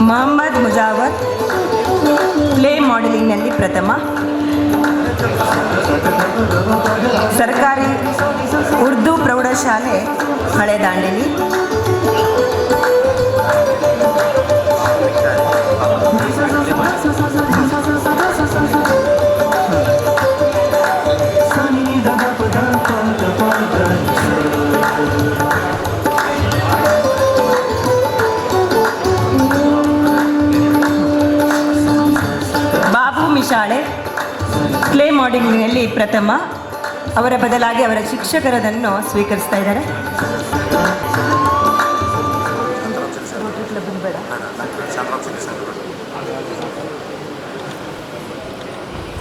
ಮೊಹಮ್ಮದ್ ಮುಜಾವರ್ ಕ್ಲೇ ಮಾಡೆಲಿಂಗ್ನಲ್ಲಿ ಪ್ರಥಮ. ಸರ್ಕಾರಿ ಉರ್ದು ಪ್ರೌಢಶಾಲೆ ಹಳೆ ದಾಂಡೇಲಿ. ಶಾಲೆ ಕ್ಲೇ ಮಾಡೆಲಿಂಗ್ನಲ್ಲಿ ಪ್ರಥಮ. ಅವರ ಬದಲಾಗಿ ಅವರ ಶಿಕ್ಷಕರನ್ನು ಸ್ವೀಕರಿಸ್ತಾ ಇದ್ದಾರೆ.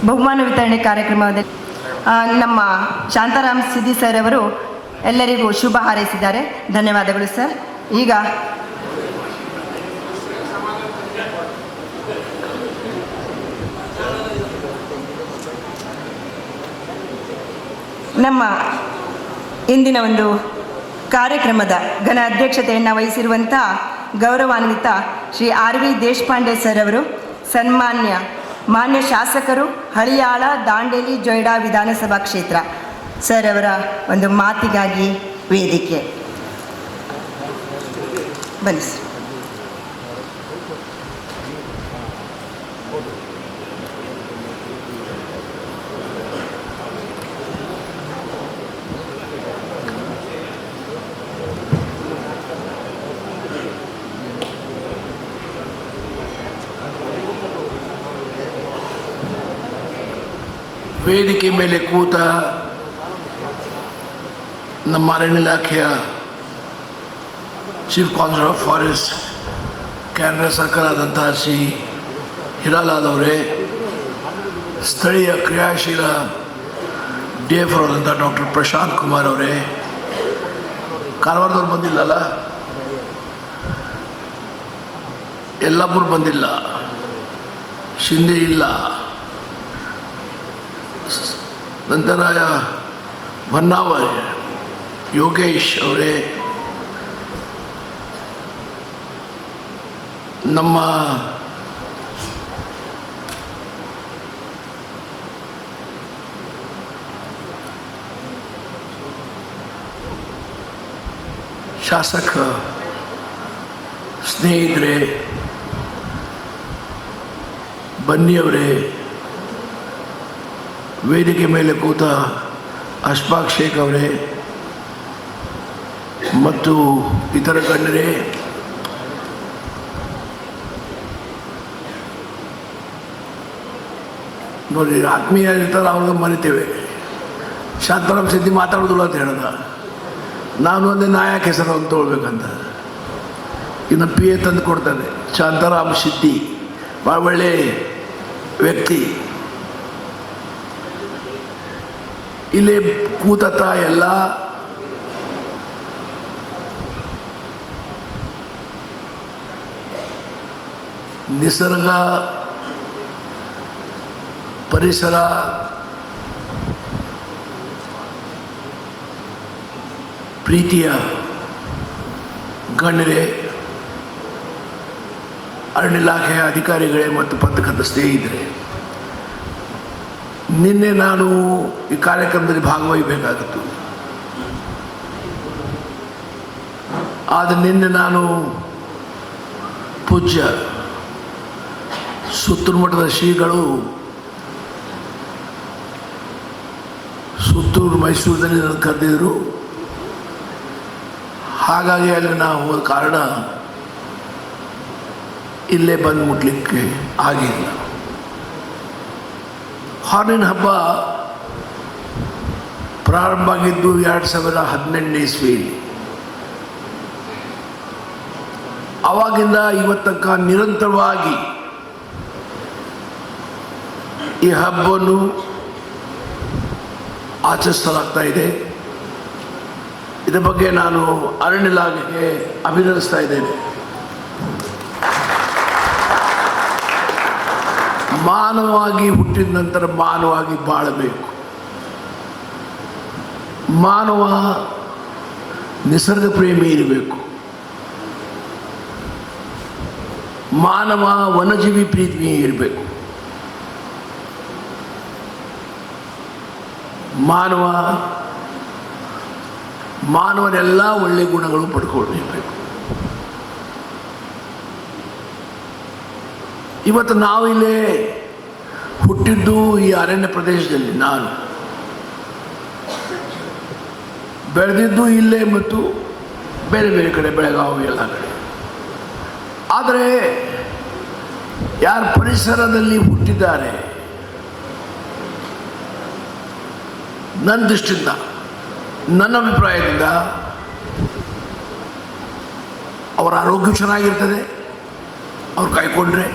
ಬಹುಮಾನ ವಿತರಣೆ ಕಾರ್ಯಕ್ರಮದಲ್ಲಿ ನಮ್ಮ ಶಾಂತಾರಾಮ್ ಸಿದ್ದಿ ಸರ್ ಅವರು ಎಲ್ಲರಿಗೂ ಶುಭ ಹಾರೈಸಿದ್ದಾರೆ. ಧನ್ಯವಾದಗಳು ಸರ್. ಈಗ ನಮ್ಮ ಇಂದಿನ ಒಂದು ಕಾರ್ಯಕ್ರಮದ ಘನ ಅಧ್ಯಕ್ಷತೆಯನ್ನು ವಹಿಸಿರುವಂಥ ಗೌರವಾನ್ವಿತ Shri R V Deshpande sir ಅವರು, ಮಾನ್ಯ ಶಾಸಕರು, ಹಳಿಯಾಳ, ದಾಂಡೇಲಿ, ಜೊಯ್ಡಾ ವಿಧಾನಸಭಾ ಕ್ಷೇತ್ರ ಸರ್ ಅವರ ಒಂದು ಮಾತಿಗಾಗಿ ವೇದಿಕೆ ಬನ್ನಿ ಸರ್. ವೇದಿಕೆ ಮೇಲೆ ಕೂತ ನಮ್ಮ ಅರಣ್ಯ ಇಲಾಖೆಯ chief conservator of forest Canara circle ಆದಂಥ ಶ್ರೀ ಹಿರಾಲಾಲ್ ಅವರೇ, ಸ್ಥಳೀಯ ಕ್ರಿಯಾಶೀಲ DF ಆದಂಥ ಡಾಕ್ಟರ್ ಪ್ರಶಾಂತ್ ಕುಮಾರ್ ಅವರೇ, ಕಾರವಾರದವ್ರು ಬಂದಿಲ್ಲಲ್ಲ, ಯಲ್ಲಾಪುರ ಬಂದಿಲ್ಲ, ಶಿಂದೆ ಇಲ್ಲ, ನಂತರ ಹೊನ್ನಾವರ್ ಯೋಗೇಶ್ ಅವರೇ, ನಮ್ಮ ಶಾಸಕ ಸ್ನೇಹಿತರೆ, ಬನ್ನಿಯವರೇ, ವೇದಿಕೆ ಮೇಲೆ ಕೂತ ಅಶ್ಫಾಕ್ ಶೇಖ್ ಅವರೇ ಮತ್ತು ಇತರ ಗಣ್ಯರೇ, ನೋಡಿ ಆತ್ಮೀಯ ಇರ್ತಾರೆ ಅವ್ರಿಗೆ ಮರಿತೇವೆ. ಶಾಂತಾರಾಮ್ ಸಿದ್ದಿ ಮಾತಾಡೋದಿಲ್ಲ ಅಂತ ಹೇಳ್ದ, ನಾನು ಒಂದೇ ನಾಯಕ ಹೆಸರು ಅಂತ ತೊಗೊಳ್ಬೇಕಂತ. ಇನ್ನು PA ತಂದು ಕೊಡ್ತಾನೆ. ಶಾಂತಾರಾಮ್ ಸಿದ್ದಿ ಭಾಳ ಒಳ್ಳೆ ವ್ಯಕ್ತಿ. ಇಲ್ಲಿ ಕೂತ ಎಲ್ಲ ನಿಸರ್ಗ ಪರಿಸರ ಪ್ರೀತಿಯ ಗಣ್ಯರೇ, ಅರಣ್ಯ ಇಲಾಖೆಯ ಅಧಿಕಾರಿಗಳೇ ಮತ್ತು ಪತ್ರಕರ್ತ ಸ್ನೇಹಿತರೆ, ನಿನ್ನೆ ನಾನು ಈ ಕಾರ್ಯಕ್ರಮದಲ್ಲಿ ಭಾಗವಹಿಸಬೇಕಾಗಿತ್ತು. ಆದರೆ ನಿನ್ನೆ ನಾನು ಪೂಜ್ಯ ಸುತ್ತೂರು ಮಠದ ಶ್ರೀಗಳು ಸುತ್ತೂರು ಮೈಸೂರಿನಲ್ಲಿ ನನ್ನ ಕರೆದಿದ್ದರು. ಹಾಗಾಗಿ ಅಲ್ಲಿ ನಾವು ಹೋದ ಕಾರಣ ಇಲ್ಲೇ ಬಂದು ಮುಟ್ಲಿಕ್ಕೆ ಆಗಿಲ್ಲ. ಹಾರ್ನಿನ ಹಬ್ಬ ಪ್ರಾರಂಭ ಆಗಿದ್ದು 2018 ಇಸ್ವಿಯಲ್ಲಿ. ಆವಾಗಿಂದ ಇವತ್ತಕ್ಕ ನಿರಂತರವಾಗಿ ಈ ಹಬ್ಬವನ್ನು ಆಚರಿಸಲಾಗ್ತಾ ಇದೆ. ಇದರ ಬಗ್ಗೆ ನಾನು ಅರಣ್ಯ ಇಲಾಖೆಗೆ ಅಭಿನಂದಿಸ್ತಾ ಇದ್ದೇನೆ. ಮಾನವವಾಗಿ ಹುಟ್ಟಿದ ನಂತರ ಮಾನವಾಗಿ ಬಾಳಬೇಕು. ಮಾನವ ನಿಸರ್ಗ ಪ್ರೇಮಿ ಇರಬೇಕು. ಮಾನವ ವನ್ಯಜೀವಿ ಪ್ರೀತಿ ಇರಬೇಕು. ಮಾನವನೆಲ್ಲ ಒಳ್ಳೆಯ ಗುಣಗಳು ಪಡ್ಕೊಂಡಿರಬೇಕು. ಇವತ್ತು ನಾವಿಲ್ಲೇ ಹುಟ್ಟಿದ್ದು ಈ ಅರಣ್ಯ ಪ್ರದೇಶದಲ್ಲಿ, ನಾನು ಬೆಳೆದಿದ್ದು ಇಲ್ಲೇ ಮತ್ತು ಬೇರೆ ಬೇರೆ ಕಡೆ, ಬೆಳಗಾವಿ ಎಲ್ಲ ಕಡೆ. ಆದರೆ ಯಾರು ಪರಿಸರದಲ್ಲಿ ಹುಟ್ಟಿದ್ದಾರೆ, ನನ್ನ ದೃಷ್ಟಿಯಿಂದ, ನನ್ನ ಅಭಿಪ್ರಾಯದಿಂದ ಅವರ ಆರೋಗ್ಯ ಚೆನ್ನಾಗಿರ್ತದೆ. ಅವ್ರು ಕಾಯ್ಕೊಂಡ್ರೆ,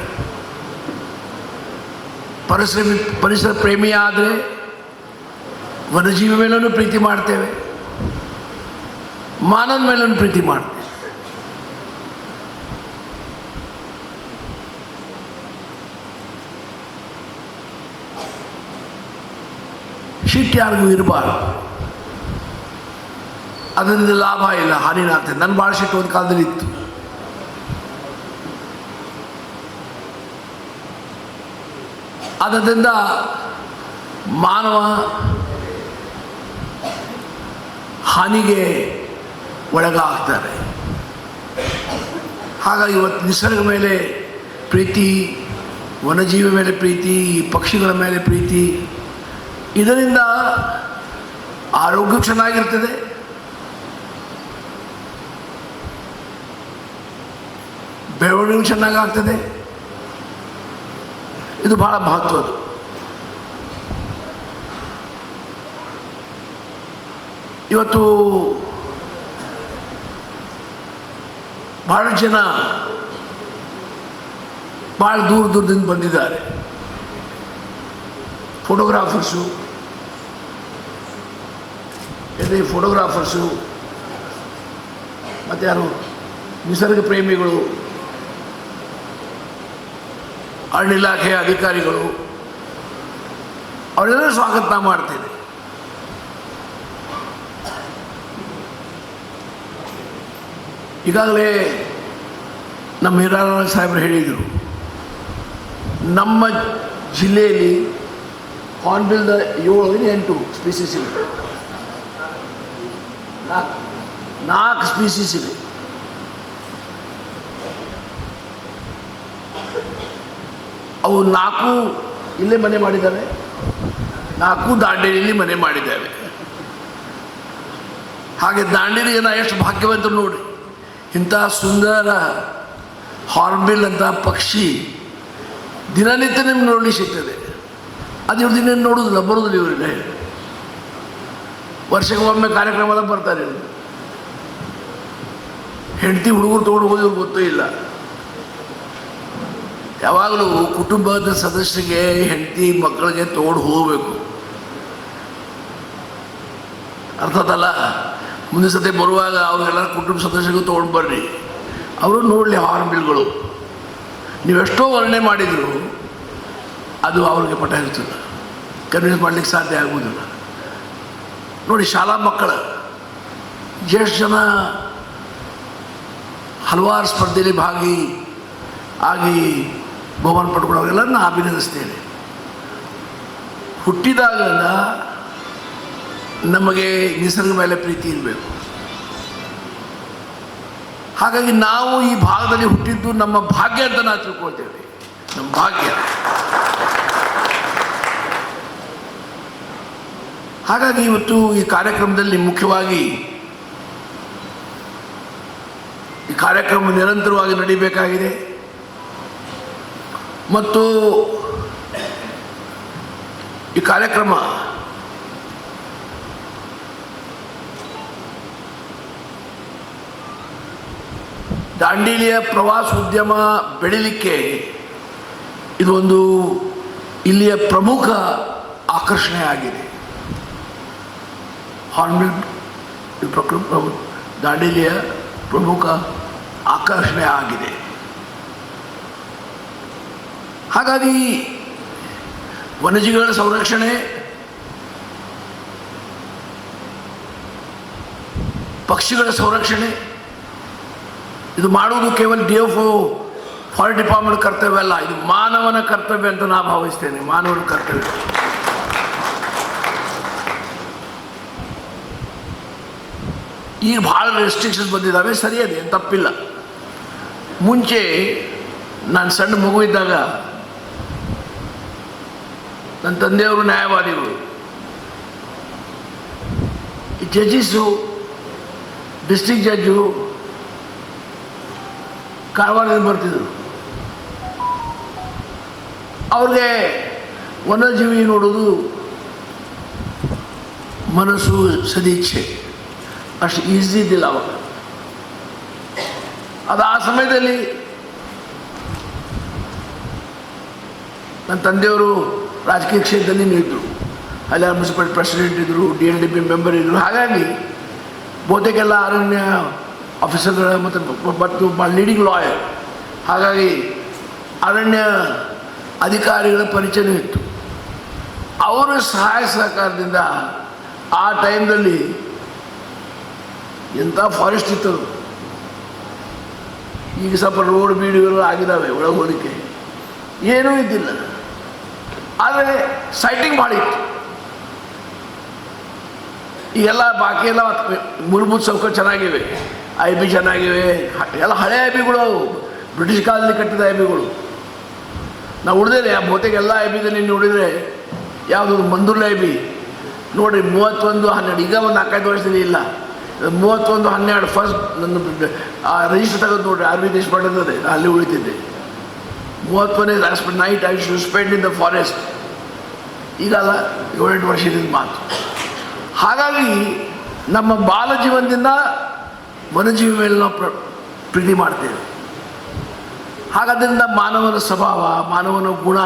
ಪರಿಸರ ಪ್ರೇಮಿ ಆದರೆ ವನ್ಯಜೀವಿ ಮೇಲೂ ಪ್ರೀತಿ ಮಾಡ್ತೇವೆ, ಮಾನವನ ಮೇಲೂ ಪ್ರೀತಿ ಮಾಡ್ತೇವೆ. ಶಿಟ್ ಯಾರಿಗೂ ಇರಬಾರ್ದು. ಅದರಿಂದ ಲಾಭ ಇಲ್ಲ, ಹಾನಿನ ಆಗ್ತದೆ. ನನ್ನ ಭಾಳ ಶಿಟ್ಟು ಒಂದು ಕಾಲದಲ್ಲಿ ಇತ್ತು. ಆದ್ದರಿಂದ ಮಾನವ ಹಾನಿಗೆ ಒಳಗಾಗ್ತಾರೆ. ಹಾಗಾಗಿ ಇವತ್ತು ನಿಸರ್ಗ ಮೇಲೆ ಪ್ರೀತಿ, ವನ್ಯಜೀವಿ ಮೇಲೆ ಪ್ರೀತಿ, ಪಕ್ಷಿಗಳ ಮೇಲೆ ಪ್ರೀತಿ, ಇದರಿಂದ ಆರೋಗ್ಯ ಚೆನ್ನಾಗಿರ್ತದೆ. ಬೆಳವಣಿಗೆ ಚೆನ್ನಾಗಾಗ್ತದೆ. ಇದು ಬಹಳ ಮಹತ್ವದ್ದು. ಇವತ್ತು ಬಹಳ ಜನ ಭಾಳ ದೂರದಿಂದ ಬಂದಿದ್ದಾರೆ. ಫೋಟೋಗ್ರಾಫರ್ಸು ಮತ್ತು ಯಾರು ನಿಸರ್ಗ ಪ್ರೇಮಿಗಳು, ಅರಣ್ಯ ಇಲಾಖೆಯ ಅಧಿಕಾರಿಗಳು, ಅವರೆಲ್ಲ ಸ್ವಾಗತ ಮಾಡ್ತೇನೆ. ಈಗಾಗಲೇ ನಮ್ಮ ಹಿರಾರಾಯಣ ಸಾಹೇಬರು ಹೇಳಿದರು, ನಮ್ಮ ಜಿಲ್ಲೆಯಲ್ಲಿ ಹಾರ್ನ್ಬಿಲ್ದ 7-8 ಸ್ಪೀಸೀಸ್ ಇವೆ, 4 ಸ್ಪೀಸೀಸ್ ಇವೆ. ಅವು 4 ಇಲ್ಲೇ ಮನೆ ಮಾಡಿದ್ದಾವೆ, 4 ದಾಂಡೇಲಿಯಲ್ಲಿ ಮನೆ ಮಾಡಿದ್ದಾವೆ. ಹಾಗೆ ದಾಂಡೇಲಿ ಜನ ಎಷ್ಟು ಭಾಗ್ಯವಂತರು ನೋಡಿ, ಇಂಥ ಸುಂದರ ಹಾರ್ನ್ಬಿಲ್ ಅಂತ ಪಕ್ಷಿ ದಿನನಿತ್ಯ ನಿಮ್ಗೆ ನೋಡಲಿಕ್ಕೆ ಸಿಗ್ತದೆ. ಅದು ಇವ್ರು ದಿನ ನೋಡೋದಿಲ್ಲ, ಬರೋದಿಲ್ಲ. ಇವರಿಗೆ ವರ್ಷಕ್ಕೆ ಒಮ್ಮೆ ಕಾರ್ಯಕ್ರಮದ ಬರ್ತಾರೆ. ಹೆಂಡತಿ ಹುಡುಗರು ತೊಗೊಂಡು ಹೋಗೋದು ಗೊತ್ತೂ ಇಲ್ಲ. ಯಾವಾಗಲೂ ಕುಟುಂಬದ ಸದಸ್ಯರಿಗೆ ಹೆಂಡತಿ ಮಕ್ಕಳಿಗೆ ತೊಗೊಂಡು ಹೋಗಬೇಕು. ಅರ್ಥದಲ್ಲ, ಮುಂದೆ ಸತಿ ಬರುವಾಗ ಅವ್ರಿಗೆಲ್ಲ ಕುಟುಂಬ ಸದಸ್ಯರಿಗೂ ತೊಗೊಂಡು ಬರ್ರಿ, ಅವರು ನೋಡಲಿ ಹಾರ್ನ್ಬಿಲ್ಗಳು. ನೀವೆಷ್ಟೋ ವರ್ಣನೆ ಮಾಡಿದರೂ ಅದು ಅವ್ರಿಗೆ ಪಟ ಇರ್ತಿಲ್ಲ, ಕನ್ವಿನ್ಸ್ ಮಾಡಲಿಕ್ಕೆ ಸಾಧ್ಯ ಆಗುವುದಿಲ್ಲ. ನೋಡಿ, ಶಾಲಾ ಮಕ್ಕಳು ಎಷ್ಟು ಜನ ಹಲವಾರು ಸ್ಪರ್ಧೆಯಲ್ಲಿ ಆಗಿ ಬಹುಮಾನ ಪಡ್ಕೊಳ್ಳೋರೆಲ್ಲ ನಾನು ಅಭಿನಂದಿಸ್ತೇನೆ. ಹುಟ್ಟಿದಾಗ ನಮಗೆ ನಿಸರ್ಗ ಮೇಲೆ ಪ್ರೀತಿ ಇರಬೇಕು. ಹಾಗಾಗಿ ನಾವು ಈ ಭಾಗದಲ್ಲಿ ಹುಟ್ಟಿದ್ದು ನಮ್ಮ ಭಾಗ್ಯ ಅಂತ ನಾವು ತಿಳ್ಕೊಳ್ತೇವೆ, ನಮ್ಮ ಭಾಗ್ಯ. ಹಾಗಾಗಿ ಇವತ್ತು ಈ ಕಾರ್ಯಕ್ರಮದಲ್ಲಿ ಮುಖ್ಯವಾಗಿ ಈ ಕಾರ್ಯಕ್ರಮ ನಿರಂತರವಾಗಿ ನಡೀಬೇಕಾಗಿದೆ ಮತ್ತು ಈ ಕಾರ್ಯಕ್ರಮ ದಾಂಡೇಲಿಯ ಪ್ರವಾಸೋದ್ಯಮ ಬೆಳೀಲಿಕ್ಕೆ ಇದು ಒಂದು ಇಲ್ಲಿಯ ಪ್ರಮುಖ ಆಕರ್ಷಣೆ ಆಗಿದೆ. ಹಾರ್ನ್ಬಿಲ್ ದಾಂಡೇಲಿಯ ಪ್ರಮುಖ ಆಕರ್ಷಣೆ ಆಗಿದೆ. ಹಾಗಾಗಿ ವನ್ಯಜೀವಿಗಳ ಸಂರಕ್ಷಣೆ, ಪಕ್ಷಿಗಳ ಸಂರಕ್ಷಣೆ ಇದು ಮಾಡುವುದು ಕೇವಲ DFO ಫಾರೆಸ್ಟ್ ಡಿಪಾರ್ಟ್ಮೆಂಟ್ ಕರ್ತವ್ಯ ಅಲ್ಲ, ಇದು ಮಾನವನ ಕರ್ತವ್ಯ ಅಂತ ನಾನು ಭಾವಿಸ್ತೇನೆ. ಮಾನವನ ಕರ್ತವ್ಯ. ಈಗ ಭಾಳ ರೆಸ್ಟ್ರಿಕ್ಷನ್ಸ್ ಬಂದಿದ್ದಾವೆ, ಸರಿಯದೆ, ತಪ್ಪಿಲ್ಲ. ಮುಂಚೆ ನಾನು ಸಣ್ಣ ಮಗು ಇದ್ದಾಗ ನನ್ನ ತಂದೆಯವರು ನ್ಯಾಯವಾದಿಗಳು, ಈ ಜಡ್ಜಿಸು, ಡಿಸ್ಟ್ರಿಕ್ಟ್ ಜಡ್ಜು ಕಾರವಾರದಿಂದ ಬರ್ತಿದ್ರು. ಅವ್ರಿಗೆ ವನ್ಯಜೀವಿ ನೋಡೋದು ಮನಸ್ಸು ಸದೀಚ್ಛೆ, ಅಷ್ಟು ಈಸಿ ಇದ್ದಿಲ್ಲ ಅವಾಗ. ಅದು ಆ ಸಮಯದಲ್ಲಿ ನನ್ನ ತಂದೆಯವರು ರಾಜಕೀಯ ಕ್ಷೇತ್ರದಲ್ಲಿ ಇದ್ದರು, ಅಲ್ಲಿ ಮುನ್ಸಿಪಾಲಿಟಿ ಪ್ರೆಸಿಡೆಂಟ್ ಇದ್ದರು, DLDP ಮೆಂಬರ್ ಇದ್ದರು. ಹಾಗಾಗಿ ಬಹುತೇಕೆಲ್ಲ ಅರಣ್ಯ ಆಫೀಸರ್ಗಳ ಮತ್ತು ಲೀಡಿಂಗ್ ಲಾಯರ್, ಹಾಗಾಗಿ ಅರಣ್ಯ ಅಧಿಕಾರಿಗಳ ಪರಿಚಯ ಇತ್ತು. ಅವರ ಸಹಾಯ ಸಹಕಾರದಿಂದ ಆ ಟೈಮ್ದಲ್ಲಿ ಎಂಥ ಫಾರೆಸ್ಟ್ ಇತ್ತು. ಈಗ ಸ್ವಲ್ಪ ರೋಡ್ ಬೀಡುಗಳು ಆಗಿದ್ದಾವೆ, ಒಳಗೆ ಹೋಲಿಕೆ ಏನೂ ಇದ್ದಿಲ್ಲ. ಆದರೆ ಸೈಟಿಂಗ್ ಭಾಳ ಇತ್ತು. ಈಗೆಲ್ಲ ಬಾಕಿ ಎಲ್ಲ ಮೂಲಭೂತ ಸೌಕರ್ಯ ಚೆನ್ನಾಗಿವೆ, IB ಚೆನ್ನಾಗಿವೆ, ಎಲ್ಲ ಹಳೆ IBಗಳು, ಬ್ರಿಟಿಷ್ ಕಾಲದಲ್ಲಿ ಕಟ್ಟಿದ IBಗಳು. ನಾವು ಉಳಿದ್ರೆ ಬಹುತೇಕ ಎಲ್ಲ IBದಲ್ಲಿ ನೋಡಿದರೆ ಯಾವುದು ಮಂದೂರ್ಲ IB ನೋಡಿ 31/12, ಈಗ ಒಂದು 4-5 ವರ್ಷದಲ್ಲಿ ಇಲ್ಲ, 31/12 ಫಸ್ಟ್ ನನ್ನ ರಿಜಿಸ್ಟರ್ ತೆಗೆದು ನೋಡ್ರಿ, RV ದೇಶಪಾಂಡೆ ಅಲ್ಲಿ ಉಳಿತಿದ್ದೆ. 31ನೇ last night I should spend in the forest. ಈಗಲ್ಲ 7-8 ವರ್ಷದಿಂದ ಮಾತು. ಹಾಗಾಗಿ ನಮ್ಮ ಬಾಲ ಜೀವನದಿಂದ ವನ್ಯಜೀವಿ ಮೇಲೆ ನಾವು ಪ್ರೀತಿ ಮಾಡ್ತೇವೆ. ಹಾಗಾದ್ರಿಂದ ಮಾನವನ ಸ್ವಭಾವ, ಮಾನವನ ಗುಣ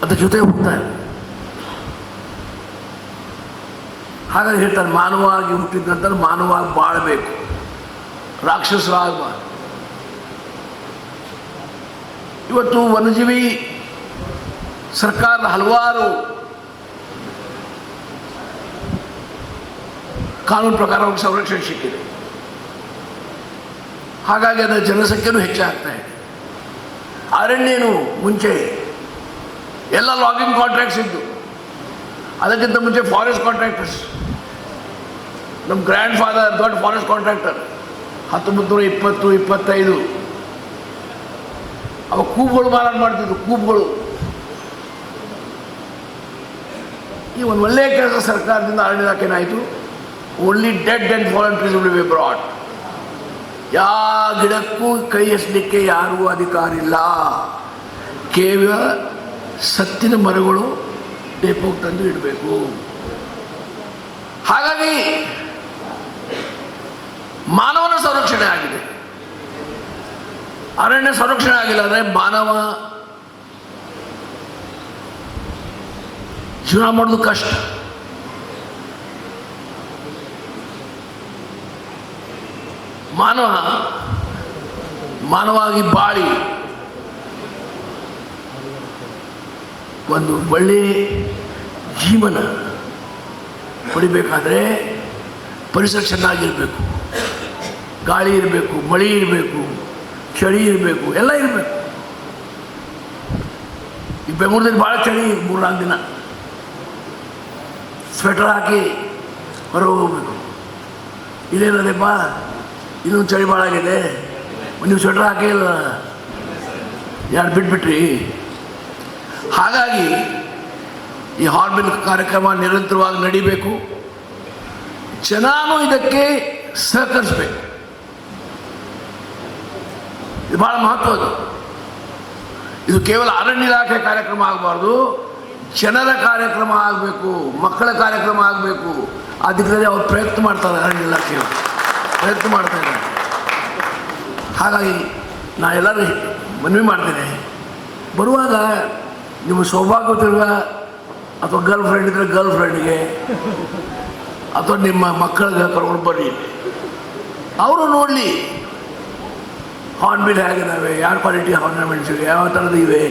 ಅದ್ರ ಜೊತೆ ಹೋಗ್ತಾರೆ. ಹಾಗಾಗಿ ಹೇಳ್ತಾರೆ, ಮಾನವಾಗಿ ಹುಟ್ಟಿದ ನಂತರ ಮಾನವಾಗಿ ಬಾಳಬೇಕು, ರಾಕ್ಷಸರಾಗಬಾರ್ದು. ಇವತ್ತು ವನ್ಯಜೀವಿ ಸರ್ಕಾರದ ಹಲವಾರು ಕಾನೂನು ಪ್ರಕಾರ ಸಂರಕ್ಷಣೆ ಸಿಕ್ಕಿದೆ. ಹಾಗಾಗಿ ಅದರ ಜನಸಂಖ್ಯೆನೂ ಹೆಚ್ಚಾಗ್ತಾ ಇದೆ. ಅರಣ್ಯನು ಮುಂಚೆ ಎಲ್ಲ ಲಾಗಿಂಗ್ ಕಾಂಟ್ರಾಕ್ಟ್ಸ್ ಇದ್ದು, ಅದಕ್ಕಿಂತ ಮುಂಚೆ ಫಾರೆಸ್ಟ್ ಕಾಂಟ್ರಾಕ್ಟರ್ಸ್. ನಮ್ಮ ಗ್ರ್ಯಾಂಡ್ ಫಾದರ್ ದೊಡ್ಡ ಫಾರೆಸ್ಟ್ ಕಾಂಟ್ರಾಕ್ಟರ್ 1920-25 ಅವ ಕೂಬ್ಗಳು ಮಾರಾಟ ಮಾಡ್ತಿದ್ರು, ಕೂಬ್ಗಳು. ಈ ಒಂದು ಒಳ್ಳೆಯ ಕೆಲಸ ಸರ್ಕಾರದಿಂದ ಅರಣ್ಯ ಇಲಾಖೆ ಏನಾಯಿತು, only dead and fallen trees will be brought. ಯಾವ ಗಿಡಕ್ಕೂ ಕೈ ಎಸಲಿಕ್ಕೆ ಯಾರೂ ಅಧಿಕಾರ ಇಲ್ಲ, ಕೇವಲ ಸತ್ತಿನ ಮರಗಳು ಡೆಪೋಗೆ ತಂದು ಇಡಬೇಕು. ಹಾಗಾಗಿ ಮಾನವನ ಸಂರಕ್ಷಣೆ ಆಗಿದೆ, ಅರಣ್ಯ ಸಂರಕ್ಷಣೆ ಆಗಿಲ್ಲ ಅಂದರೆ ಮಾನವ ಜೀವನ ಮಾಡೋದು ಕಷ್ಟ. ಮಾನವಾಗಿ ಬಾಳಿ ಒಂದು ಒಳ್ಳೆಯ ಜೀವನ ಪಡಿಬೇಕಾದ್ರೆ ಪರಿಸರ ಚೆನ್ನಾಗಿರಬೇಕು, ಗಾಳಿ ಇರಬೇಕು, ಮಳೆ ಇರಬೇಕು, ಚಳಿ ಇರಬೇಕು, ಎಲ್ಲ ಇರಬೇಕು. ಈ ಬೆಂಗಳೂರಲ್ಲಿ ಭಾಳ ಚಳಿ 3-4 ದಿನ ಸ್ವೆಟರ್ ಹಾಕಿ ಹೊರಗೆ ಹೋಗ್ಬೇಕು. ಇಲ್ಲೇನದೆಪ್ಪ ಇನ್ನೊಂದು ಚಳಿ ಭಾಳ ಆಗಿದೆ, ನೀವು ಸ್ವೆಟರ್ ಹಾಕಿಲ್ಲ, ಯಾರು ಬಿಟ್ಬಿಟ್ರಿ. ಹಾಗಾಗಿ ಈ ಹಾರ್ನ್ಬಿಲ್ ಕಾರ್ಯಕ್ರಮ ನಿರಂತರವಾಗಿ ನಡೀಬೇಕು, ಜನನೂ ಇದಕ್ಕೆ ಸಹಕರಿಸಬೇಕು. ಇದು ಭಾಳ ಮಹತ್ವದ್ದು. ಇದು ಕೇವಲ ಅರಣ್ಯ ಇಲಾಖೆ ಕಾರ್ಯಕ್ರಮ ಆಗಬಾರ್ದು, ಜನರ ಕಾರ್ಯಕ್ರಮ ಆಗಬೇಕು, ಮಕ್ಕಳ ಕಾರ್ಯಕ್ರಮ ಆಗಬೇಕು. ಆ ದಿಕ್ಕದಲ್ಲಿ ಅವ್ರು ಪ್ರಯತ್ನ ಮಾಡ್ತಾರೆ, ಅರಣ್ಯ ಇಲಾಖೆಯವರು ಪ್ರಯತ್ನ ಮಾಡ್ತಾ ಇದ್ದಾರೆ. ಹಾಗಾಗಿ ನಾ ಎಲ್ಲರೂ ಮನವಿ ಮಾಡ್ತೇನೆ, ಬರುವಾಗ ನಿಮ್ಮ ಸೌಭಾಗ್ಯವಿರುವ ಅಥವಾ ಗರ್ಲ್ ಫ್ರೆಂಡ್ ಇದ್ದರೆ ಗರ್ಲ್ ಫ್ರೆಂಡ್ಗೆ ಅಥವಾ ನಿಮ್ಮ ಮಕ್ಕಳಿಗೆ ಕರ್ಕೊಂಡು ಬರ್ರಿ, ಅವರು ನೋಡಲಿ ಹಾರ್ನ್ಬಿಲ್ ಹೇಗಿದ್ದಾವೆ, ಯಾವ ಕ್ವಾಲಿಟಿ ಹಾರ್ನಮೆಂಟ್ಸ್ ಇವೆ, ಯಾವ ಥರದ್ದು ಇವೆ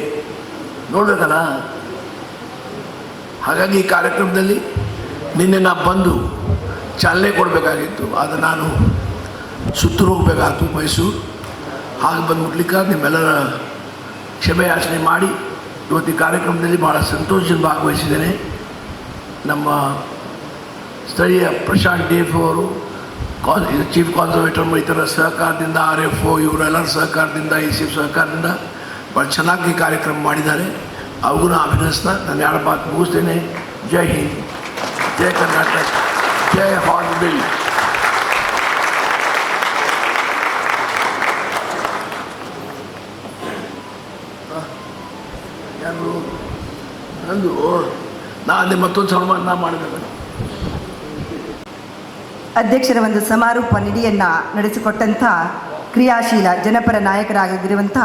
ನೋಡಬೇಕಲ್ಲ. ಹಾಗಾಗಿ ಈ ಕಾರ್ಯಕ್ರಮದಲ್ಲಿ ನಿನ್ನೆ ನಾ ಬಂದು ಚಾಲನೆ ಕೊಡಬೇಕಾಗಿತ್ತು, ಆದರೆ ನಾನು ಸುತ್ತೂರು ಹೋಗಬೇಕಾಯ್ತು ಮೈಸೂರು. ಹಾಗೆ ಬಂದು ಮುಟ್ಲಿಕ್ಕೆ ನಿಮ್ಮೆಲ್ಲರ ಕ್ಷಮೆ ಯಾಚನೆ ಮಾಡಿ ಇವತ್ತು ಈ ಕಾರ್ಯಕ್ರಮದಲ್ಲಿ ಭಾಳ ಸಂತೋಷದಿಂದ ಭಾಗವಹಿಸಿದ್ದೇನೆ. ನಮ್ಮ ಸ್ಥಳೀಯ ಪ್ರಶಾಂತ್ DFO ಅವರು, ಚೀಫ್ ಕಾನ್ಸರ್ವೇಟರ್ ಇತರ ಸಹಕಾರದಿಂದ, RFO ಇವರೆಲ್ಲರ ಸಹಕಾರದಿಂದ, ECF ಸಹಕಾರದಿಂದ ಭಾಳ ಚೆನ್ನಾಗಿ ಕಾರ್ಯಕ್ರಮ ಮಾಡಿದ್ದಾರೆ. ಅವ್ರಿಗೂ ಅಭಿನಂದಿಸ್ತಾ ನಾನು 2 ಮಾತು ಮುಗಿಸ್ತೇನೆ. ಜೈ ಹಿಂದ್, ಜೈ ಕರ್ನಾಟಕ, ಜೈ ಹಾರ್ನ್ಬಿಲ್. ಯಾರು ನಂದು ನಾನು ಮತ್ತೊಂದು ಸನ್ಮಾನ ಮಾಡಬೇಕು. ಅಧ್ಯಕ್ಷರ ಒಂದು ಸಮಾರೋಪ ನಿಧಿಯನ್ನು ನಡೆಸಿಕೊಟ್ಟಂಥ ಕ್ರಿಯಾಶೀಲ ಜನಪರ ನಾಯಕರಾಗಿರುವಂಥ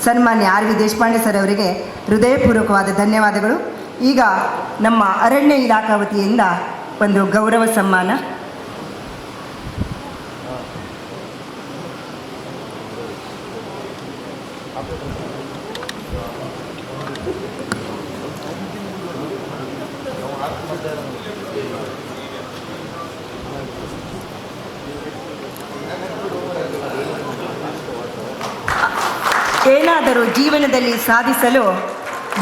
ಸನ್ಮಾನ್ಯ RV ದೇಶಪಾಂಡೆ ಸರ್ ಅವರಿಗೆ ಹೃದಯಪೂರ್ವಕವಾದ ಧನ್ಯವಾದಗಳು. ಈಗ ನಮ್ಮ ಅರಣ್ಯ ಇಲಾಖಾ ವತಿಯಿಂದ ಒಂದು ಗೌರವ ಸನ್ಮಾನ. ಏನಾದರೂ ಜೀವನದಲ್ಲಿ ಸಾಧಿಸಲು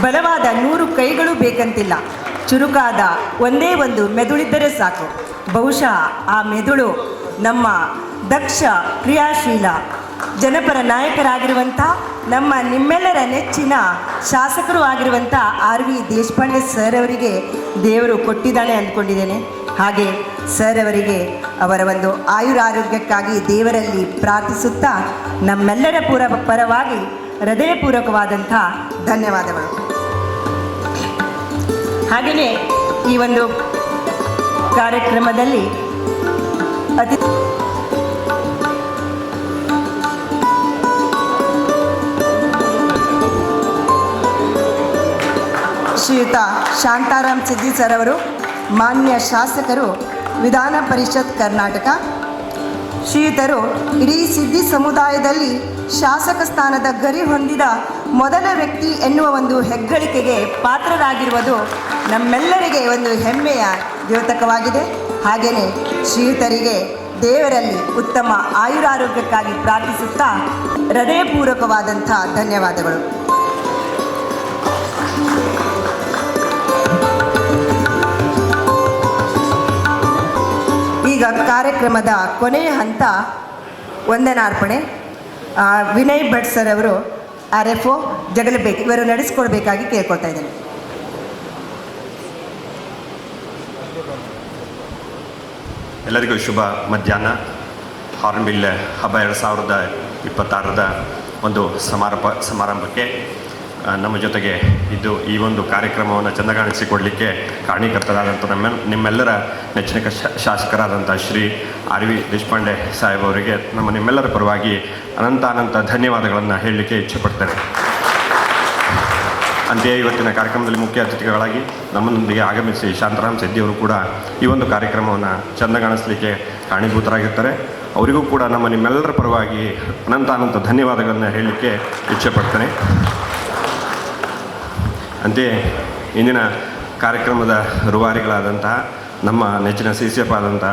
ಬಲವಾದ 100 ಕೈಗಳು ಬೇಕಂತಿಲ್ಲ, ಚುರುಕಾದ ಒಂದೇ ಒಂದು ಮೆದುಳಿದ್ದರೆ ಸಾಕು. ಬಹುಶಃ ಆ ಮೆದುಳು ನಮ್ಮ ದಕ್ಷ ಕ್ರಿಯಾಶೀಲ ಜನಪರ ನಾಯಕರಾಗಿರುವಂಥ ನಮ್ಮ ನಿಮ್ಮೆಲ್ಲರ ನೆಚ್ಚಿನ ಶಾಸಕರು ಆಗಿರುವಂಥ RV ದೇಶಪಾಂಡೆ ಸರ್ ಅವರಿಗೆ ದೇವರು ಕೊಟ್ಟಿದ್ದಾನೆ ಅಂದ್ಕೊಂಡಿದ್ದೇನೆ. ಹಾಗೆ ಸರ್ ಅವರಿಗೆ ಅವರ ಒಂದು ಆಯುರಾರೋಗ್ಯಕ್ಕಾಗಿ ದೇವರಲ್ಲಿ ಪ್ರಾರ್ಥಿಸುತ್ತಾ ನಮ್ಮೆಲ್ಲರ ಪರವಾಗಿ ಹೃದಯಪೂರ್ವಕವಾದಂಥ ಧನ್ಯವಾದಗಳು. ಹಾಗೆಯೇ ಈ ಒಂದು ಕಾರ್ಯಕ್ರಮದಲ್ಲಿ ಶ್ರೀಯುತ ಶಾಂತಾರಾಮ್ ಸಿದ್ದಿ ಸರ್ ಅವರು, ಮಾನ್ಯ ಶಾಸಕರು, ವಿಧಾನ ಪರಿಷತ್ ಕರ್ನಾಟಕ. ಶ್ರೀಯುತರು ಇಡೀ ಸಿದ್ದಿ ಸಮುದಾಯದಲ್ಲಿ ಶಾಸಕ ಸ್ಥಾನದ ಗರಿ ಹೊಂದಿದ ಮೊದಲ ವ್ಯಕ್ತಿ ಎನ್ನುವ ಒಂದು ಹೆಗ್ಗಳಿಕೆಗೆ ಪಾತ್ರರಾಗಿರುವುದು ನಮ್ಮೆಲ್ಲರಿಗೆ ಒಂದು ಹೆಮ್ಮೆಯ ದ್ಯೋತಕವಾಗಿದೆ. ಹಾಗೆಯೇ ಶ್ರೀಯುತರಿಗೆ ದೇವರಲ್ಲಿ ಉತ್ತಮ ಆಯುರಾರೋಗ್ಯಕ್ಕಾಗಿ ಪ್ರಾರ್ಥಿಸುತ್ತಾ ಹೃದಯಪೂರ್ವಕವಾದಂಥ ಧನ್ಯವಾದಗಳು. ಈಗ ಕಾರ್ಯಕ್ರಮದ ಕೊನೆಯ ಹಂತ ವಂದನಾರ್ಪಣೆ. ವಿನಯ್ ಭಟ್ ಸರ್ ಅವರು RFO ಜಗಲಬೇಕ್ ಇವರು ನಡೆಸಿಕೊಡ್ಬೇಕಾಗಿ ಕೇಳ್ಕೊಳ್ತಾ ಇದ್ದೇನೆ. ಎಲ್ಲರಿಗೂ ಶುಭ ಮಧ್ಯಾಹ್ನ. ಹಾರ್ನ್ಬಿಲ್ ಹಬ್ಬ 2026ರ ಒಂದು ಸಮಾರಂಭಕ್ಕೆ ನಮ್ಮ ಜೊತೆಗೆ ಇದ್ದು ಈ ಒಂದು ಕಾರ್ಯಕ್ರಮವನ್ನು ಚೆಂದಗಾಣಿಸಿಕೊಡಲಿಕ್ಕೆ ಕಾರಣೀಕರ್ತರಾದಂಥ ನಿಮ್ಮೆಲ್ಲರ ನೆಚ್ಚಿನ ಶಾಸಕರಾದಂಥ ಶ್ರೀ RV ದೇಶಪಾಂಡೆ ಸಾಹೇಬ್ ಅವರಿಗೆ ನಿಮ್ಮೆಲ್ಲರ ಪರವಾಗಿ ಅನಂತ ಧನ್ಯವಾದಗಳನ್ನು ಹೇಳಲಿಕ್ಕೆ ಇಚ್ಛೆಪಡ್ತೇನೆ. ಅಂತೆಯೇ ಇವತ್ತಿನ ಕಾರ್ಯಕ್ರಮದಲ್ಲಿ ಮುಖ್ಯ ಅತಿಥಿಗಳಾಗಿ ನಮ್ಮೊಂದಿಗೆ ಆಗಮಿಸಿ ಶಾಂತಾರಾಮ್ ಸಿದ್ದಿ ಅವರು ಕೂಡ ಈ ಒಂದು ಕಾರ್ಯಕ್ರಮವನ್ನು ಚೆಂದಗಾಣಿಸಲಿಕ್ಕೆ ಕಾರಣೀಭೂತರಾಗಿರ್ತಾರೆ. ಅವರಿಗೂ ಕೂಡ ನಿಮ್ಮೆಲ್ಲರ ಪರವಾಗಿ ಅನಂತ ಧನ್ಯವಾದಗಳನ್ನು ಹೇಳಲಿಕ್ಕೆ ಇಚ್ಛೆಪಡ್ತೇನೆ. ಅಂತೆಯೇ ಇಂದಿನ ಕಾರ್ಯಕ್ರಮದ ರೂವಾರಿಗಳಾದಂತಹ ನಮ್ಮ ನೆಚ್ಚಿನ CCF ಆದಂತಹ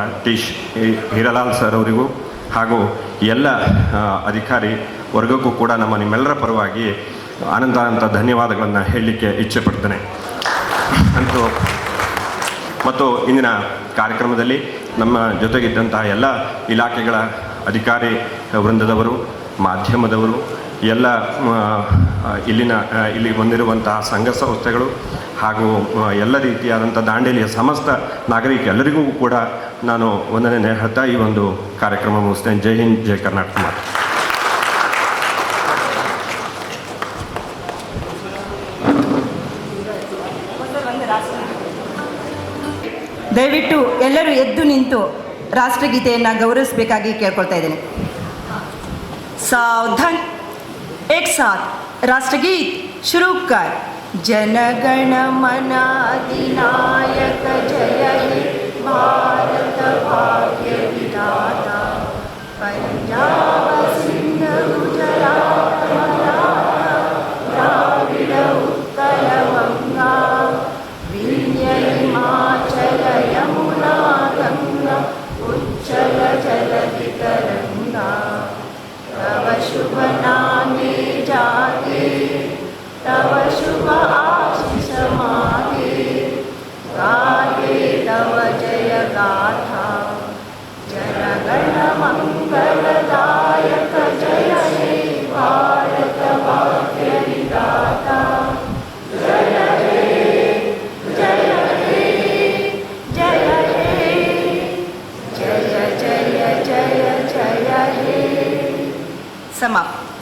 ಹೀರಾಲಾಲ್ ಸರ್ ಅವರಿಗೂ ಹಾಗೂ ಎಲ್ಲ ಅಧಿಕಾರಿ ವರ್ಗಕ್ಕೂ ಕೂಡ ನಿಮ್ಮೆಲ್ಲರ ಪರವಾಗಿ ಅನಂತ ಧನ್ಯವಾದಗಳನ್ನು ಹೇಳಲಿಕ್ಕೆ ಇಚ್ಛೆಪಡ್ತೇನೆ. ಮತ್ತು ಇಂದಿನ ಕಾರ್ಯಕ್ರಮದಲ್ಲಿ ನಮ್ಮ ಜೊತೆಗಿದ್ದಂತಹ ಎಲ್ಲ ಇಲಾಖೆಗಳ ಅಧಿಕಾರಿ ವೃಂದದವರು, ಮಾಧ್ಯಮದವರು, ಎಲ್ಲ ಇಲ್ಲಿ ಬಂದಿರುವಂತಹ ಸಂಘ ಸಂಸ್ಥೆಗಳು ಹಾಗೂ ಎಲ್ಲ ರೀತಿಯಾದಂಥ ದಾಂಡೇಲಿಯ ಸಮಸ್ತ ನಾಗರಿಕರೆಲ್ಲರಿಗೂ ಕೂಡ ನಾನು ವಂದನೆ ಹೇಳ್ತಾ ಈ ಒಂದು ಕಾರ್ಯಕ್ರಮ ಮುಗಿಸ್ತೇನೆ. ಜೈ ಹಿಂದ್, ಜೈ ಕರ್ನಾಟಕ ಮಾತು. ದಯವಿಟ್ಟು ಎಲ್ಲರೂ ಎದ್ದು ನಿಂತು ರಾಷ್ಟ್ರಗೀತೆಯನ್ನು ಗೌರವಿಸಬೇಕಾಗಿ ಕೇಳ್ಕೊಳ್ತಾ ಇದ್ದೇನೆ. ಸಾವಧಾನ್, ಏಕ್ ಸಾಥ್ ರಾಷ್ಟ್ರಗೀತ್ ಶುರು ಕರ್. ಜನಗಣ ಮನ ಅಧಿನಾಯಕ ಜಯ ಹೇ ಭಾರತ ಭಾಗ್ಯ ವಿಧಾತ, ಪಂಜಾಬ ಸಿಂಧ ಗುಜರಾತ್ ಮರಾಠ ದ್ರಾವಿಡ ಉತ್ಕಲ ಗಂಗಾ ವಿಂಧ್ಯ ಹಿಮಾಚಲ ಯಮುನಾ ಗಂಗಾ ಉಚ್ಚಲ ಜಲಧಿ ತರಂಗಾ, तव शुभ नामे जागे, तव शुभ आशीष मागे, गाये तव जय गाथा, जनगण मंगलदायक जय हे भारत भाग्य विधाता, जय हे जय हे जय हे जय जय जय जय हे. समाप्त.